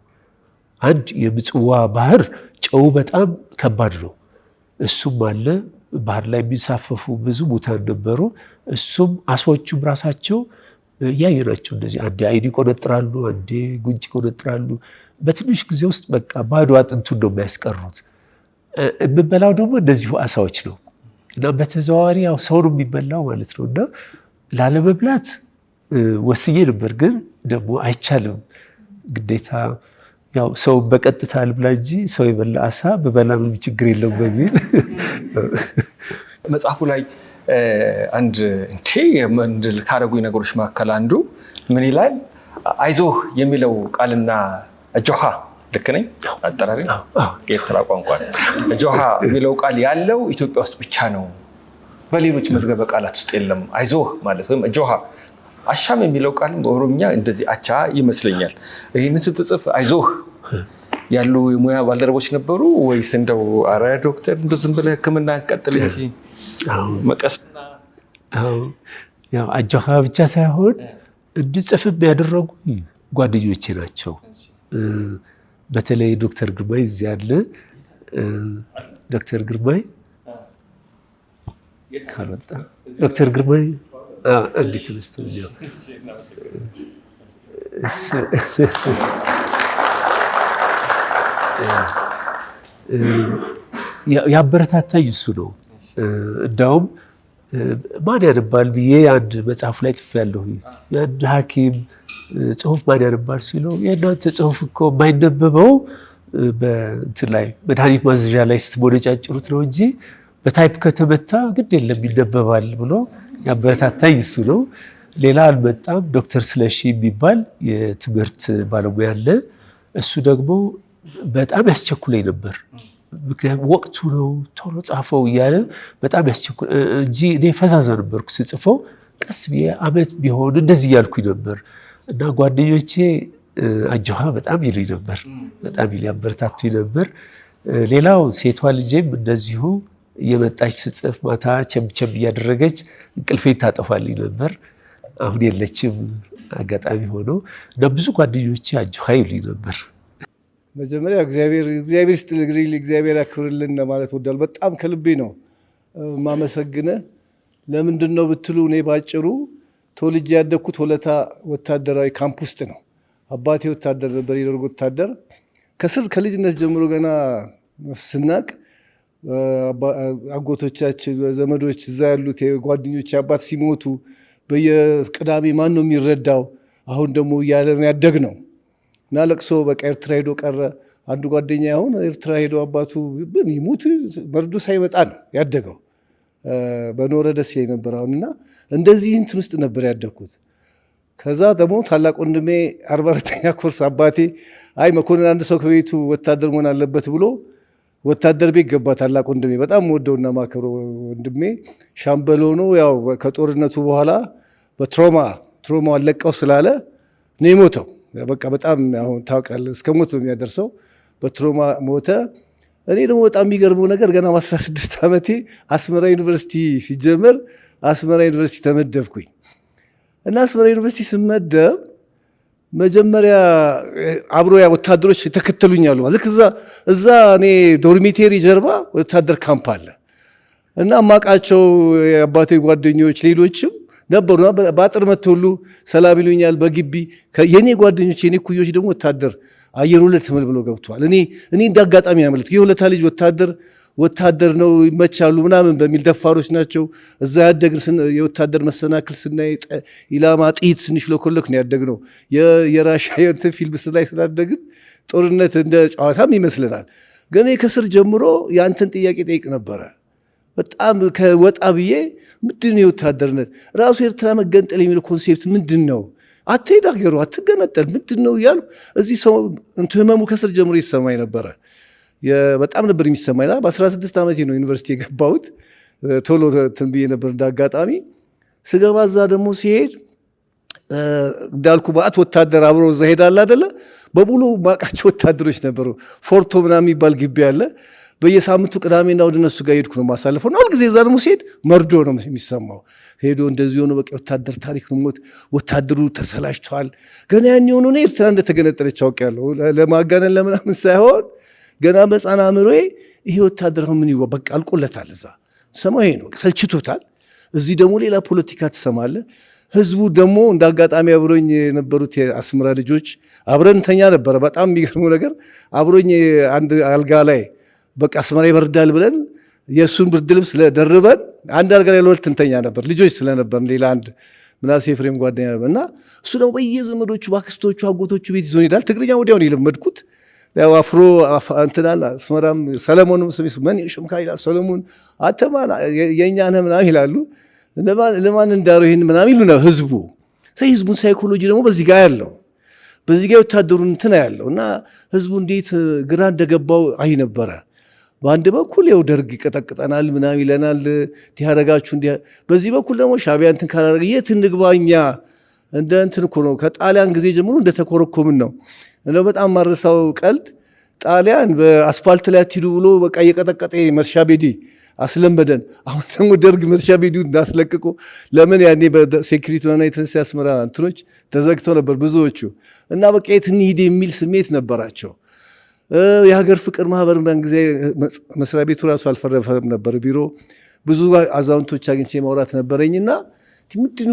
አንድ የምጽዋ ባህር ጨው በጣም ከባድ ነው። እሱም አለ። ባህር ላይ የሚንሳፈፉ ብዙ ሙታን ነበሩ። እሱም አሳዎቹም ራሳቸው ያዩ ናቸው። እንደዚህ አንዴ አይን ይቆነጥራሉ፣ አንዴ ጉንጭ ይቆነጥራሉ። በትንሽ ጊዜ ውስጥ በቃ ባዶ አጥንቱን ነው የሚያስቀሩት። የምበላው ደግሞ እንደዚሁ አሳዎች ነው እና በተዘዋዋሪ ያው ሰው ነው የሚበላው ማለት ነው። እና ላለመብላት ወስኜ ነበር፣ ግን ደግሞ አይቻልም ግዴታ ያው ሰው በቀጥታ ልብላ እንጂ ሰው የበላ አሳ በበላ ምንም ችግር የለውም በሚል መጽሐፉ ላይ አንድ እንዴ ካረጉኝ ነገሮች መካከል አንዱ ምን ይላል? አይዞህ የሚለው ቃልና ጆሃ ልክ ነኝ? አጠራሪ የኤርትራ ቋንቋ ጆሃ የሚለው ቃል ያለው ኢትዮጵያ ውስጥ ብቻ ነው፣ በሌሎች መዝገበ ቃላት ውስጥ የለም። አይዞህ ማለት ወይም ጆሃ። አሻም የሚለው ቃል በኦሮምኛ እንደዚህ አቻ ይመስለኛል። ይህንን ስትጽፍ አይዞህ ያሉ የሙያ ባልደረቦች ነበሩ ወይስ እንደው አረ ዶክተር እንደው ዝም ብለህ ሕክምና ቀጥል እንጂ መቀስና? ያው አጆሃ ብቻ ሳይሆን እንድጽፍ ያደረጉኝ ጓደኞቼ ናቸው። በተለይ ዶክተር ግርማይ እዚህ ያለ ዶክተር ግርማይ ካልወጣ ዶክተር ግርማይ እንዴት ተነስተኛው ያበረታታኝ እሱ ነው። እንዳውም ማን ያነባል ብዬ አንድ መጽሐፍ ላይ ጽፌያለሁ። የአንድ ሐኪም ጽሁፍ ማን ያነባል ሲለው የእናንተ ጽሁፍ እኮ የማይነበበው በእንትን ላይ መድኃኒት ማዘዣ ላይ ስትሞነጫጭሩት ነው እንጂ በታይፕ ከተመታ ግድ የለም ይነበባል ብሎ ያበረታታኝ እሱ ነው። ሌላ አልመጣም። ዶክተር ስለሺ የሚባል የትምህርት ባለሙያ አለ። እሱ ደግሞ በጣም ያስቸኩለኝ ነበር። ምክንያቱም ወቅቱ ነው ቶሎ ጻፈው እያለ በጣም ያስቸኩል እንጂ እኔ ፈዛዛ ነበርኩ ስጽፈው ቀስ ብዬ ዓመት ቢሆን እንደዚህ እያልኩኝ ነበር። እና ጓደኞቼ አጆሃ በጣም ይሉኝ ነበር፣ በጣም ያበረታቱኝ ነበር። ሌላው ሴቷ ልጄም እንደዚሁ እየመጣች ስጽፍ ማታ ቸምቸም እያደረገች እንቅልፌን ታጠፋልኝ ነበር። አሁን የለችም አጋጣሚ ሆኖ እና ብዙ ጓደኞቼ አጆሃ ይሉኝ ነበር። መጀመሪያ እግዚአብሔር ይስጥልኝ፣ እግዚአብሔር ያክብርልን ማለት ወዳል። በጣም ከልቤ ነው ማመሰግነህ። ለምንድን ነው ብትሉ እኔ ባጭሩ ተወልጄ ያደግኩት ሆለታ ወታደራዊ ካምፕ ውስጥ ነው። አባቴ ወታደር ነበር፣ የደርግ ወታደር። ከልጅነት ጀምሮ ገና ስናቅ አጎቶቻችን፣ ዘመዶች እዛ ያሉት ጓደኞች አባት ሲሞቱ በየቅዳሜ ማን ነው የሚረዳው አሁን ደግሞ እያለን ያደግ ነው እና ለቅሶ በቃ ኤርትራ ሄዶ ቀረ። አንዱ ጓደኛ አሁን ኤርትራ ሄዶ አባቱ ይሙት መርዶ ሳይመጣ ነው ያደገው። በኖረ ደስ ይለኝ ነበር አሁን እና እንደዚህ እንትን ውስጥ ነበር ያደግኩት። ከዛ ደግሞ ታላቅ ወንድሜ 44ኛ ኮርስ አባቴ አይ መኮንን አንድ ሰው ከቤቱ ወታደር መሆን አለበት ብሎ ወታደር ቤት ገባ። ታላቅ ወንድሜ በጣም ወደውና ማከብረው ወንድሜ ሻምበል ሆኖ ያው ከጦርነቱ በኋላ በትሮማ አለቀው ስላለ ነው የሞተው። በቃ በጣም አሁን ታውቃለህ እስከ ሞት የሚያደርሰው በትሮማ ሞተ። እኔ ደግሞ በጣም የሚገርመው ነገር ገና በ16 ዓመቴ አስመራ ዩኒቨርሲቲ ሲጀመር አስመራ ዩኒቨርሲቲ ተመደብኩኝ እና አስመራ ዩኒቨርሲቲ ስመደብ መጀመሪያ አብሮ ያ ወታደሮች ተከተሉኛሉ። ልክ እዛ እኔ ዶርሚቴሪ ጀርባ ወታደር ካምፕ አለ እና ማቃቸው የአባቴ ጓደኞች ሌሎችም ነበሩ። በአጥር መተው ሁሉ ሰላም ይሉኛል በግቢ። የኔ ጓደኞች የኔ ኩዮች ደግሞ ወታደር አየር ወለድ ተመልምለው ገብተዋል። እኔ እንዳጋጣሚ ያመለጥኩ የሁለታ ልጅ ወታደር ነው ይመቻሉ ምናምን በሚል ደፋሮች ናቸው። እዛ ያደግን የወታደር መሰናክል ስናይ ኢላማ ጥይት ስንሽለኮለክ ነው ያደግነው። የራሻ የእንትን ፊልም ስናይ ስላደግን ጦርነት እንደ ጨዋታም ይመስለናል። ግን ከስር ጀምሮ የአንተን ጥያቄ ጠይቅ ነበረ። በጣም ከወጣ ብዬ ምንድን ነው የወታደርነት ራሱ ኤርትራ መገንጠል የሚለው ኮንሴፕት ምንድን ነው? አትሄድ አገሩ አትገነጠል ምንድን ነው እያሉ እዚህ ሰው ህመሙ ከስር ጀምሮ ይሰማኝ ነበረ። በጣም ነበር የሚሰማኝ። በ16 ዓመቴ ነው ዩኒቨርሲቲ የገባሁት። ቶሎ እንትን ብዬ ነበር። እንዳጋጣሚ ስገባ እዛ ደግሞ ሲሄድ እንዳልኩ በአት ወታደር አብሮ እዛ ሄዳል አይደለ? በሙሉ ማቃቸው ወታደሮች ነበሩ። ፎርቶ ምናምን የሚባል ግቢ አለ። በየሳምንቱ ቅዳሜና ወደ እነሱ ጋር ሄድኩ ነው ማሳለፈው ነው። ሁልጊዜ እዛ ደግሞ ሲሄድ መርዶ ነው የሚሰማው። ሄዶ እንደዚህ ሆኖ በቃ ወታደር ታሪክ ነው ሞት ወታደሩ ተሰላችቷል። ገና ያን የሆኑ ነው ኤርትራ እንደተገነጠለች አውቄያለሁ። ለማጋነን ለምናምን ሳይሆን ገና በሕፃን አእምሮዬ ይሄ ወታደር ምን ይወ በቃ አልቆለታል። እዛ ሰማው ይሄ ነው ሰልችቶታል። እዚህ ደግሞ ሌላ ፖለቲካ ትሰማለህ። ህዝቡ ደግሞ እንዳጋጣሚ አብሮኝ የነበሩት የአስመራ ልጆች አብረን ተኛ ነበረ። በጣም የሚገርመው ነገር አብሮኝ አንድ አልጋ ላይ በቃ አስመራ ይበርዳል ብለን የእሱን ብርድ ልብስ ደርበን አንድ አልጋ ላይ ለሁለት እንተኛ ነበር። ልጆች ስለነበር ሌላ አንድ ምናሴ ፍሬም ጓደኛ ነበር እና እሱ ደግሞ በየዘመዶቹ ባክስቶቹ አጎቶቹ ቤት ይዞን ይሄዳል። ትግርኛ ወዲያውን የለመድኩት ያው አፍሮ እንትናል አስመራም ሰለሞንም ስሚስ ምን ይሽምካ ይላል ሰለሞን አተማና የኛ ነህ ምናምን ይላሉ። ለማን እንዳረው ይሄን ምናምን ይሉ ነው ህዝቡ። ህዝቡን ሳይኮሎጂ ደግሞ በዚህ ጋር ያለው በዚህ ጋር ወታደሩን እንትና ያለው እና ህዝቡ እንዴት ግራ እንደገባው አይ ነበረ። በአንድ በኩል ያው ደርግ ይቀጠቅጠናል ምናምን ይለናል ያረጋችሁ እንዴ። በዚህ በኩል ደግሞ ሻዕቢያ እንትን ካላረገ የት እንግባኛ እንደ እንትን እኮ ነው። ከጣሊያን ጊዜ ጀምሮ እንደተኮረኮምን ነው። እንደው በጣም ማረሳው ቀልድ ጣሊያን በአስፋልት ላይ አትሂዱ ብሎ በቃ እየቀጠቀጠ መርሻ ቤዲ አስለመደን። አሁን ደግሞ ደርግ መርሻ ቤዲ እንዳስለቅቆ ለምን ያኔ በሴኩሪቲ ሆነ የተነሳ አስመራ እንትኖች ተዘግተው ነበር ብዙዎቹ እና በቃ የት እንሂድ የሚል ስሜት ነበራቸው። የሀገር ፍቅር ማህበር ያን ጊዜ መስሪያ ቤቱ ራሱ አልፈረፈም ነበር። ቢሮ ብዙ አዛውንቶች አግኝቼ ማውራት ነበረኝና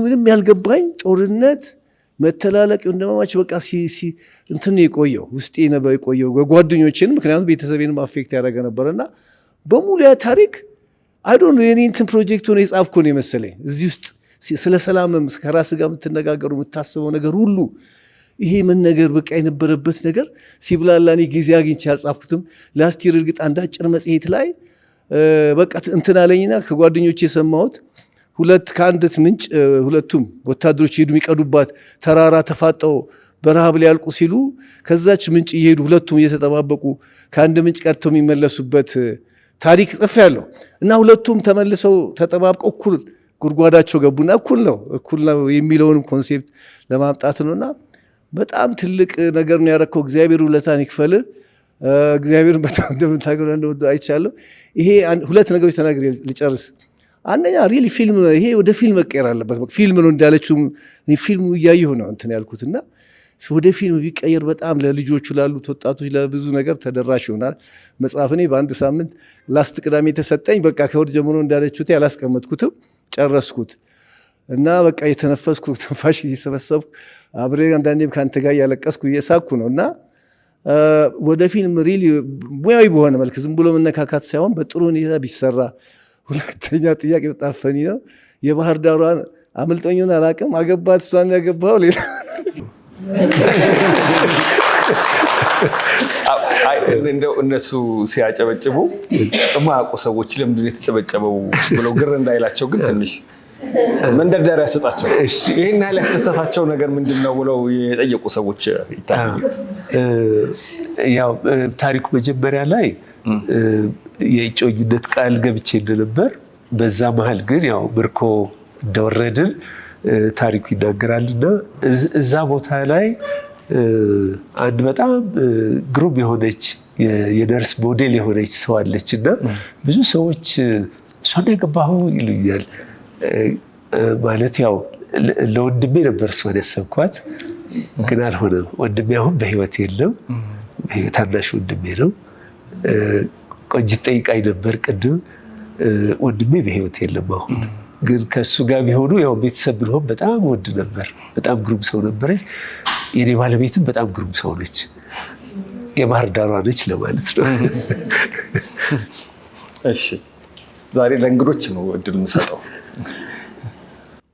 ምንም ያልገባኝ ጦርነት መተላለቅ እንደማማች በቃ እንትን የቆየው ውስጤ ነበር የቆየው ጓደኞቼን ምክንያቱም ቤተሰቤንም አፌክት ያደረገ ነበርና በሙሉ ያ ታሪክ አይዶን የኔ እንትን ፕሮጀክት ሆነ የጻፍኩ ነው የመሰለኝ። እዚህ ውስጥ ስለ ሰላምም ከራስ ጋር የምትነጋገሩ የምታስበው ነገር ሁሉ ይሄ ምን ነገር በቃ የነበረበት ነገር ሲብላላኒ ጊዜ አግኝቼ አልጻፍኩትም። ላስቲር እርግጥ አንድ አጭር መጽሔት ላይ በቃ እንትን አለኝና ከጓደኞቼ የሰማሁት ከአንዲት ምንጭ ሁለቱም ወታደሮች ሄዱ የሚቀዱባት ተራራ ተፋጠው በረሃብ ሊያልቁ ሲሉ ከዛች ምንጭ እየሄዱ ሁለቱም እየተጠባበቁ ከአንድ ምንጭ ቀድተው የሚመለሱበት ታሪክ ጽፌያለሁ። እና ሁለቱም ተመልሰው ተጠባብቀው እኩል ጉድጓዳቸው ገቡና እኩል ነው የሚለውንም ኮንሴፕት ለማምጣት ነውና በጣም ትልቅ ነገር ነው ያረከው። እግዚአብሔር ውለታን ይክፈል። እግዚአብሔርን በጣም እንደምታገሩ እንደወደ አይቻለሁ። ይሄ ሁለት ነገሮች ተናግሬ ልጨርስ። አንደኛ ሪሊ ፊልም ይሄ ወደ ፊልም መቀየር አለበት። ፊልም ነው እንዳለችው ፊልሙ እያየሁ ነው እንትን ያልኩትና ወደ ፊልም ቢቀየር በጣም ለልጆቹ ላሉት ወጣቶች ለብዙ ነገር ተደራሽ ይሆናል። መጽሐፍ እኔ በአንድ ሳምንት ላስት ቅዳሜ የተሰጠኝ በቃ ከወር ጀምሮ እንዳለችሁት ያላስቀመጥኩትም ጨረስኩት እና በቃ የተነፈስኩ ተንፋሽ እየሰበሰብኩ አብሬ አንዳንዴም ከአንተ ጋር እያለቀስኩ እየሳኩ ነው እና ወደ ፊልም ሪሊ ሙያዊ በሆነ መልክ ዝም ብሎ መነካካት ሳይሆን በጥሩ ሁኔታ ቢሰራ። ሁለተኛ ጥያቄ በጣም ፈኒ ነው። የባህር ዳሯን አምልጦኝን አላውቅም። አገባት እሷን ያገባው ሌላ እንደው እነሱ ሲያጨበጭቡ የማያውቁ ሰዎች ለምንድን ነው የተጨበጨበው ብለው ግር እንዳይላቸው ግን ትንሽ መንደርደሪያ ሰጣቸው። ይህን ያህል ያስደሰታቸው ነገር ምንድን ነው ብለው የጠየቁ ሰዎች ይታያሉ። ያው ታሪኩ መጀመሪያ ላይ የእጮኝነት ቃል ገብቼ እንደነበር በዛ መሀል ግን ያው ምርኮ እንደወረድን ታሪኩ ይናገራልና እዛ ቦታ ላይ አንድ በጣም ግሩም የሆነች የነርስ ሞዴል የሆነች ሰው አለች እና ብዙ ሰዎች እሷን ያገባሁ ይሉኛል። ማለት ያው ለወንድሜ ነበር እሷን ያሰብኳት፣ ግን አልሆነም። ወንድሜ አሁን በህይወት የለም። ታናሽ ወንድሜ ነው። ቆንጂት ጠይቃኝ ነበር ቅድም። ወንድሜ በህይወት የለም አሁን፣ ግን ከእሱ ጋር ቢሆኑ ያው ቤተሰብ ብንሆን በጣም ወድ ነበር። በጣም ግሩም ሰው ነበረች። የኔ ባለቤትም በጣም ግሩም ሰው ነች። የባህር ዳሯ ነች ለማለት ነው። እሺ፣ ዛሬ ለእንግዶች ነው እድል የምሰጠው።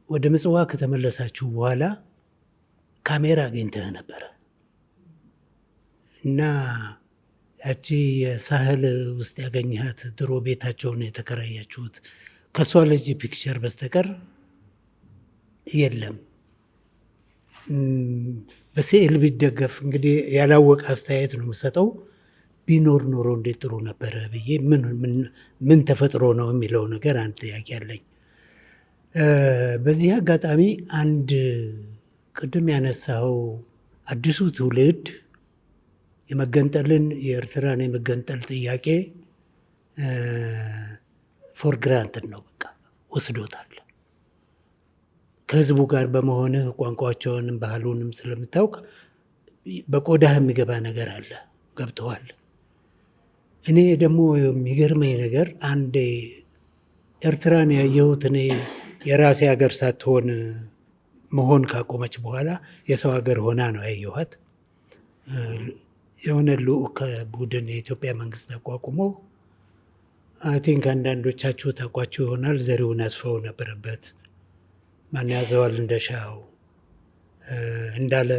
ወደ ምጽዋ ከተመለሳችሁ በኋላ ካሜራ አግኝተህ ነበረ እና ያቺ የሳህል ውስጥ ያገኘሃት ድሮ ቤታቸውን የተከራያችሁት ከሷ ልጅ ፒክቸር በስተቀር የለም። በስዕል ቢደገፍ እንግዲህ ያላወቀ አስተያየት ነው የምሰጠው። ቢኖር ኖሮ እንዴት ጥሩ ነበረ ብዬ ምን ተፈጥሮ ነው የሚለው ነገር አንድ ጥያቄ አለኝ። በዚህ አጋጣሚ አንድ ቅድም ያነሳው አዲሱ ትውልድ የኤርትራን የመገንጠል ጥያቄ ፎር ግራንትድ ነው፣ በቃ ወስዶታል። ከህዝቡ ጋር በመሆንህ ቋንቋቸውንም ባህሉንም ስለምታውቅ በቆዳህ የሚገባ ነገር አለ፣ ገብተዋል። እኔ ደግሞ የሚገርመኝ ነገር አንዴ ኤርትራን ያየሁት እኔ የራሴ ሀገር ሳትሆን መሆን ካቆመች በኋላ የሰው ሀገር ሆና ነው ያየኋት። የሆነ ልዑክ ቡድን የኢትዮጵያ መንግስት አቋቁሞ አይ ቲንክ አንዳንዶቻችሁ ታውቋቸው ይሆናል። ዘሪሁን አስፋው ነበረበት፣ ማን ያዘዋል እንደሻው፣ እንዳለ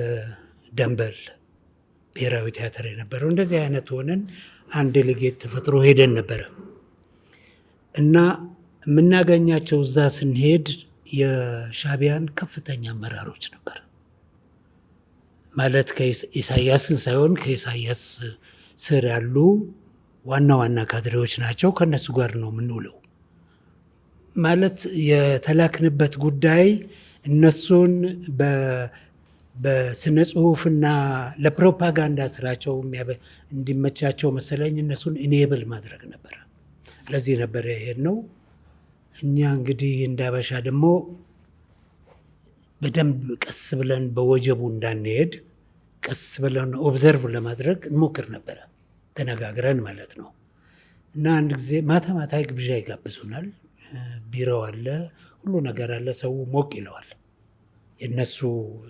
ደንበል ብሔራዊ ቲያትር የነበረው እንደዚህ አይነት ሆነን አንድ ዴሌጌት ተፈጥሮ ሄደን ነበረ እና የምናገኛቸው እዛ ስንሄድ የሻዕቢያን ከፍተኛ አመራሮች ነበር። ማለት ከኢሳያስን ሳይሆን ከኢሳያስ ስር ያሉ ዋና ዋና ካድሬዎች ናቸው። ከነሱ ጋር ነው የምንውለው። ማለት የተላክንበት ጉዳይ እነሱን በስነ ጽሁፍና ለፕሮፓጋንዳ ስራቸው እንዲመቻቸው መሰለኝ እነሱን ኢኔብል ማድረግ ነበር። ለዚህ ነበር የሄድነው። እኛ እንግዲህ እንደ አበሻ ደግሞ በደንብ ቀስ ብለን በወጀቡ እንዳንሄድ ቀስ ብለን ኦብዘርቭ ለማድረግ እንሞክር ነበረ፣ ተነጋግረን ማለት ነው። እና አንድ ጊዜ ማታ ማታ ግብዣ ይጋብዙናል። ቢሮው አለ፣ ሁሉ ነገር አለ። ሰው ሞቅ ይለዋል። የነሱ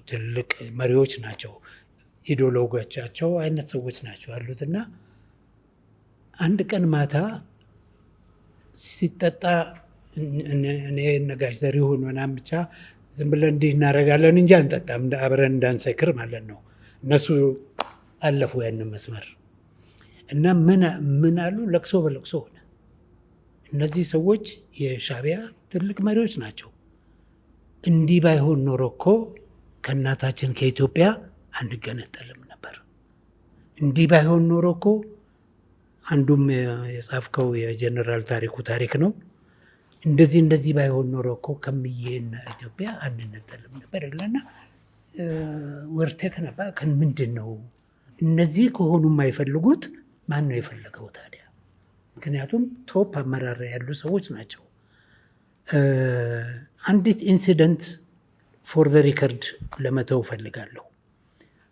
ትልቅ መሪዎች ናቸው፣ ኢዲዮሎጎቻቸው አይነት ሰዎች ናቸው ያሉት። እና አንድ ቀን ማታ ሲጠጣ እኔ ነጋሽ ዘሪሁን ምናምን ብቻ ዝም ብለን እንዲህ እናደርጋለን እንጂ አንጠጣም፣ አብረን እንዳንሰክር ማለት ነው። እነሱ አለፉ ያንን መስመር እና ምን አሉ፣ ለቅሶ በለቅሶ ሆነ። እነዚህ ሰዎች የሻዕቢያ ትልቅ መሪዎች ናቸው። እንዲህ ባይሆን ኖሮ እኮ ከእናታችን ከኢትዮጵያ አንገነጠልም ነበር። እንዲህ ባይሆን ኖሮ እኮ አንዱም የጻፍከው የጀነራል ታሪኩ ታሪክ ነው። እንደዚህ ባይሆን ኖሮ እኮ ከምዬና ኢትዮጵያ አንነጠልም ነበር ይላልና ወርቴክ ነበር። ምንድን ነው እነዚህ ከሆኑ የማይፈልጉት ማን ነው የፈለገው ታዲያ? ምክንያቱም ቶፕ አመራር ያሉ ሰዎች ናቸው። አንዲት ኢንሲደንት ፎር ዘ ሪከርድ ለመተው ፈልጋለሁ።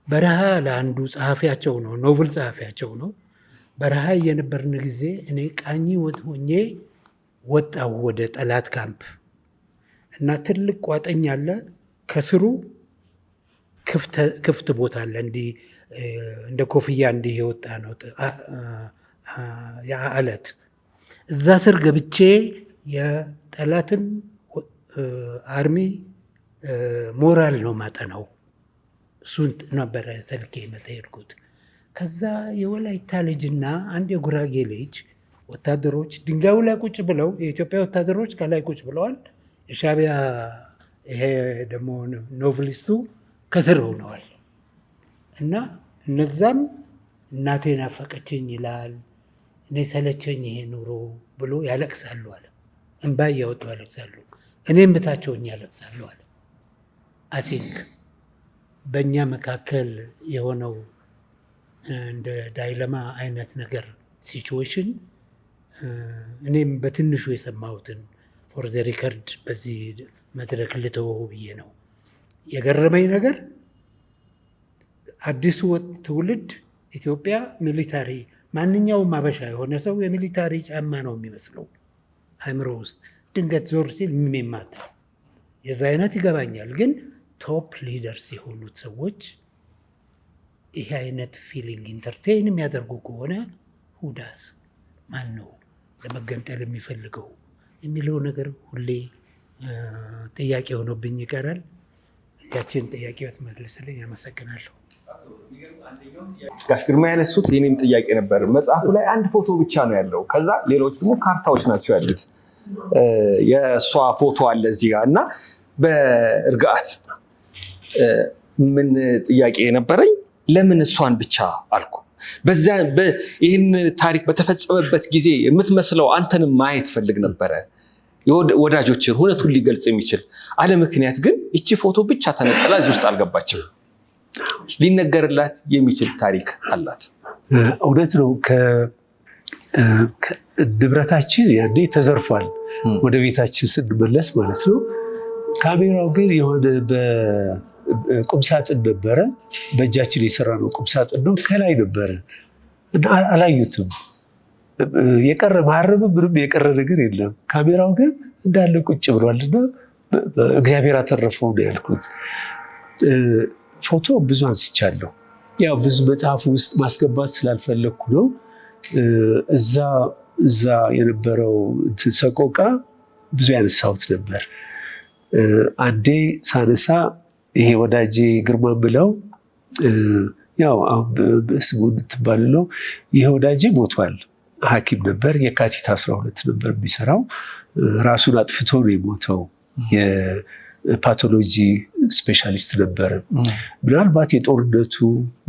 በረሃ ለአንዱ ጸሐፊያቸው ነው፣ ኖቭል ጸሐፊያቸው ነው። በረሃ የነበርን ጊዜ እኔ ቃኝ ሆኜ ወጣሁ ወደ ጠላት ካምፕ እና ትልቅ ቋጠኝ አለ፣ ከስሩ ክፍት ቦታ አለ፣ እንዲህ እንደ ኮፍያ እንዲህ የወጣ ነው የአለት። እዛ ስር ገብቼ የጠላትን አርሚ ሞራል ነው ማጠናው። እሱን ነበረ ተልኬ የሄድኩት። ከዛ የወላይታ ልጅና አንድ የጉራጌ ልጅ ወታደሮች ድንጋዩ ላይ ቁጭ ብለው፣ የኢትዮጵያ ወታደሮች ከላይ ቁጭ ብለዋል። የሻዕቢያ ይሄ ደግሞ ኖቭሊስቱ ከስር ሆነዋል። እና እነዛም እናቴ ናፈቀችኝ ይላል፣ እኔ ሰለቸኝ ይሄ ኑሮ ብሎ ያለቅሳሉ አለ። እንባ እያወጡ ያለቅሳሉ። እኔም ብታቸውኝ ያለቅሳሉ አለ። አይ ቲንክ በእኛ መካከል የሆነው እንደ ዳይለማ አይነት ነገር ሲቹዌሽን እኔም በትንሹ የሰማሁትን ፎር ዘ ሪከርድ በዚህ መድረክ ልተወው ብዬ ነው። የገረመኝ ነገር አዲሱ ትውልድ ኢትዮጵያ ሚሊታሪ፣ ማንኛውም አበሻ የሆነ ሰው የሚሊታሪ ጫማ ነው የሚመስለው አእምሮ ውስጥ። ድንገት ዞር ሲል የሚማታ የዛ አይነት ይገባኛል። ግን ቶፕ ሊደርስ የሆኑት ሰዎች ይሄ አይነት ፊሊንግ ኢንተርቴይን የሚያደርጉ ከሆነ ሁዳስ ማን ነው ለመገንጠል የሚፈልገው የሚለው ነገር ሁሌ ጥያቄ ሆኖብኝ ይቀራል። ያችን ጥያቄ ብትመልስልኝ አመሰግናለሁ። ጋሽ ግርማ ያነሱት የኔም ጥያቄ ነበር። መጽሐፉ ላይ አንድ ፎቶ ብቻ ነው ያለው፣ ከዛ ሌሎች ደግሞ ካርታዎች ናቸው ያሉት። የእሷ ፎቶ አለ እዚህ ጋር እና በእርግአት ምን ጥያቄ የነበረኝ ለምን እሷን ብቻ አልኩ። ይህን ታሪክ በተፈጸመበት ጊዜ የምትመስለው አንተንም ማየት ፈልግ ነበረ፣ ወዳጆችን እውነቱን ሊገልጽ የሚችል አለ። ምክንያት ግን እቺ ፎቶ ብቻ ተነጥላ እዚህ ውስጥ አልገባችም። ሊነገርላት የሚችል ታሪክ አላት። እውነት ነው። ንብረታችን ያኔ ተዘርፏል ወደ ቤታችን ስንመለስ ማለት ነው። ካሜራው ግን የሆነ ቁምሳጥን ነበረ፣ በእጃችን የሰራ ነው ቁምሳጥን ነው፣ ከላይ ነበረ እና አላዩትም። የቀረ ማረብም ምንም የቀረ ነገር የለም። ካሜራው ግን እንዳለ ቁጭ ብሏል እና እግዚአብሔር አተረፈው ነው ያልኩት። ፎቶ ብዙ አንስቻለሁ። ያው ብዙ መጽሐፉ ውስጥ ማስገባት ስላልፈለግኩ ነው። እዛ የነበረው ሰቆቃ ብዙ ያነሳሁት ነበር። አንዴ ሳነሳ ይሄ ወዳጄ ግርማ ብለው ያው ስሙ ትባልለው፣ ይሄ ወዳጄ ሞቷል። ሐኪም ነበር። የካቲት 12 ነበር የሚሰራው። ራሱን አጥፍቶ ነው የሞተው። የፓቶሎጂ ስፔሻሊስት ነበር። ምናልባት የጦርነቱ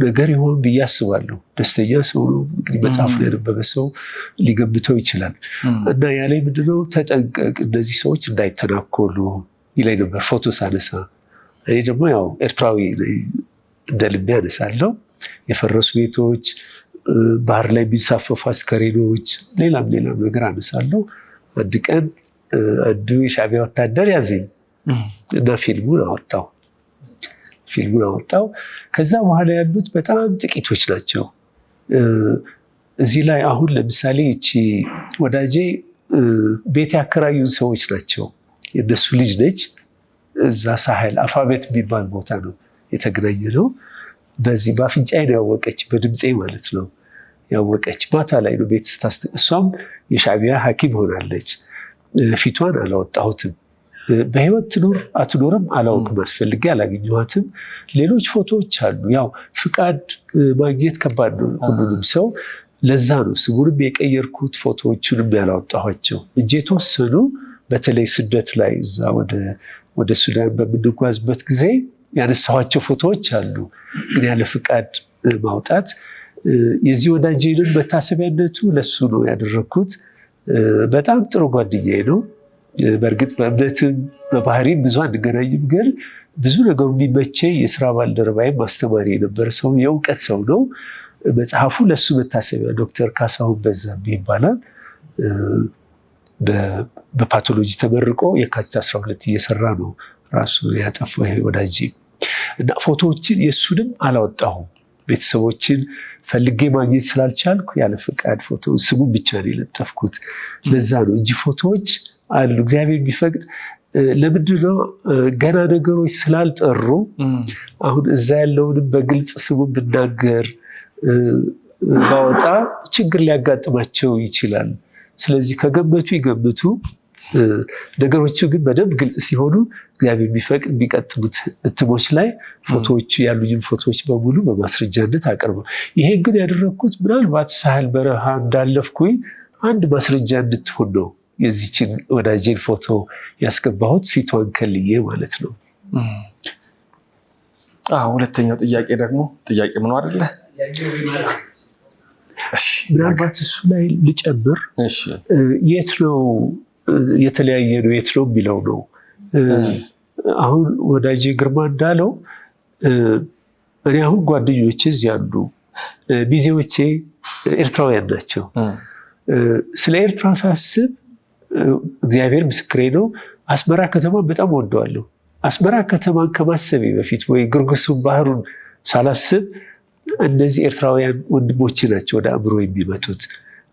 ነገር ይሆን ብዬ አስባለሁ። ደስተኛ ሰው ነው እንግዲህ መጽሐፍ ያነበበ ሰው ሊገምተው ይችላል። እና ያለኝ ምንድነው ተጠንቀቅ፣ እነዚህ ሰዎች እንዳይተናኮሉ ይለኝ ነበር ፎቶ ሳነሳ። እኔ ደግሞ ያው ኤርትራዊ እንደ ልቤ አነሳለሁ። የፈረሱ ቤቶች፣ ባህር ላይ የሚንሳፈፉ አስከሬኖች፣ ሌላም ነገር አነሳለሁ። አንድ ቀን አንዱ የሻዕቢያ ወታደር ያዘኝ እና ፊልሙን አወጣው። ከዛ በኋላ ያሉት በጣም ጥቂቶች ናቸው። እዚህ ላይ አሁን ለምሳሌ እቺ ወዳጄ ቤት ያከራዩን ሰዎች ናቸው። የእነሱ ልጅ ነች። እዛ ሳህል አልፋቤት የሚባል ቦታ ነው የተገናኘ ነው። በዚህ በአፍንጫዬ ነው ያወቀች፣ በድምፄ ማለት ነው ያወቀች። ማታ ላይ ነው ቤት እሷም የሻዕቢያ ሐኪም ሆናለች። ፊቷን አላወጣሁትም። በህይወት ትኑር አትኖርም አላውቅም፣ አስፈልጌ አላገኘኋትም። ሌሎች ፎቶዎች አሉ። ያው ፍቃድ ማግኘት ከባድ ነው ሁሉንም ሰው። ለዛ ነው ስሙንም የቀየርኩት ፎቶዎቹንም ያላወጣኋቸው እንጂ የተወሰኑ በተለይ ስደት ላይ እዛ ወደ ሱዳን በምንጓዝበት ጊዜ ያነሳኋቸው ፎቶዎች አሉ። ግን ያለ ፍቃድ ማውጣት የዚህ ወዳጄንም መታሰቢያነቱ ለሱ ነው ያደረግኩት። በጣም ጥሩ ጓደኛዬ ነው። በእርግጥ በእምነትም በባህሪም ብዙ አንገናኝም፣ ግን ብዙ ነገሩ የሚመቸኝ የስራ ባልደረባይም አስተማሪ የነበረ ሰው የእውቀት ሰው ነው። መጽሐፉ ለሱ መታሰቢያ ዶክተር ካሳሁን በዛብህ ይባላል። በፓቶሎጂ ተመርቆ የካቲት 12 እየሰራ ነው ራሱ ያጠፋው ይሄ ወዳጄ። እና ፎቶዎችን የእሱንም አላወጣሁም። ቤተሰቦችን ፈልጌ ማግኘት ስላልቻልኩ ያለ ፈቃድ ፎቶ ስሙን ብቻ ነው የለጠፍኩት። ለዛ ነው እንጂ ፎቶዎች አሉ እግዚአብሔር ቢፈቅድ። ለምንድን ነው ገና ነገሮች ስላልጠሩ አሁን እዛ ያለውንም በግልጽ ስሙን ብናገር ባወጣ ችግር ሊያጋጥማቸው ይችላል። ስለዚህ ከገመቱ ይገምቱ። ነገሮቹ ግን በደንብ ግልጽ ሲሆኑ እግዚአብሔር ቢፈቅድ የሚቀጥሉት እትሞች ላይ ፎቶዎቹ ያሉኝም ፎቶዎች በሙሉ በማስረጃነት አቅርበው። ይሄ ግን ያደረግኩት ምናልባት ሳህል በረሃ እንዳለፍኩኝ አንድ ማስረጃ እንድትሆን ነው የዚችን ወዳጄን ፎቶ ያስገባሁት ፊቷን ከልዬ ማለት ነው። ሁለተኛው ጥያቄ ደግሞ ጥያቄ ምን አይደለ? ምናልባት እሱ ላይ ልጨምር። የት ነው የተለያየ ነው የት ነው የሚለው ነው። አሁን ወዳጄ ግርማ እንዳለው እኔ አሁን ጓደኞቼ እዚህ ያሉ ሚዜዎቼ ኤርትራውያን ናቸው። ስለ ኤርትራ ሳስብ እግዚአብሔር ምስክሬ ነው፣ አስመራ ከተማ በጣም ወደዋለሁ። አስመራ ከተማን ከማሰቤ በፊት ወይ ግርግሱን ባህሩን ሳላስብ እነዚህ ኤርትራውያን ወንድሞቼ ናቸው ወደ አእምሮ የሚመጡት።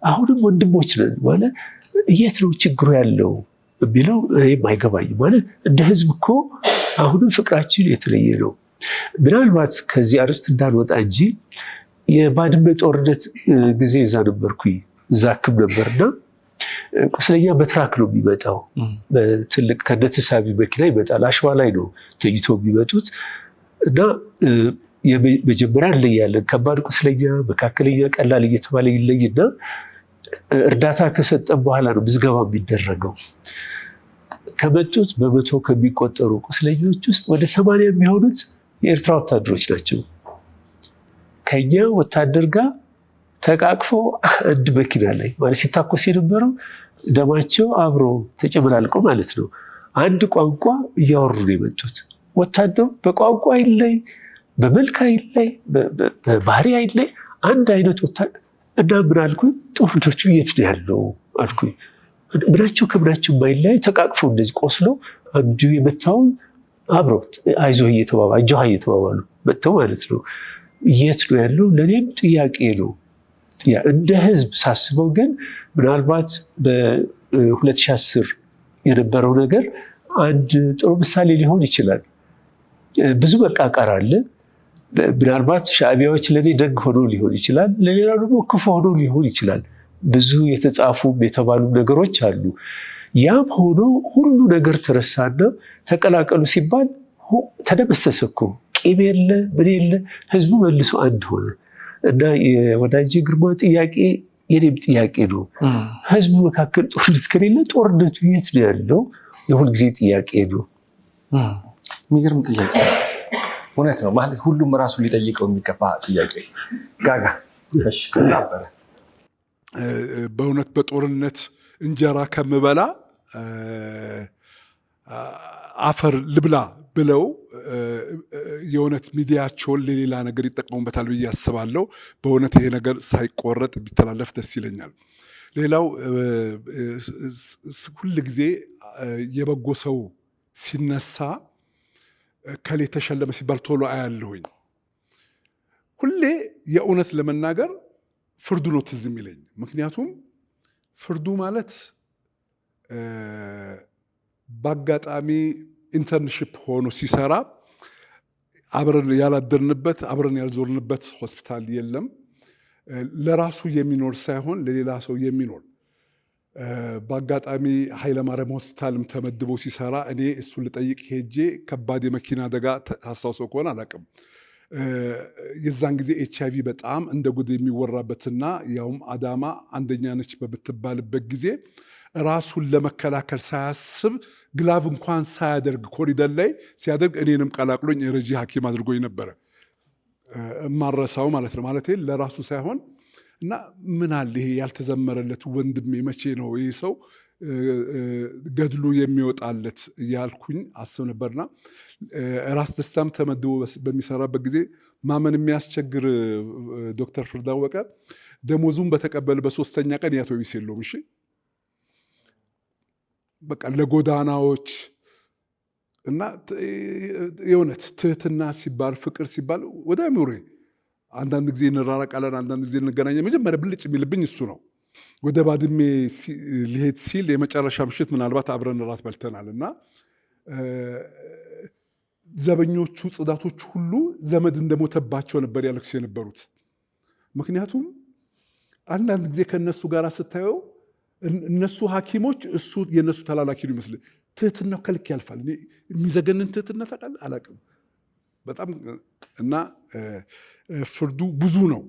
አሁንም ወንድሞች ነን ማለት የት ነው ችግሩ ያለው የሚለው አይገባኝም። ማለት እንደ ህዝብ እኮ አሁንም ፍቅራችን የተለየ ነው። ምናልባት ከዚህ አርስት እንዳልወጣ እንጂ የባድመ ጦርነት ጊዜ እዛ ነበርኩኝ፣ እዛ ህክም ነበርና ቁስለኛ በትራክ ነው የሚመጣው። በትልቅ ከነተሳቢ መኪና ይመጣል። አሸዋ ላይ ነው ተኝቶ የሚመጡት እና መጀመሪያ እንለያለን። ከባድ ቁስለኛ፣ መካከለኛ፣ ቀላል እየተባለ ይለይና እርዳታ ከሰጠን በኋላ ነው ምዝገባ የሚደረገው። ከመጡት በመቶ ከሚቆጠሩ ቁስለኞች ውስጥ ወደ 80 የሚሆኑት የኤርትራ ወታደሮች ናቸው። ከኛ ወታደር ጋር ተቃቅፈው አንድ መኪና ላይ ማለት ሲታኮስ የነበረው ደማቸው አብሮ ተጨመላልቆ ማለት ነው። አንድ ቋንቋ እያወሩ ነው የመጡት። ወታደሩ በቋንቋ አይለይ፣ በመልክ አይለይ፣ በባህሪ አይለይ፣ አንድ አይነት ወታደር እና ምን አልኩኝ፣ ጦርነቱ የት ነው ያለው አልኩኝ። ምናቸው ከምናቸው የማይለያይ ተቃቅፈው እንደዚህ ቆስለው አንዱ የመታውን አብረው አይዞህ እየተባባሉ መጥተው ማለት ነው። የት ነው ያለው? ለእኔም ጥያቄ ነው። እንደ ህዝብ ሳስበው ግን ምናልባት በ2010 የነበረው ነገር አንድ ጥሩ ምሳሌ ሊሆን ይችላል። ብዙ መቃቃር አለ። ምናልባት ሻዕቢያዎች ለእኔ ደግ ሆኖ ሊሆን ይችላል፣ ለሌላ ደግሞ ክፉ ሆኖ ሊሆን ይችላል። ብዙ የተጻፉ የተባሉ ነገሮች አሉ። ያም ሆኖ ሁሉ ነገር ተረሳና ተቀላቀሉ ሲባል ተደመሰሰ እኮ። ቂም የለ ምን የለ፣ ህዝቡ መልሶ አንድ ሆነ እና የወዳጄ ግርማ ጥያቄ የኔም ጥያቄ ነው። ህዝቡ መካከል ጦርነት ከሌለ ጦርነቱ የት ነው ያለው? የሁል ጊዜ ጥያቄ ነው። የሚገርም ጥያቄ እውነት ነው። ማለት ሁሉም ራሱ ሊጠይቀው የሚገባ ጥያቄ። ጋጋ ነበረ በእውነት በጦርነት እንጀራ ከምበላ አፈር ልብላ ብለው የእውነት ሚዲያቸውን ለሌላ ነገር ይጠቀሙበታል ብዬ አስባለሁ። በእውነት ይሄ ነገር ሳይቆረጥ ቢተላለፍ ደስ ይለኛል። ሌላው ሁል ጊዜ የበጎ ሰው ሲነሳ ከሌ ተሸለመ ሲባል ቶሎ አያለሁኝ። ሁሌ የእውነት ለመናገር ፍርዱ ነው ትዝ የሚለኝ። ምክንያቱም ፍርዱ ማለት በአጋጣሚ ኢንተርንሽፕ ሆኖ ሲሰራ አብረን ያላደርንበት አብረን ያልዞርንበት ሆስፒታል የለም። ለራሱ የሚኖር ሳይሆን ለሌላ ሰው የሚኖር በአጋጣሚ ኃይለማርያም ሆስፒታልም ተመድቦ ሲሰራ እኔ እሱን ልጠይቅ ሄጄ ከባድ የመኪና አደጋ ታስታውሰው ከሆነ አላውቅም፣ የዛን ጊዜ ኤችአይቪ በጣም እንደ ጉድ የሚወራበትና ያውም አዳማ አንደኛ ነች በምትባልበት ጊዜ ራሱን ለመከላከል ሳያስብ ግላቭ እንኳን ሳያደርግ ኮሪደር ላይ ሲያደርግ እኔንም ቀላቅሎኝ የረጂ ሐኪም አድርጎኝ ነበረ። ማረሳው ማለት ነው። ማለት ለራሱ ሳይሆን እና ምን አለ ይሄ ያልተዘመረለት ወንድሜ መቼ ነው ይሄ ሰው ገድሉ የሚወጣለት እያልኩኝ አስብ ነበርና ራስ ደስታም ተመድቦ በሚሰራበት ጊዜ ማመን የሚያስቸግር ዶክተር ፍርድ አወቀ ደሞዙን በተቀበለ በሶስተኛ ቀን የአውቶቢስ የለውም። እሺ በቃ ለጎዳናዎች እና የእውነት ትህትና ሲባል ፍቅር ሲባል ወደ አእምሮ አንዳንድ ጊዜ እንራራቃለን፣ አንዳንድ ጊዜ እንገናኛ። መጀመሪያ ብልጭ የሚልብኝ እሱ ነው። ወደ ባድሜ ሊሄድ ሲል የመጨረሻ ምሽት ምናልባት አብረን እራት በልተናል እና ዘበኞቹ ጽዳቶች ሁሉ ዘመድ እንደሞተባቸው ነበር ያለቅሱ የነበሩት። ምክንያቱም አንዳንድ ጊዜ ከእነሱ ጋር ስታየው እነሱ ሐኪሞች እሱ የእነሱ ተላላኪ ነው ይመስል ትህትናው ከልክ ያልፋል። የሚዘገንን ትህትና ታውቃለህ አላውቅም በጣም እና ፍርዱ ብዙ ነው።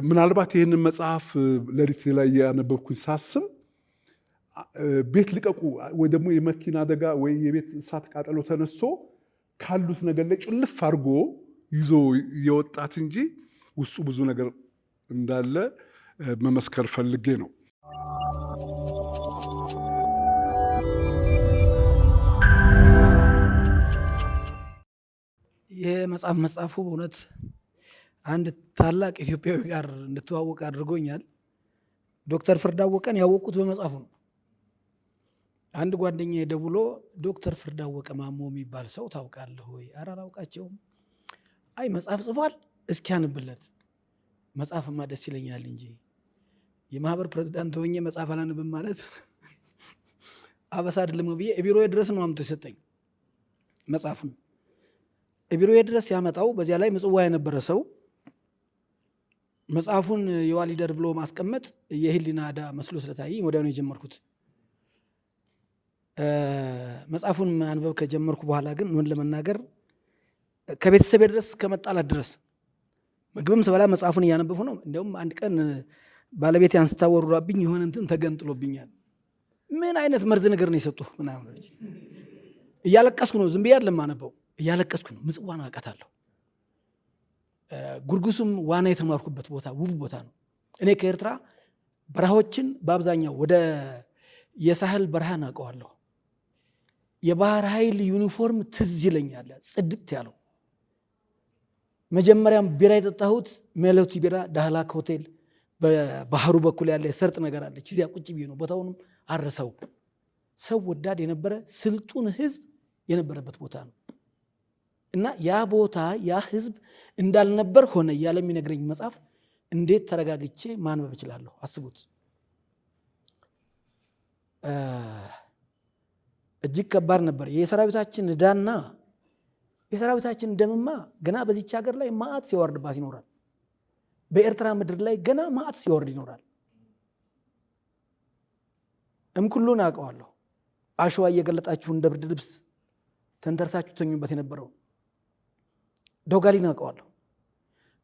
ምናልባት ይህንን መጽሐፍ ሌሊት ላይ ያነበብኩኝ ሳስብ ቤት ልቀቁ ወይ ደግሞ የመኪና አደጋ ወይ የቤት እሳት ቃጠሎ ተነስቶ ካሉት ነገር ላይ ጭልፍ አድርጎ ይዞ የወጣት እንጂ ውስጡ ብዙ ነገር እንዳለ መመስከር ፈልጌ ነው። የመጽሐፍ መጽሐፉ በእውነት አንድ ታላቅ ኢትዮጵያዊ ጋር እንድተዋወቅ አድርጎኛል። ዶክተር ፍርድ አወቀን ያወቁት በመጽሐፉ ነው። አንድ ጓደኛ ደውሎ ዶክተር ፍርድ አወቀ ማሞ የሚባል ሰው ታውቃለህ ወይ? ኧረ አላውቃቸውም። አይ መጽሐፍ ጽፏል፣ እስኪ አንብለት። መጽሐፍማ ደስ ይለኛል እንጂ የማህበር ፕሬዝዳንት ሆኜ መጽሐፍ አላንብም ማለት አበሳ አይደለም ብዬ ቢሮዬ ድረስ ነው አምጥቶ የሰጠኝ መጽሐፉን። ቢሮዬ ድረስ ያመጣው በዚያ ላይ ምጽዋ የነበረ ሰው መጽሐፉን የዋሊደር ብሎ ማስቀመጥ የህሊና ዕዳ መስሎ ስለታየኝ ወዲያውኑ የጀመርኩት። መጽሐፉን ማንበብ ከጀመርኩ በኋላ ግን ምን ለመናገር ከቤተሰቤ ድረስ ከመጣላት ድረስ ምግብም ስበላ መጽሐፉን እያነበብኩ ነው። እንዲያውም አንድ ቀን ባለቤቴ አንስታ ወርውራብኝ የሆነ እንትን ተገንጥሎብኛል። ምን አይነት መርዝ ነገር ነው የሰጡህ ምናምን እያለቀስኩ ነው። ዝም ብዬ አይደለም የማነበው፣ እያለቀስኩ ነው። ምጽዋን አውቃታለሁ። ጉርጉሱም ዋና የተማርኩበት ቦታ ውብ ቦታ ነው። እኔ ከኤርትራ በረሃዎችን በአብዛኛው ወደ የሳህል በረሃን አውቀዋለሁ። የባህር ኃይል ዩኒፎርም ትዝ ይለኛል፣ ጽድት ያለው። መጀመሪያም ቢራ የጠጣሁት ሜሎቲ ቢራ ዳህላክ ሆቴል በባህሩ በኩል ያለ ሰርጥ ነገር አለች። እዚያ ቁጭ ብዬ ነው። ቦታውንም አረሰው። ሰው ወዳድ የነበረ ስልጡን ህዝብ የነበረበት ቦታ ነው እና ያ ቦታ ያ ህዝብ እንዳልነበር ሆነ እያለ የሚነግረኝ መጽሐፍ እንዴት ተረጋግቼ ማንበብ እችላለሁ? አስቡት። እጅግ ከባድ ነበር። የሰራዊታችን ዕዳና የሰራዊታችን ደምማ ገና በዚች ሀገር ላይ ማዕት ሲወርድባት ይኖራል። በኤርትራ ምድር ላይ ገና ማዕት ሲወርድ ይኖራል። እምኩሉን አውቀዋለሁ። አሸዋ እየገለጣችሁ እንደ ብርድ ልብስ ተንተርሳችሁ ተኙበት የነበረው ዶጋሊን አውቀዋለሁ።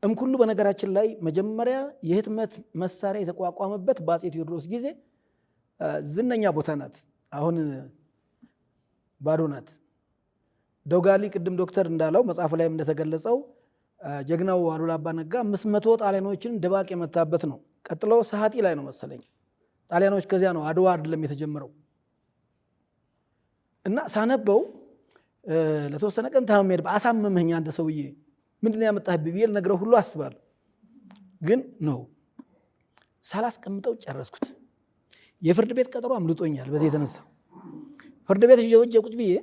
እምኩሉ በነገራችን ላይ መጀመሪያ የህትመት መሳሪያ የተቋቋመበት በአፄ ቴዎድሮስ ጊዜ ዝነኛ ቦታ ናት። አሁን ባዶ ናት። ዶጋሊ ቅድም ዶክተር እንዳለው መጽሐፉ ላይም እንደተገለጸው ጀግናው አሉላ አባ ነጋ 500 ጣሊያኖችን ድባቅ የመታበት ነው። ቀጥሎ ሰሃጢ ላይ ነው መሰለኝ ጣሊያኖች። ከዚያ ነው አድዋ አይደለም የተጀመረው። እና ሳነበው ለተወሰነ ቀን ታመም ሄድ አሳመመኝ። አንተ ሰውዬ ምንድነው ያመጣህብኝ ብዬ ልነግረው ሁሉ አስባለሁ። ግን ነው ሳላስቀምጠው ጨረስኩት። የፍርድ ቤት ቀጠሮ አምልጦኛል። በዚህ የተነሳ ፍርድ ቤት ጀውጄ ቁጭ ብዬ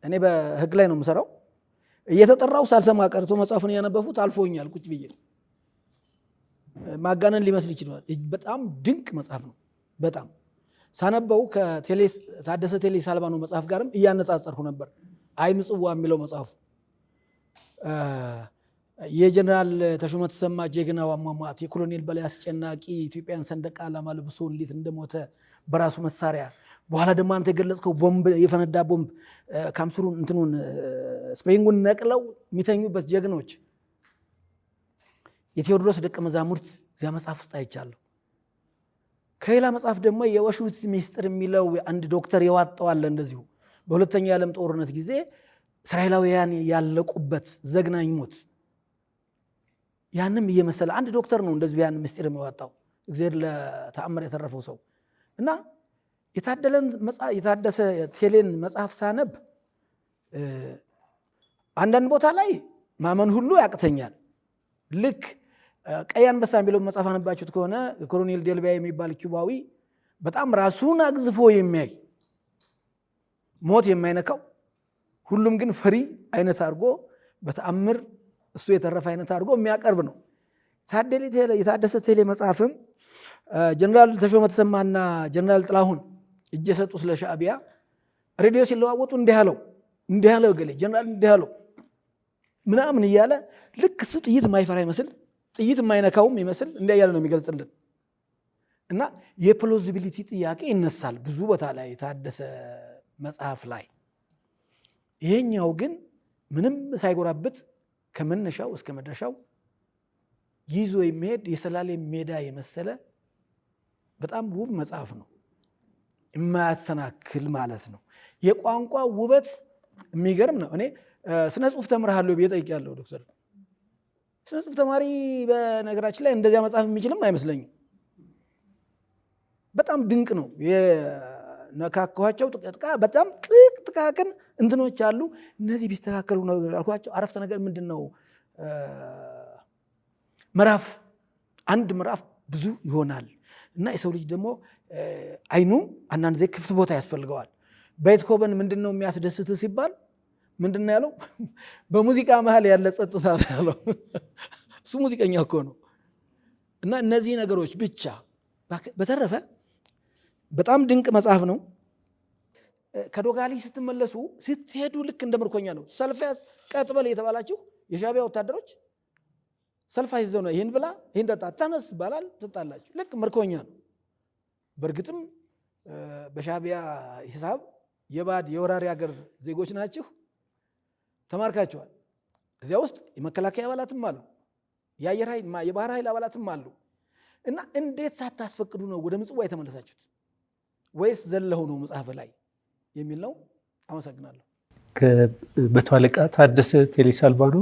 እኔ በህግ ላይ ነው የምሰራው። እየተጠራው ሳልሰማ ቀርቶ መጽሐፉን ያነበብኩት አልፎኛል። ቁጭ ብዬ ማጋነን ሊመስል ይችላል። በጣም ድንቅ መጽሐፍ ነው። በጣም ሳነበው ከታደሰ ቴሌ ሳልባኖ መጽሐፍ ጋርም እያነጻጸርኩ ነበር። አይ ምጽዋ የሚለው መጽሐፉ የጀነራል ተሾመ ተሰማ ጀግናው አሟሟት፣ የኮሎኔል በላይ አስጨናቂ ኢትዮጵያን ሰንደቅ ዓላማ ለብሶ እንዴት እንደሞተ በራሱ መሳሪያ በኋላ ደግሞ አንተ የገለጽከው ቦምብ የፈነዳ ቦምብ ካምስሩን እንትኑን ስፕሪንጉን ነቅለው የሚተኙበት ጀግኖች የቴዎድሮስ ደቀ መዛሙርት እዚያ መጽሐፍ ውስጥ አይቻለሁ። ከሌላ መጽሐፍ ደግሞ የወሽውት ሚስጥር የሚለው አንድ ዶክተር የዋጠዋለ እንደዚሁ በሁለተኛው የዓለም ጦርነት ጊዜ እስራኤላውያን ያለቁበት ዘግናኝ ሞት ያንም እየመሰለ አንድ ዶክተር ነው እንደዚህ ያን ምስጢር የሚያወጣው እግዚአብሔር ለተአምር የተረፈው ሰው እና የታደሰ ቴሌን መጽሐፍ ሳነብ አንዳንድ ቦታ ላይ ማመን ሁሉ ያቅተኛል። ልክ ቀይ አንበሳ የሚለው መጽሐፍ አነባችሁት ከሆነ ኮሎኔል ዴልቢያ የሚባል ኪውባዊ በጣም ራሱን አግዝፎ የሚያይ ሞት የማይነካው ሁሉም ግን ፈሪ አይነት አድርጎ በተአምር እሱ የተረፈ አይነት አድርጎ የሚያቀርብ ነው። የታደሰ ቴሌ መጽሐፍም ጀነራል ተሾመ ተሰማና ጀነራል ጥላሁን እጅ የሰጡት ለሻዕቢያ ሬዲዮ ሲለዋወጡ እንዲህ ያለው ገሌ ጀነራል እንዲህ ያለው ምናምን እያለ ልክ እሱ ጥይት የማይፈራ ይመስል ጥይት የማይነካውም ይመስል እንዲያ እያለ ነው የሚገልጽልን እና የፕሎዚቢሊቲ ጥያቄ ይነሳል ብዙ ቦታ ላይ የታደሰ መጽሐፍ ላይ። ይሄኛው ግን ምንም ሳይጎራብጥ ከመነሻው እስከ መድረሻው ይዞ የሚሄድ የሰላሌ ሜዳ የመሰለ በጣም ውብ መጽሐፍ ነው፣ የማያሰናክል ማለት ነው። የቋንቋ ውበት የሚገርም ነው። እኔ ስነ ጽሁፍ ተምርሃለሁ ብዬ ጠይቄያለሁ ዶክተር። ስነ ጽሁፍ ተማሪ በነገራችን ላይ እንደዚያ መጽሐፍ የሚችልም አይመስለኝም። በጣም ድንቅ ነው። የነካከኋቸው በጣም ጥቃቅን እንትኖች አሉ። እነዚህ ቢስተካከሉ ነገር አልኳቸው። አረፍተ ነገር ምንድን ነው? ምዕራፍ አንድ ምዕራፍ ብዙ ይሆናል እና የሰው ልጅ ደግሞ አይኑ አንዳንድ ጊዜ ክፍት ቦታ ያስፈልገዋል። ቤትሆቨን ምንድን ነው የሚያስደስት ሲባል ምንድን ነው ያለው? በሙዚቃ መሀል ያለ ጸጥታ ነው ያለው። እሱ ሙዚቀኛ እኮ ነው። እና እነዚህ ነገሮች ብቻ በተረፈ በጣም ድንቅ መጽሐፍ ነው። ከዶጋሊ ስትመለሱ ስትሄዱ ልክ እንደ ምርኮኛ ነው። ሰልፍ ቀጥ በል የተባላችሁ የሻዕቢያ ወታደሮች ሰልፍ ይዘው ነው ይህን ብላ ይህን ጠጣ ተነስ ይባላል፣ ትጣላችሁ። ልክ ምርኮኛ ነው። በእርግጥም በሻዕቢያ ሂሳብ የባድ የወራሪ ሀገር ዜጎች ናችሁ፣ ተማርካችኋል። እዚያ ውስጥ የመከላከያ አባላትም አሉ፣ የአየር ኃይል የባህር ኃይል አባላትም አሉ። እና እንዴት ሳታስፈቅዱ ነው ወደ ምጽዋ የተመለሳችሁት? ወይስ ዘለሁ ነው መጽሐፍ ላይ የሚል ነው። አመሰግናለሁ። ከመቶ አለቃ ታደሰ ቴሌ ሳልቫኖ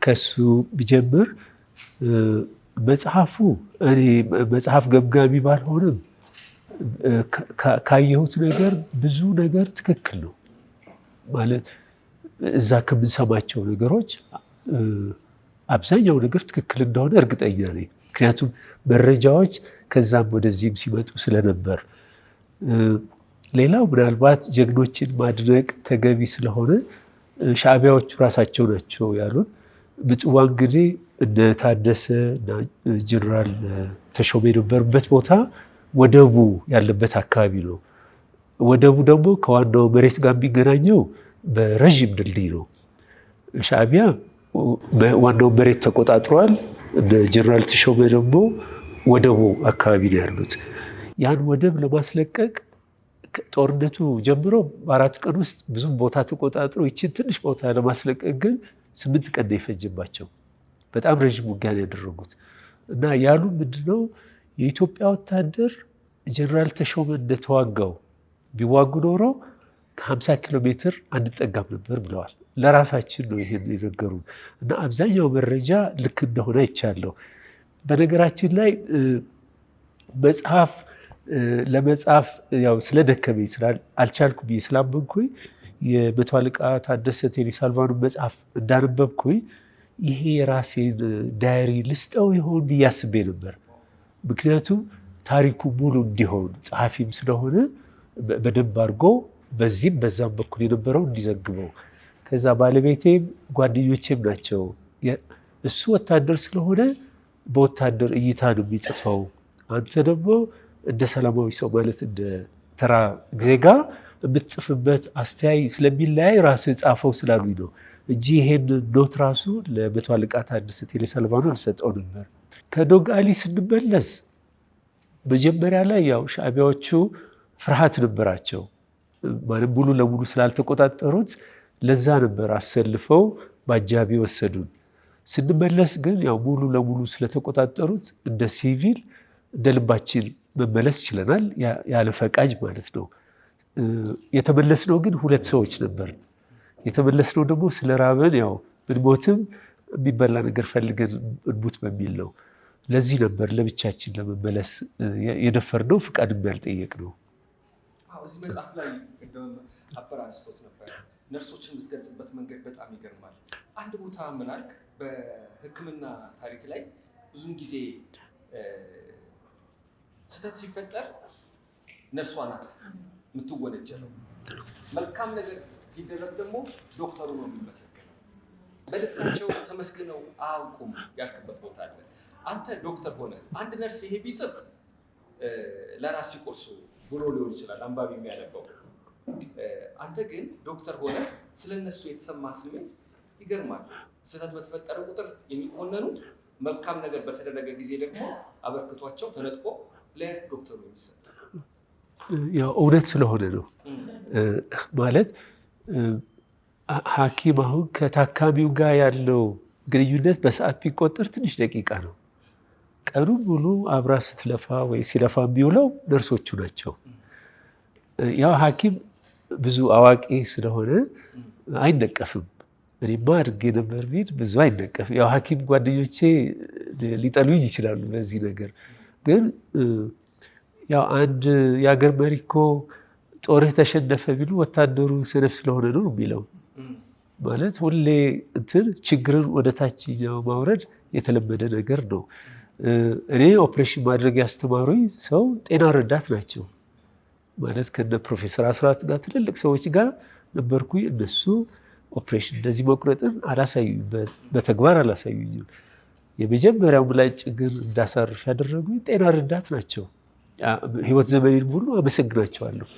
ከሱ ቢጀምር መጽሐፉ እኔ መጽሐፍ ገምጋሚ ባልሆንም ካየሁት ነገር ብዙ ነገር ትክክል ነው ማለት እዛ ከምንሰማቸው ነገሮች አብዛኛው ነገር ትክክል እንደሆነ እርግጠኛ ነኝ። ምክንያቱም መረጃዎች ከዛም ወደዚህም ሲመጡ ስለነበር። ሌላው ምናልባት ጀግኖችን ማድነቅ ተገቢ ስለሆነ ሻዕቢያዎቹ ራሳቸው ናቸው ያሉን። ምጽዋ እንግዲህ እነ ታደሰ እና ጀነራል ተሾመ የነበሩበት ቦታ ወደቡ ያለበት አካባቢ ነው። ወደቡ ደግሞ ከዋናው መሬት ጋር የሚገናኘው በረዥም ድልድይ ነው። ሻዕቢያ ዋናው መሬት ተቆጣጥሯል። እነ ጀነራል ተሾመ ደግሞ ወደቡ አካባቢ ነው ያሉት። ያን ወደብ ለማስለቀቅ ጦርነቱ ጀምሮ በ4 ቀን ውስጥ ብዙም ቦታ ተቆጣጥሮ ይችን ትንሽ ቦታ ለማስለቀቅ ግን 8 ቀን ነው የፈጀባቸው። በጣም ረዥም ውጊያ ያደረጉት እና ያሉ ምንድነው የኢትዮጵያ ወታደር ጀነራል ተሾመ እንደተዋጋው ቢዋጉ ኖሮ ከ50 ኪሎ ሜትር አንጠጋም ነበር ብለዋል። ለራሳችን ነው ይሄን የነገሩ እና አብዛኛው መረጃ ልክ እንደሆነ አይቻለሁ። በነገራችን ላይ መጽሐፍ ለመጽሐፍ ያው ስለደከመኝ አልቻልኩም ብዬ ስላመንኩኝ የመቶ አለቃ ታደሰ ቴሌ ሳልቫኖ መጽሐፍ እንዳነበብኩኝ ይሄ የራሴን ዳይሪ ልስጠው ይሆን ብዬ አስቤ ነበር። ምክንያቱም ታሪኩ ሙሉ እንዲሆን ጸሐፊም ስለሆነ በደንብ አድርጎ በዚህም በዛም በኩል የነበረው እንዲዘግበው። ከዛ ባለቤቴም ጓደኞቼም ናቸው። እሱ ወታደር ስለሆነ በወታደር እይታ ነው የሚጽፈው፣ አንተ ደግሞ እንደ ሰላማዊ ሰው ማለት እንደ ተራ ዜጋ የምትጽፍበት አስተያይ ስለሚለያይ ራስህ ጻፈው ስላሉኝ ነው እንጂ ይሄን ኖት ራሱ ለመቶ አለቃ ታደሰ ቴሌ ሳልቫኖ አልሰጠው ነበር። ከዶጋሊ ስንመለስ መጀመሪያ ላይ ያው ሻዕቢያዎቹ ፍርሃት ነበራቸው። ማለት ሙሉ ለሙሉ ስላልተቆጣጠሩት ለዛ ነበር አሰልፈው በአጃቢ ወሰዱን። ስንመለስ ግን ያው ሙሉ ለሙሉ ስለተቆጣጠሩት እንደ ሲቪል እንደ ልባችን መመለስ ችለናል፣ ያለ ፈቃጅ ማለት ነው። የተመለስነው ግን 2 ሰዎች ነበር። የተመለስነው ደግሞ ስለ ራበን ያው ብንሞትም የሚበላ ነገር ፈልገን እንሙት በሚል ነው። ለዚህ ነበር ለብቻችን ለመመለስ የደፈርነው፣ ፍቃድም ያልጠየቅነው። እዚህ መጽሐፍ ላይ አበር አንስቶት ነበር። ነርሶችን የምትገልጽበት መንገድ በጣም ይገርማል። አንድ ቦታ ምን አልክ? በሕክምና ታሪክ ላይ ብዙውን ጊዜ ስህተት ሲፈጠር ነርሷ ናት የምትወነጀለው። መልካም ነገር ሲደረግ ደግሞ ዶክተሩ ነው የሚመሰገነው። በልባቸው ተመስግነው አያውቁም ያልክበት ቦታ አለ። አንተ ዶክተር ሆነ አንድ ነርስ ይሄ ቢጽፍ ለራስ ሲቆርሱ ብሎ ሊሆን ይችላል አንባቢ የሚያነበው። አንተ ግን ዶክተር ሆነ ስለነሱ የተሰማ ስሜት ይገርማል። ስህተት በተፈጠረ ቁጥር የሚኮነኑ፣ መልካም ነገር በተደረገ ጊዜ ደግሞ አበርክቷቸው ተነጥቆ ለዶክተሩ የሚሰጥ ያው እውነት ስለሆነ ነው። ማለት ሐኪም አሁን ከታካሚው ጋር ያለው ግንኙነት በሰዓት ቢቆጠር ትንሽ ደቂቃ ነው። ቀኑ ሙሉ አብራ ስትለፋ ወይ ሲለፋ የሚውለው ነርሶቹ ናቸው። ያው ሐኪም ብዙ አዋቂ ስለሆነ አይነቀፍም። እኔማ አድርጌ ነበር ቢል ብዙ አይነቀፍም። ያው ሐኪም ጓደኞቼ ሊጠሉኝ ይችላሉ በዚህ ነገር። ግን ያው አንድ የአገር መሪ እኮ ጦርህ ተሸነፈ ቢሉ ወታደሩ ሰነፍ ስለሆነ ነው የሚለው። ማለት ሁሌ ችግርን ወደ ታችኛው ማውረድ የተለመደ ነገር ነው። እኔ ኦፕሬሽን ማድረግ ያስተማሩኝ ሰው ጤና ረዳት ናቸው። ማለት ከነ ፕሮፌሰር አስራት ጋር ትልልቅ ሰዎች ጋር ነበርኩኝ። እነሱ ኦፕሬሽን እንደዚህ መቁረጥን አላሳዩኝ፣ በተግባር አላሳዩኝም። የመጀመሪያው ምላጭ ግን እንዳሳርፍ ያደረጉኝ ጤና ረዳት ናቸው። ህይወት ዘመኔን ሁሉ አመሰግናቸዋለሁ።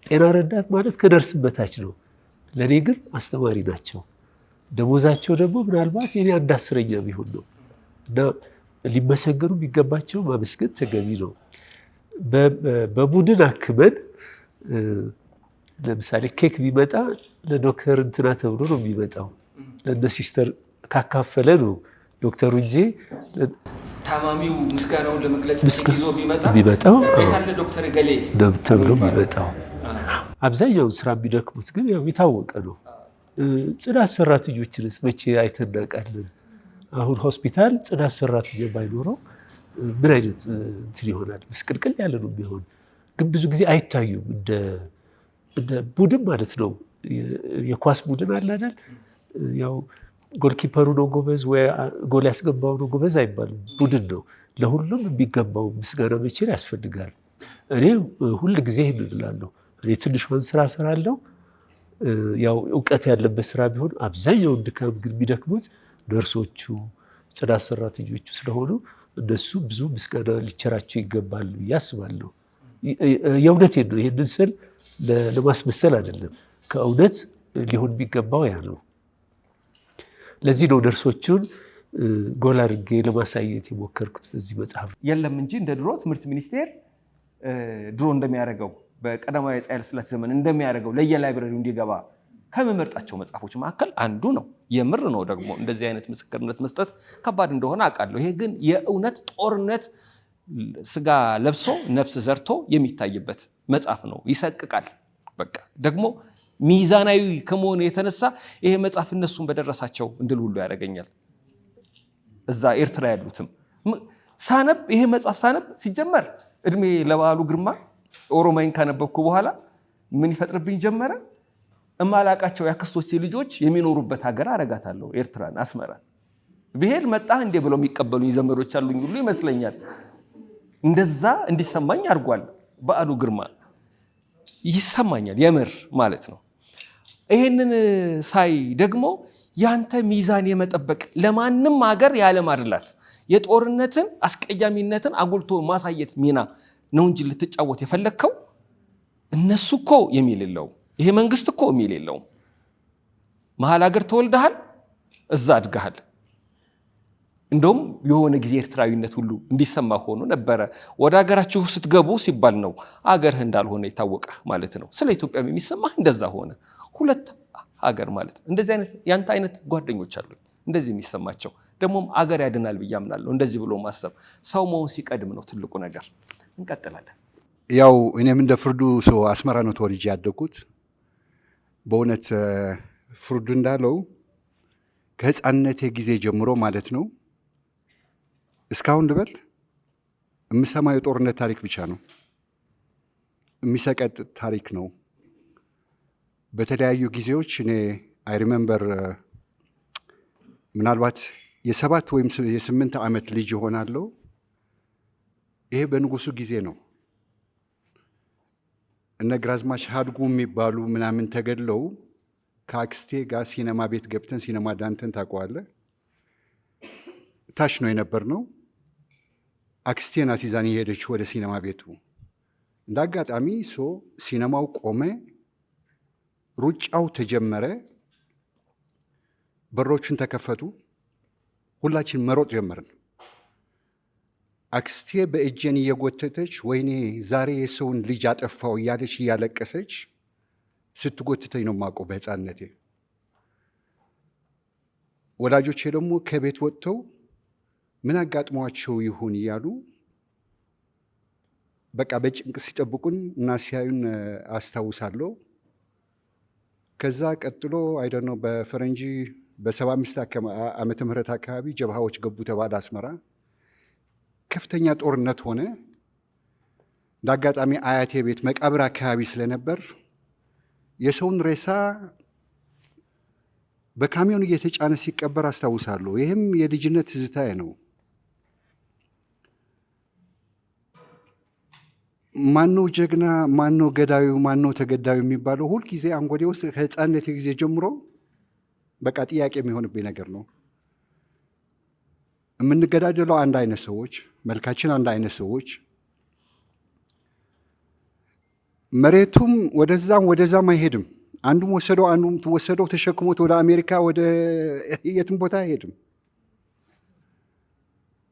ጤና ረዳት ማለት ከነርስም በታች ነው። ለእኔ ግን አስተማሪ ናቸው። ደሞዛቸው ደግሞ ምናልባት የኔ 1/10ኛ ቢሆን ነው እና ሊመሰገኑ የሚገባቸው ማመስገን ተገቢ ነው። በቡድን አክመን ለምሳሌ ኬክ ቢመጣ ለዶክተር እንትና ተብሎ ነው የሚመጣው። ለእነ ሲስተር ካካፈለ ነው ዶክተሩ እንጂ ታማሚው ምስጋናውን ለመግለጽ ይዞ ቢመጣው የታለ ዶክተር ገሌ ተብሎ የሚመጣው። አብዛኛውን ስራ የሚደክሙት ግን ያው የታወቀ ነው። ጽዳት ሰራተኞችንስ መቼ አይተን እናውቃለን? አሁን ሆስፒታል ጽዳት ሰራተኛ ባይኖረው ምን አይነት እንትን ይሆናል? ምስቅልቅል ያለ ነው የሚሆን። ግን ብዙ ጊዜ አይታዩም። እንደ ቡድን ማለት ነው። የኳስ ቡድን አለ አይደል? ያው ጎልኪፐሩ ነው ጎበዝ ወይ ጎል ያስገባው ነው ጎበዝ አይባልም። ቡድን ነው። ለሁሉም የሚገባው ምስጋና መቼም ያስፈልጋል። እኔ ሁል ጊዜ ይሄን እላለሁ። እኔ ትንሿን ስራ እሰራለሁ። ያው እውቀት ያለበት ስራ ቢሆን አብዛኛውን ድካም ግን የሚደክሙት ነርሶቹ፣ ጽዳት ሰራተኞቹ ስለሆኑ እነሱ ብዙ ምስጋና ሊቸራቸው ይገባል ብዬ አስባለሁ። የእውነቴን ነው። ይህንን ስል ለማስመሰል አይደለም። ከእውነት ሊሆን የሚገባው ያ ነው። ለዚህ ነው ነርሶቹን ጎል አድርጌ ለማሳየት የሞከርኩት በዚህ መጽሐፍ። የለም እንጂ እንደ ድሮ ትምህርት ሚኒስቴር ድሮ እንደሚያደርገው በቀዳማዊ አፄ ኃይለ ሥላሴ ዘመን እንደሚያደርገው ለየላይብረሪው እንዲገባ ከመመርጣቸው መጽሐፎች መካከል አንዱ ነው። የምር ነው ደግሞ እንደዚህ አይነት ምስክርነት መስጠት ከባድ እንደሆነ አውቃለሁ። ይሄ ግን የእውነት ጦርነት ስጋ ለብሶ ነፍስ ዘርቶ የሚታይበት መጽሐፍ ነው። ይሰቅቃል። በቃ ደግሞ ሚዛናዊ ከመሆኑ የተነሳ ይሄ መጽሐፍ እነሱን በደረሳቸው እንድል ሁሉ ያደርገኛል። እዛ ኤርትራ ያሉትም ሳነብ ይሄ መጽሐፍ ሳነብ ሲጀመር እድሜ ለበዓሉ ግርማ ኦሮማይን ካነበብኩ በኋላ ምን ይፈጥርብኝ ጀመረ? እማላቃቸው ያክስቶቼ ልጆች የሚኖሩበት ሀገር አረጋታለሁ። ኤርትራን፣ አስመራን ብሄድ መጣ እንዴ ብለው የሚቀበሉኝ ዘመዶች አሉኝ ሁሉ ይመስለኛል። እንደዛ እንዲሰማኝ አድርጓል በዓሉ ግርማ። ይሰማኛል የምር ማለት ነው። ይሄንን ሳይ ደግሞ ያንተ ሚዛን የመጠበቅ ለማንም ሀገር ያለማድላት የጦርነትን አስቀያሚነትን አጉልቶ ማሳየት ሚና ነው እንጂ ልትጫወት የፈለግከው እነሱ እኮ የሚል የለውም። ይሄ መንግስት እኮ የሚል የለውም። መሀል ሀገር ተወልደሃል፣ እዛ አድገሃል። እንደውም የሆነ ጊዜ ኤርትራዊነት ሁሉ እንዲሰማ ሆኖ ነበረ። ወደ ሀገራችሁ ስትገቡ ሲባል ነው አገርህ እንዳልሆነ የታወቀ ማለት ነው። ስለ ኢትዮጵያም የሚሰማህ እንደዛ ሆነ። ሁለት ሀገር ማለት ነው። እንደዚህ አይነት ያንተ አይነት ጓደኞች አሉ እንደዚህ የሚሰማቸው። ደግሞም አገር ያድናል ብዬ አምናለሁ። እንደዚህ ብሎ ማሰብ ሰው መሆን ሲቀድም ነው ትልቁ ነገር። እንቀጥላለን። ያው እኔም እንደ ፍርዱ ሰው አስመራ ነው ተወልጄ ያደግኩት። በእውነት ፍርዱ እንዳለው ከህፃንነቴ ጊዜ ጀምሮ ማለት ነው እስካሁን ልበል የምሰማው የጦርነት ታሪክ ብቻ ነው። የሚሰቀጥ ታሪክ ነው። በተለያዩ ጊዜዎች እኔ አይ ሪሜምበር ምናልባት የ7 ወይም የ8 ዓመት ልጅ ሆናለሁ። ይሄ በንጉሱ ጊዜ ነው። እነ ግራዝማች ሀድጉ የሚባሉ ምናምን ተገድለው ከአክስቴ ጋር ሲነማ ቤት ገብተን ሲነማ ዳንተን ታውቀዋለህ? ታች ነው የነበርነው። አክስቴ ናት ይዛን የሄደች ወደ ሲነማ ቤቱ። እንደ አጋጣሚ ሲነማው ቆመ፣ ሩጫው ተጀመረ፣ በሮቹን ተከፈቱ፣ ሁላችን መሮጥ ጀመርን። አክስቴ በእጄን እየጎተተች ወይኔ ዛሬ የሰውን ልጅ አጠፋው እያለች እያለቀሰች ስትጎትተኝ ነው የማውቀው በህፃንነቴ። ወላጆቼ ደግሞ ከቤት ወጥተው ምን አጋጥሟቸው ይሁን እያሉ በቃ በጭንቅ ሲጠብቁን እና ሲያዩን አስታውሳለሁ። ከዛ ቀጥሎ አይደነው በፈረንጂ በ75 ዓመተ ምህረት አካባቢ ጀብሃዎች ገቡ ተባለ አስመራ። ከፍተኛ ጦርነት ሆነ። እንደ አጋጣሚ አያቴ ቤት መቃብር አካባቢ ስለነበር የሰውን ሬሳ በካሚዮን እየተጫነ ሲቀበር አስታውሳለሁ። ይህም የልጅነት ትዝታዬ ነው። ማነው ጀግና፣ ማነው ገዳዩ፣ ማነው ተገዳዩ የሚባለው ሁልጊዜ አንጎዴ ውስጥ ከህፃንነት ጊዜ ጀምሮ በቃ ጥያቄ የሚሆንብኝ ነገር ነው። የምንገዳደለው አንድ አይነት ሰዎች፣ መልካችን አንድ አይነት ሰዎች፣ መሬቱም ወደዛም አይሄድም። አንዱም ወሰደው አንዱም ወሰደው ተሸክሞት ወደ አሜሪካ ወደ የትም ቦታ አይሄድም።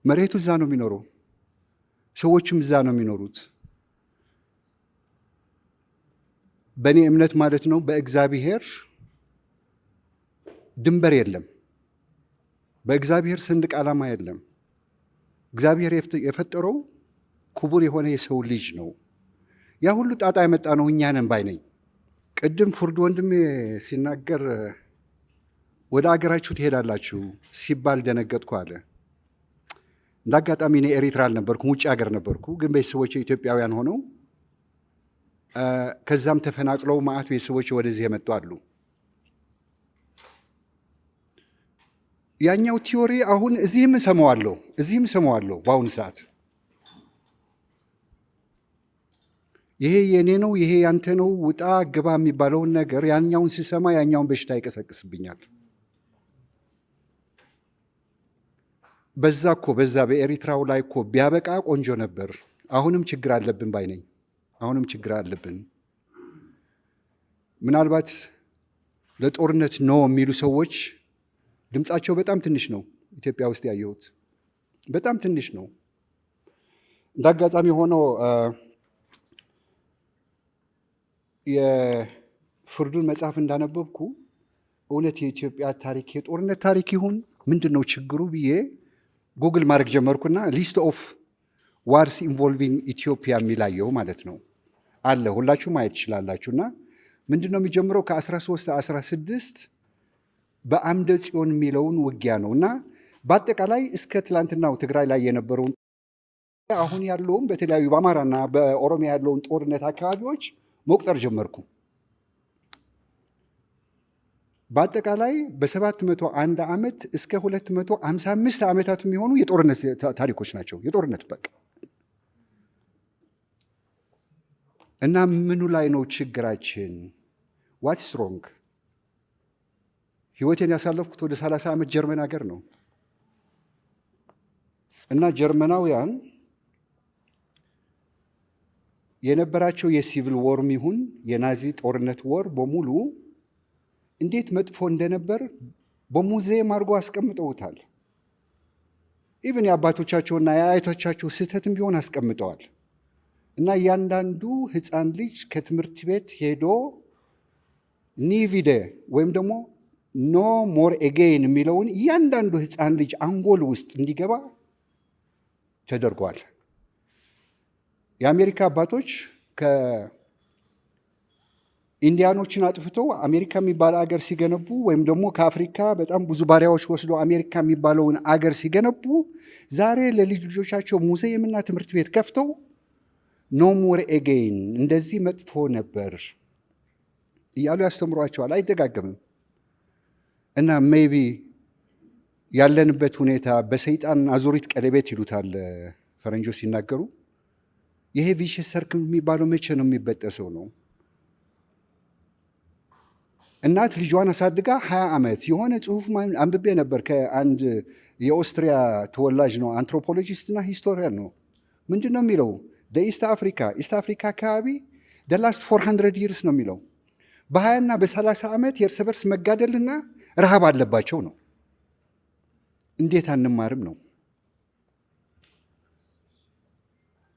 መሬቱ እዛ ነው የሚኖረው፣ ሰዎችም እዛ ነው የሚኖሩት። በእኔ እምነት ማለት ነው በእግዚአብሔር ድንበር የለም። በእግዚአብሔር ሰንደቅ ዓላማ የለም። እግዚአብሔር የፈጠረው ክቡር የሆነ የሰው ልጅ ነው። ያ ሁሉ ጣጣ የመጣ ነው እኛ ነን ባይ ነኝ። ቅድም ፍርድ ወንድሜ ሲናገር ወደ አገራችሁ ትሄዳላችሁ ሲባል ደነገጥኩ አለ። እንደ አጋጣሚ እኔ ኤሪትራ አልነበርኩም፣ ውጭ ሀገር ነበርኩ። ግን ቤተሰቦች ኢትዮጵያውያን ሆነው ከዛም ተፈናቅለው ማዕት ቤተሰቦች ወደዚህ የመጡ አሉ። ያኛው ቲዮሪ አሁን እዚህም ሰማዋለሁ በአሁኑ ሰዓት። ይሄ የኔ ነው፣ ይሄ ያንተ ነው፣ ውጣ ግባ የሚባለውን ነገር ያኛውን ሲሰማ ያኛውን በሽታ ይቀሰቅስብኛል። በዛ በኤሪትራው ላይ እኮ ቢያበቃ ቆንጆ ነበር። አሁንም ችግር አለብን ባይ ነኝ። አሁንም ችግር አለብን። ምናልባት ለጦርነት ነው የሚሉ ሰዎች ድምፃቸው በጣም ትንሽ ነው። ኢትዮጵያ ውስጥ ያየሁት በጣም ትንሽ ነው። እንደ አጋጣሚ ሆኖ የፍርዱን መጽሐፍ እንዳነበብኩ እውነት የኢትዮጵያ ታሪክ የጦርነት ታሪክ ይሁን ምንድን ነው ችግሩ ብዬ ጉግል ማድረግ ጀመርኩና ሊስት ኦፍ ዋርስ ኢንቮልቪንግ ኢትዮጵያ የሚላየው ማለት ነው አለ። ሁላችሁ ማየት ትችላላችሁና ምንድን ነው የሚጀምረው ከ1316 በአምደ ጽዮን የሚለውን ውጊያ ነው እና በአጠቃላይ እስከ ትላንትናው ትግራይ ላይ የነበረውን አሁን ያለውን በተለያዩ በአማራና በኦሮሚያ ያለውን ጦርነት አካባቢዎች መቁጠር ጀመርኩ። በአጠቃላይ በ701 ዓመት እስከ 255 ዓመታት የሚሆኑ የጦርነት ታሪኮች ናቸው። የጦርነት በቃ እና ምኑ ላይ ነው ችግራችን? ዋትስ ሮንግ? ህይወቴን ያሳለፍኩት ወደ 30 ዓመት ጀርመን ሀገር ነው እና ጀርመናውያን የነበራቸው የሲቪል ወርም ይሁን የናዚ ጦርነት ወር በሙሉ እንዴት መጥፎ እንደነበር በሙዚየም አድርጎ አስቀምጠውታል። ኢቭን የአባቶቻቸውና የአያቶቻቸው ስህተትም ቢሆን አስቀምጠዋል። እና እያንዳንዱ ህፃን ልጅ ከትምህርት ቤት ሄዶ ኒቪደ ወይም ደግሞ ኖ ሞር ኤጌይን የሚለውን እያንዳንዱ ህፃን ልጅ አንጎል ውስጥ እንዲገባ ተደርጓል። የአሜሪካ አባቶች ከኢንዲያኖችን አጥፍተው አሜሪካ የሚባል አገር ሲገነቡ ወይም ደግሞ ከአፍሪካ በጣም ብዙ ባሪያዎች ወስዶ አሜሪካ የሚባለውን አገር ሲገነቡ ዛሬ ለልጅ ልጆቻቸው ሙዚየምና ትምህርት ቤት ከፍተው ኖ ሞር ኤጌይን እንደዚህ መጥፎ ነበር እያሉ ያስተምሯቸዋል። አይደጋገምም። እና ሜይቢ ያለንበት ሁኔታ በሰይጣን አዙሪት ቀለቤት ይሉታል ፈረንጆች ሲናገሩ። ይሄ ቪሸስ ሰርክል የሚባለው መቼ ነው የሚበጠሰው ነው? እናት ልጇን አሳድጋ 20 ዓመት የሆነ ጽሁፍ አንብቤ ነበር ከአንድ የኦስትሪያ ተወላጅ ነው፣ አንትሮፖሎጂስት እና ሂስቶሪያን ነው። ምንድን ነው የሚለው? ኢስት አፍሪካ አካባቢ ላስት 400 ይርስ ነው የሚለው። በ20 እና በ30 ዓመት የእርስ በርስ መጋደልና ረሃብ አለባቸው ነው። እንዴት አንማርም ነው?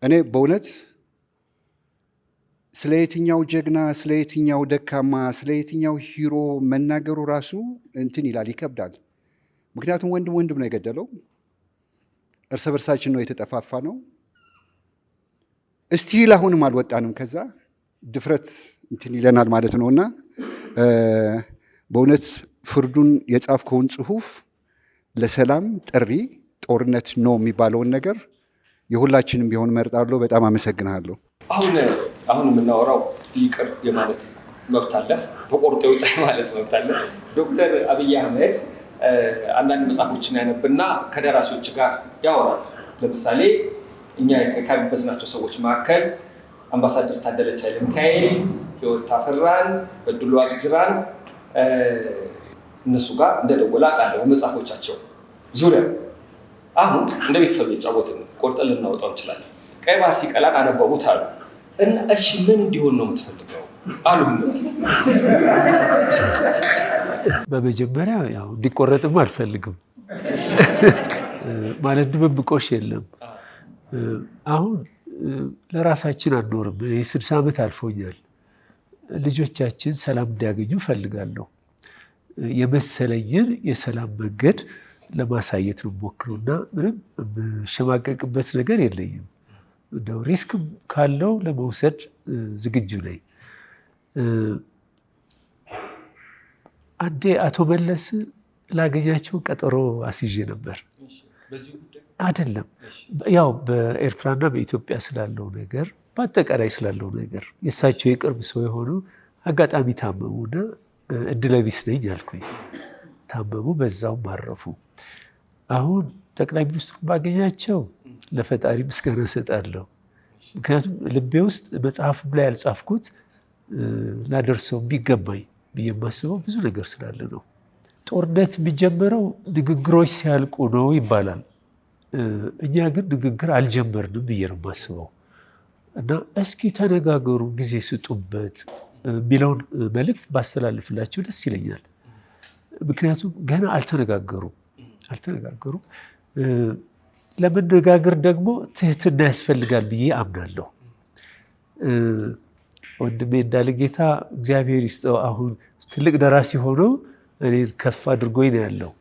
እኔ በእውነት ስለ የትኛው ጀግና፣ ስለ የትኛው ደካማ፣ ስለ የትኛው ሂሮ መናገሩ ራሱ እንትን ይላል፣ ይከብዳል። ምክንያቱም ወንድም ነው የገደለው፣ እርስ በርሳችን ነው የተጠፋፋ ነው። እስቲል አሁንም አልወጣንም። ከዛ ድፍረት እንትን ይለናል ማለት ነውና በእውነት ፍርዱን የጻፍከውን ጽሁፍ ለሰላም ጥሪ ጦርነት ነው የሚባለውን ነገር የሁላችንም ቢሆን መርጣለሁ። በጣም አመሰግናለሁ። አሁን የምናወራው ይቅር የማለት መብት አለ፣ በቆርጦ ይውጣ ማለት መብት አለ። ዶክተር አብይ አህመድ አንዳንድ መጽሐፎችን ያነብና ከደራሲዎች ጋር ያወራል። ለምሳሌ እኛ ከጋበዝናቸው ሰዎች መካከል አምባሳደር ታደለች ኃይለ ሚካኤል፣ ህይወት ታፈራን፣ በድሉ አግዝራን እነሱ ጋር እንደደወለ አውቃለሁ በመጽሐፎቻቸው ዙሪያ። አሁን እንደ ቤተሰብ እየጫወትን ቆርጠን ልናወጣው እንችላለን። ቀይ ባህር ሲቀላን አነበቡት አሉ እና እሺ ምን እንዲሆን ነው የምትፈልገው አሉ። በመጀመሪያ ያው እንዲቆረጥም አልፈልግም ማለት ድብብቆሽ የለም። አሁን ለራሳችን አንኖርም። 60 ዓመት አልፎኛል። ልጆቻችን ሰላም እንዲያገኙ እፈልጋለሁ። የመሰለኝን የሰላም መንገድ ለማሳየት ነው ሞክሩና ምንም የምሸማቀቅበት ነገር የለኝም። እንደው ሪስክ ካለው ለመውሰድ ዝግጁ ነኝ። አንዴ አቶ መለስ ላገኛቸው ቀጠሮ አስይዤ ነበር። አይደለም ያው በኤርትራና በኢትዮጵያ ስላለው ነገር፣ በአጠቃላይ ስላለው ነገር የእሳቸው የቅርብ ሰው የሆኑ አጋጣሚ ታመሙና እድለቢስ ነኝ አልኩኝ። ታመሙ፣ በዛውም አረፉ። አሁን ጠቅላይ ሚኒስትሩ ባገኛቸው ለፈጣሪ ምስጋና እሰጣለሁ። ምክንያቱም ልቤ ውስጥ መጽሐፍም ላይ ያልጻፍኩት ላደርሰው የሚገባኝ ብዬ የማስበው ብዙ ነገር ስላለ ነው። ጦርነት የሚጀመረው ንግግሮች ሲያልቁ ነው ይባላል። እኛ ግን ንግግር አልጀመርንም ብዬ ነው የማስበው እና እስኪ ተነጋገሩ፣ ጊዜ ስጡበት የሚለውን መልእክት ባስተላልፍላቸው ደስ ይለኛል። ምክንያቱም ገና አልተነጋገሩም። ለመነጋገር ደግሞ ትህትና ያስፈልጋል ብዬ አምናለሁ። ወንድሜ እንዳለጌታ እግዚአብሔር ይስጠው አሁን ትልቅ ደራሲ ሆኖ እኔን ከፍ አድርጎኝ ነው ያለው።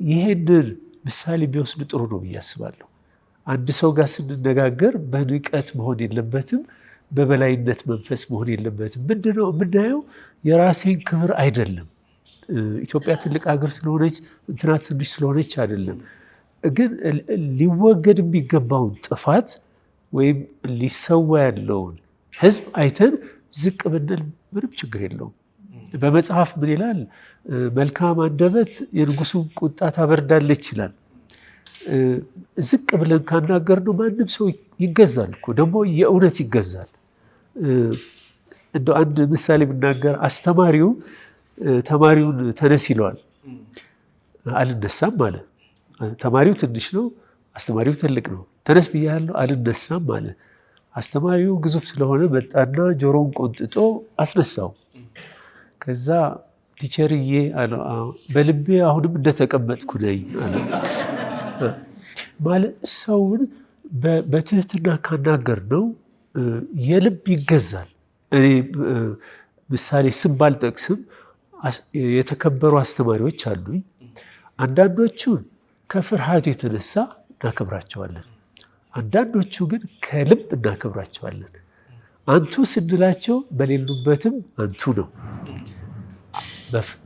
ይሄንን ምሳሌ ቢወስድ ጥሩ ነው ብዬ አስባለሁ። አንድ ሰው ጋር ስንነጋገር በንቀት መሆን የለበትም፣ በበላይነት መንፈስ መሆን የለበትም። ምንድነው የምናየው? የራሴን ክብር አይደለም። ኢትዮጵያ ትልቅ ሀገር ስለሆነች እንትና ትንሽ ስለሆነች አይደለም። ግን ሊወገድ የሚገባውን ጥፋት ወይም ሊሰዋ ያለውን ህዝብ አይተን ዝቅ ብንል ምንም ችግር የለውም። በመጽሐፍ ምን ይላል? መልካም አንደበት የንጉሱን ቁጣ ታበርዳለች ይላል። ዝቅ ብለን ካናገርነው ማንም ሰው ይገዛል እኮ፣ ደግሞ የእውነት ይገዛል። እንደው አንድ ምሳሌ ብናገር፣ አስተማሪው ተማሪውን ተነስ ይለዋል። አልነሳም አለ። ተማሪው ትንሽ ነው፣ አስተማሪው ትልቅ ነው። ተነስ ብያለሁ አልነሳም አለ። አስተማሪው ግዙፍ ስለሆነ መጣና ጆሮውን ቆንጥጦ አስነሳው። ከዛ ቲቸርዬ አለ፣ በልቤ አሁንም እንደተቀመጥኩ ነኝ አለ። ማለት ሰውን በትህትና ካናገር ነው የልብ ይገዛል። እኔ ምሳሌ ስም ባልጠቅስም የተከበሩ አስተማሪዎች አሉኝ። አንዳንዶቹን ከፍርሃት የተነሳ እናከብራቸዋለን፣ አንዳንዶቹ ግን ከልብ እናከብራቸዋለን። አንቱ ስንላቸው በሌሉበትም አንቱ ነው።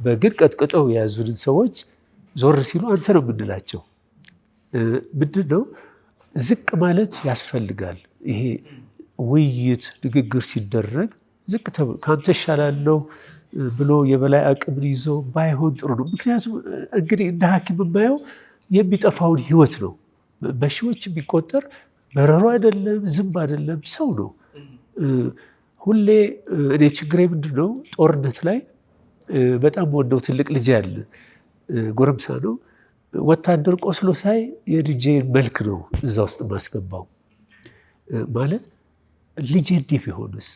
በግን ቀጥቅጠው የያዙንን ሰዎች ዞር ሲሉ አንተ ነው የምንላቸው። ምንድን ነው ዝቅ ማለት ያስፈልጋል። ይሄ ውይይት ንግግር ሲደረግ ዝቅ ከአንተ እሻላለሁ ብሎ የበላይ አቅምን ይዞ ባይሆን ጥሩ ነው። ምክንያቱም እንግዲህ እንደ ሐኪም የማየው የሚጠፋውን ህይወት ነው። በሺዎች የሚቆጠር በረሮ አይደለም፣ ዝንብ አይደለም፣ ሰው ነው። ሁሌ እኔ ችግሬ ምንድን ነው ጦርነት ላይ በጣም ወደው ትልቅ ልጅ ያለ ጎረምሳ ነው። ወታደር ቆስሎ ሳይ የልጄን መልክ ነው እዛ ውስጥ ማስገባው። ማለት ልጄ እንዲህ ቢሆንስ?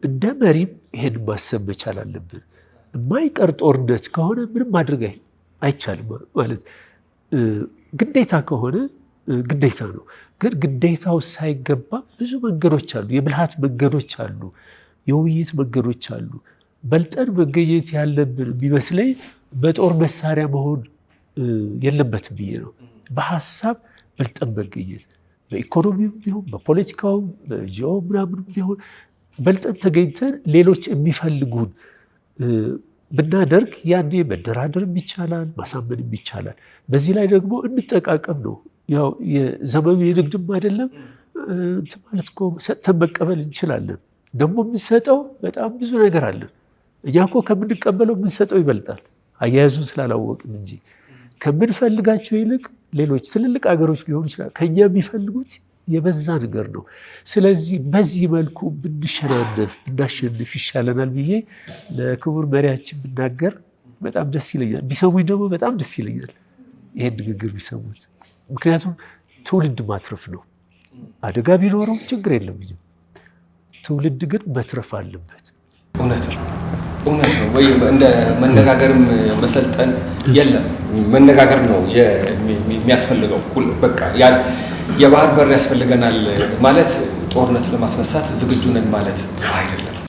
እንደ መሪም ይሄን ማሰብ መቻል አለብን። የማይቀር ጦርነት ከሆነ ምንም ማድረግ አይቻልም። ማለት ግዴታ ከሆነ ግዴታ ነው። ግን ግዴታው ሳይገባ ብዙ መንገዶች አሉ፣ የብልሃት መንገዶች አሉ፣ የውይይት መንገዶች አሉ። በልጠን መገኘት ያለብን የሚመስለኝ በጦር መሳሪያ መሆን የለበትም ብዬ ነው። በሀሳብ በልጠን መገኘት፣ በኢኮኖሚው ቢሆን በፖለቲካውም በጂኦ ምናምን ቢሆን በልጠን ተገኝተን ሌሎች የሚፈልጉን ብናደርግ ያኔ መደራደርም ይቻላል፣ ማሳመንም ይቻላል። በዚህ ላይ ደግሞ እንጠቃቀም ነው። ያው የዘመኑ የንግድም አይደለም ማለት እኮ ሰጥተን መቀበል እንችላለን። ደግሞ የምንሰጠው በጣም ብዙ ነገር አለን። እኛ እኮ ከምንቀበለው የምንሰጠው ይበልጣል፣ አያያዙን ስላላወቅን እንጂ ከምንፈልጋቸው ይልቅ ሌሎች ትልልቅ ሀገሮች ሊሆኑ ይችላል ከኛ የሚፈልጉት የበዛ ነገር ነው። ስለዚህ በዚህ መልኩ ብንሸናነፍ ብናሸንፍ ይሻለናል ብዬ ለክቡር መሪያችን ብናገር በጣም ደስ ይለኛል። ቢሰሙኝ ደግሞ በጣም ደስ ይለኛል ይሄን ንግግር ቢሰሙት። ምክንያቱም ትውልድ ማትረፍ ነው። አደጋ ቢኖረው ችግር የለም፣ ትውልድ ግን መትረፍ አለበት። እውነት ነው፣ እውነት ነው። ወይ እንደ መነጋገርም መሰልጠን የለም፣ መነጋገር ነው የሚያስፈልገው። በቃ የባህር በር ያስፈልገናል ማለት ጦርነት ለማስነሳት ዝግጁ ነን ማለት አይደለም።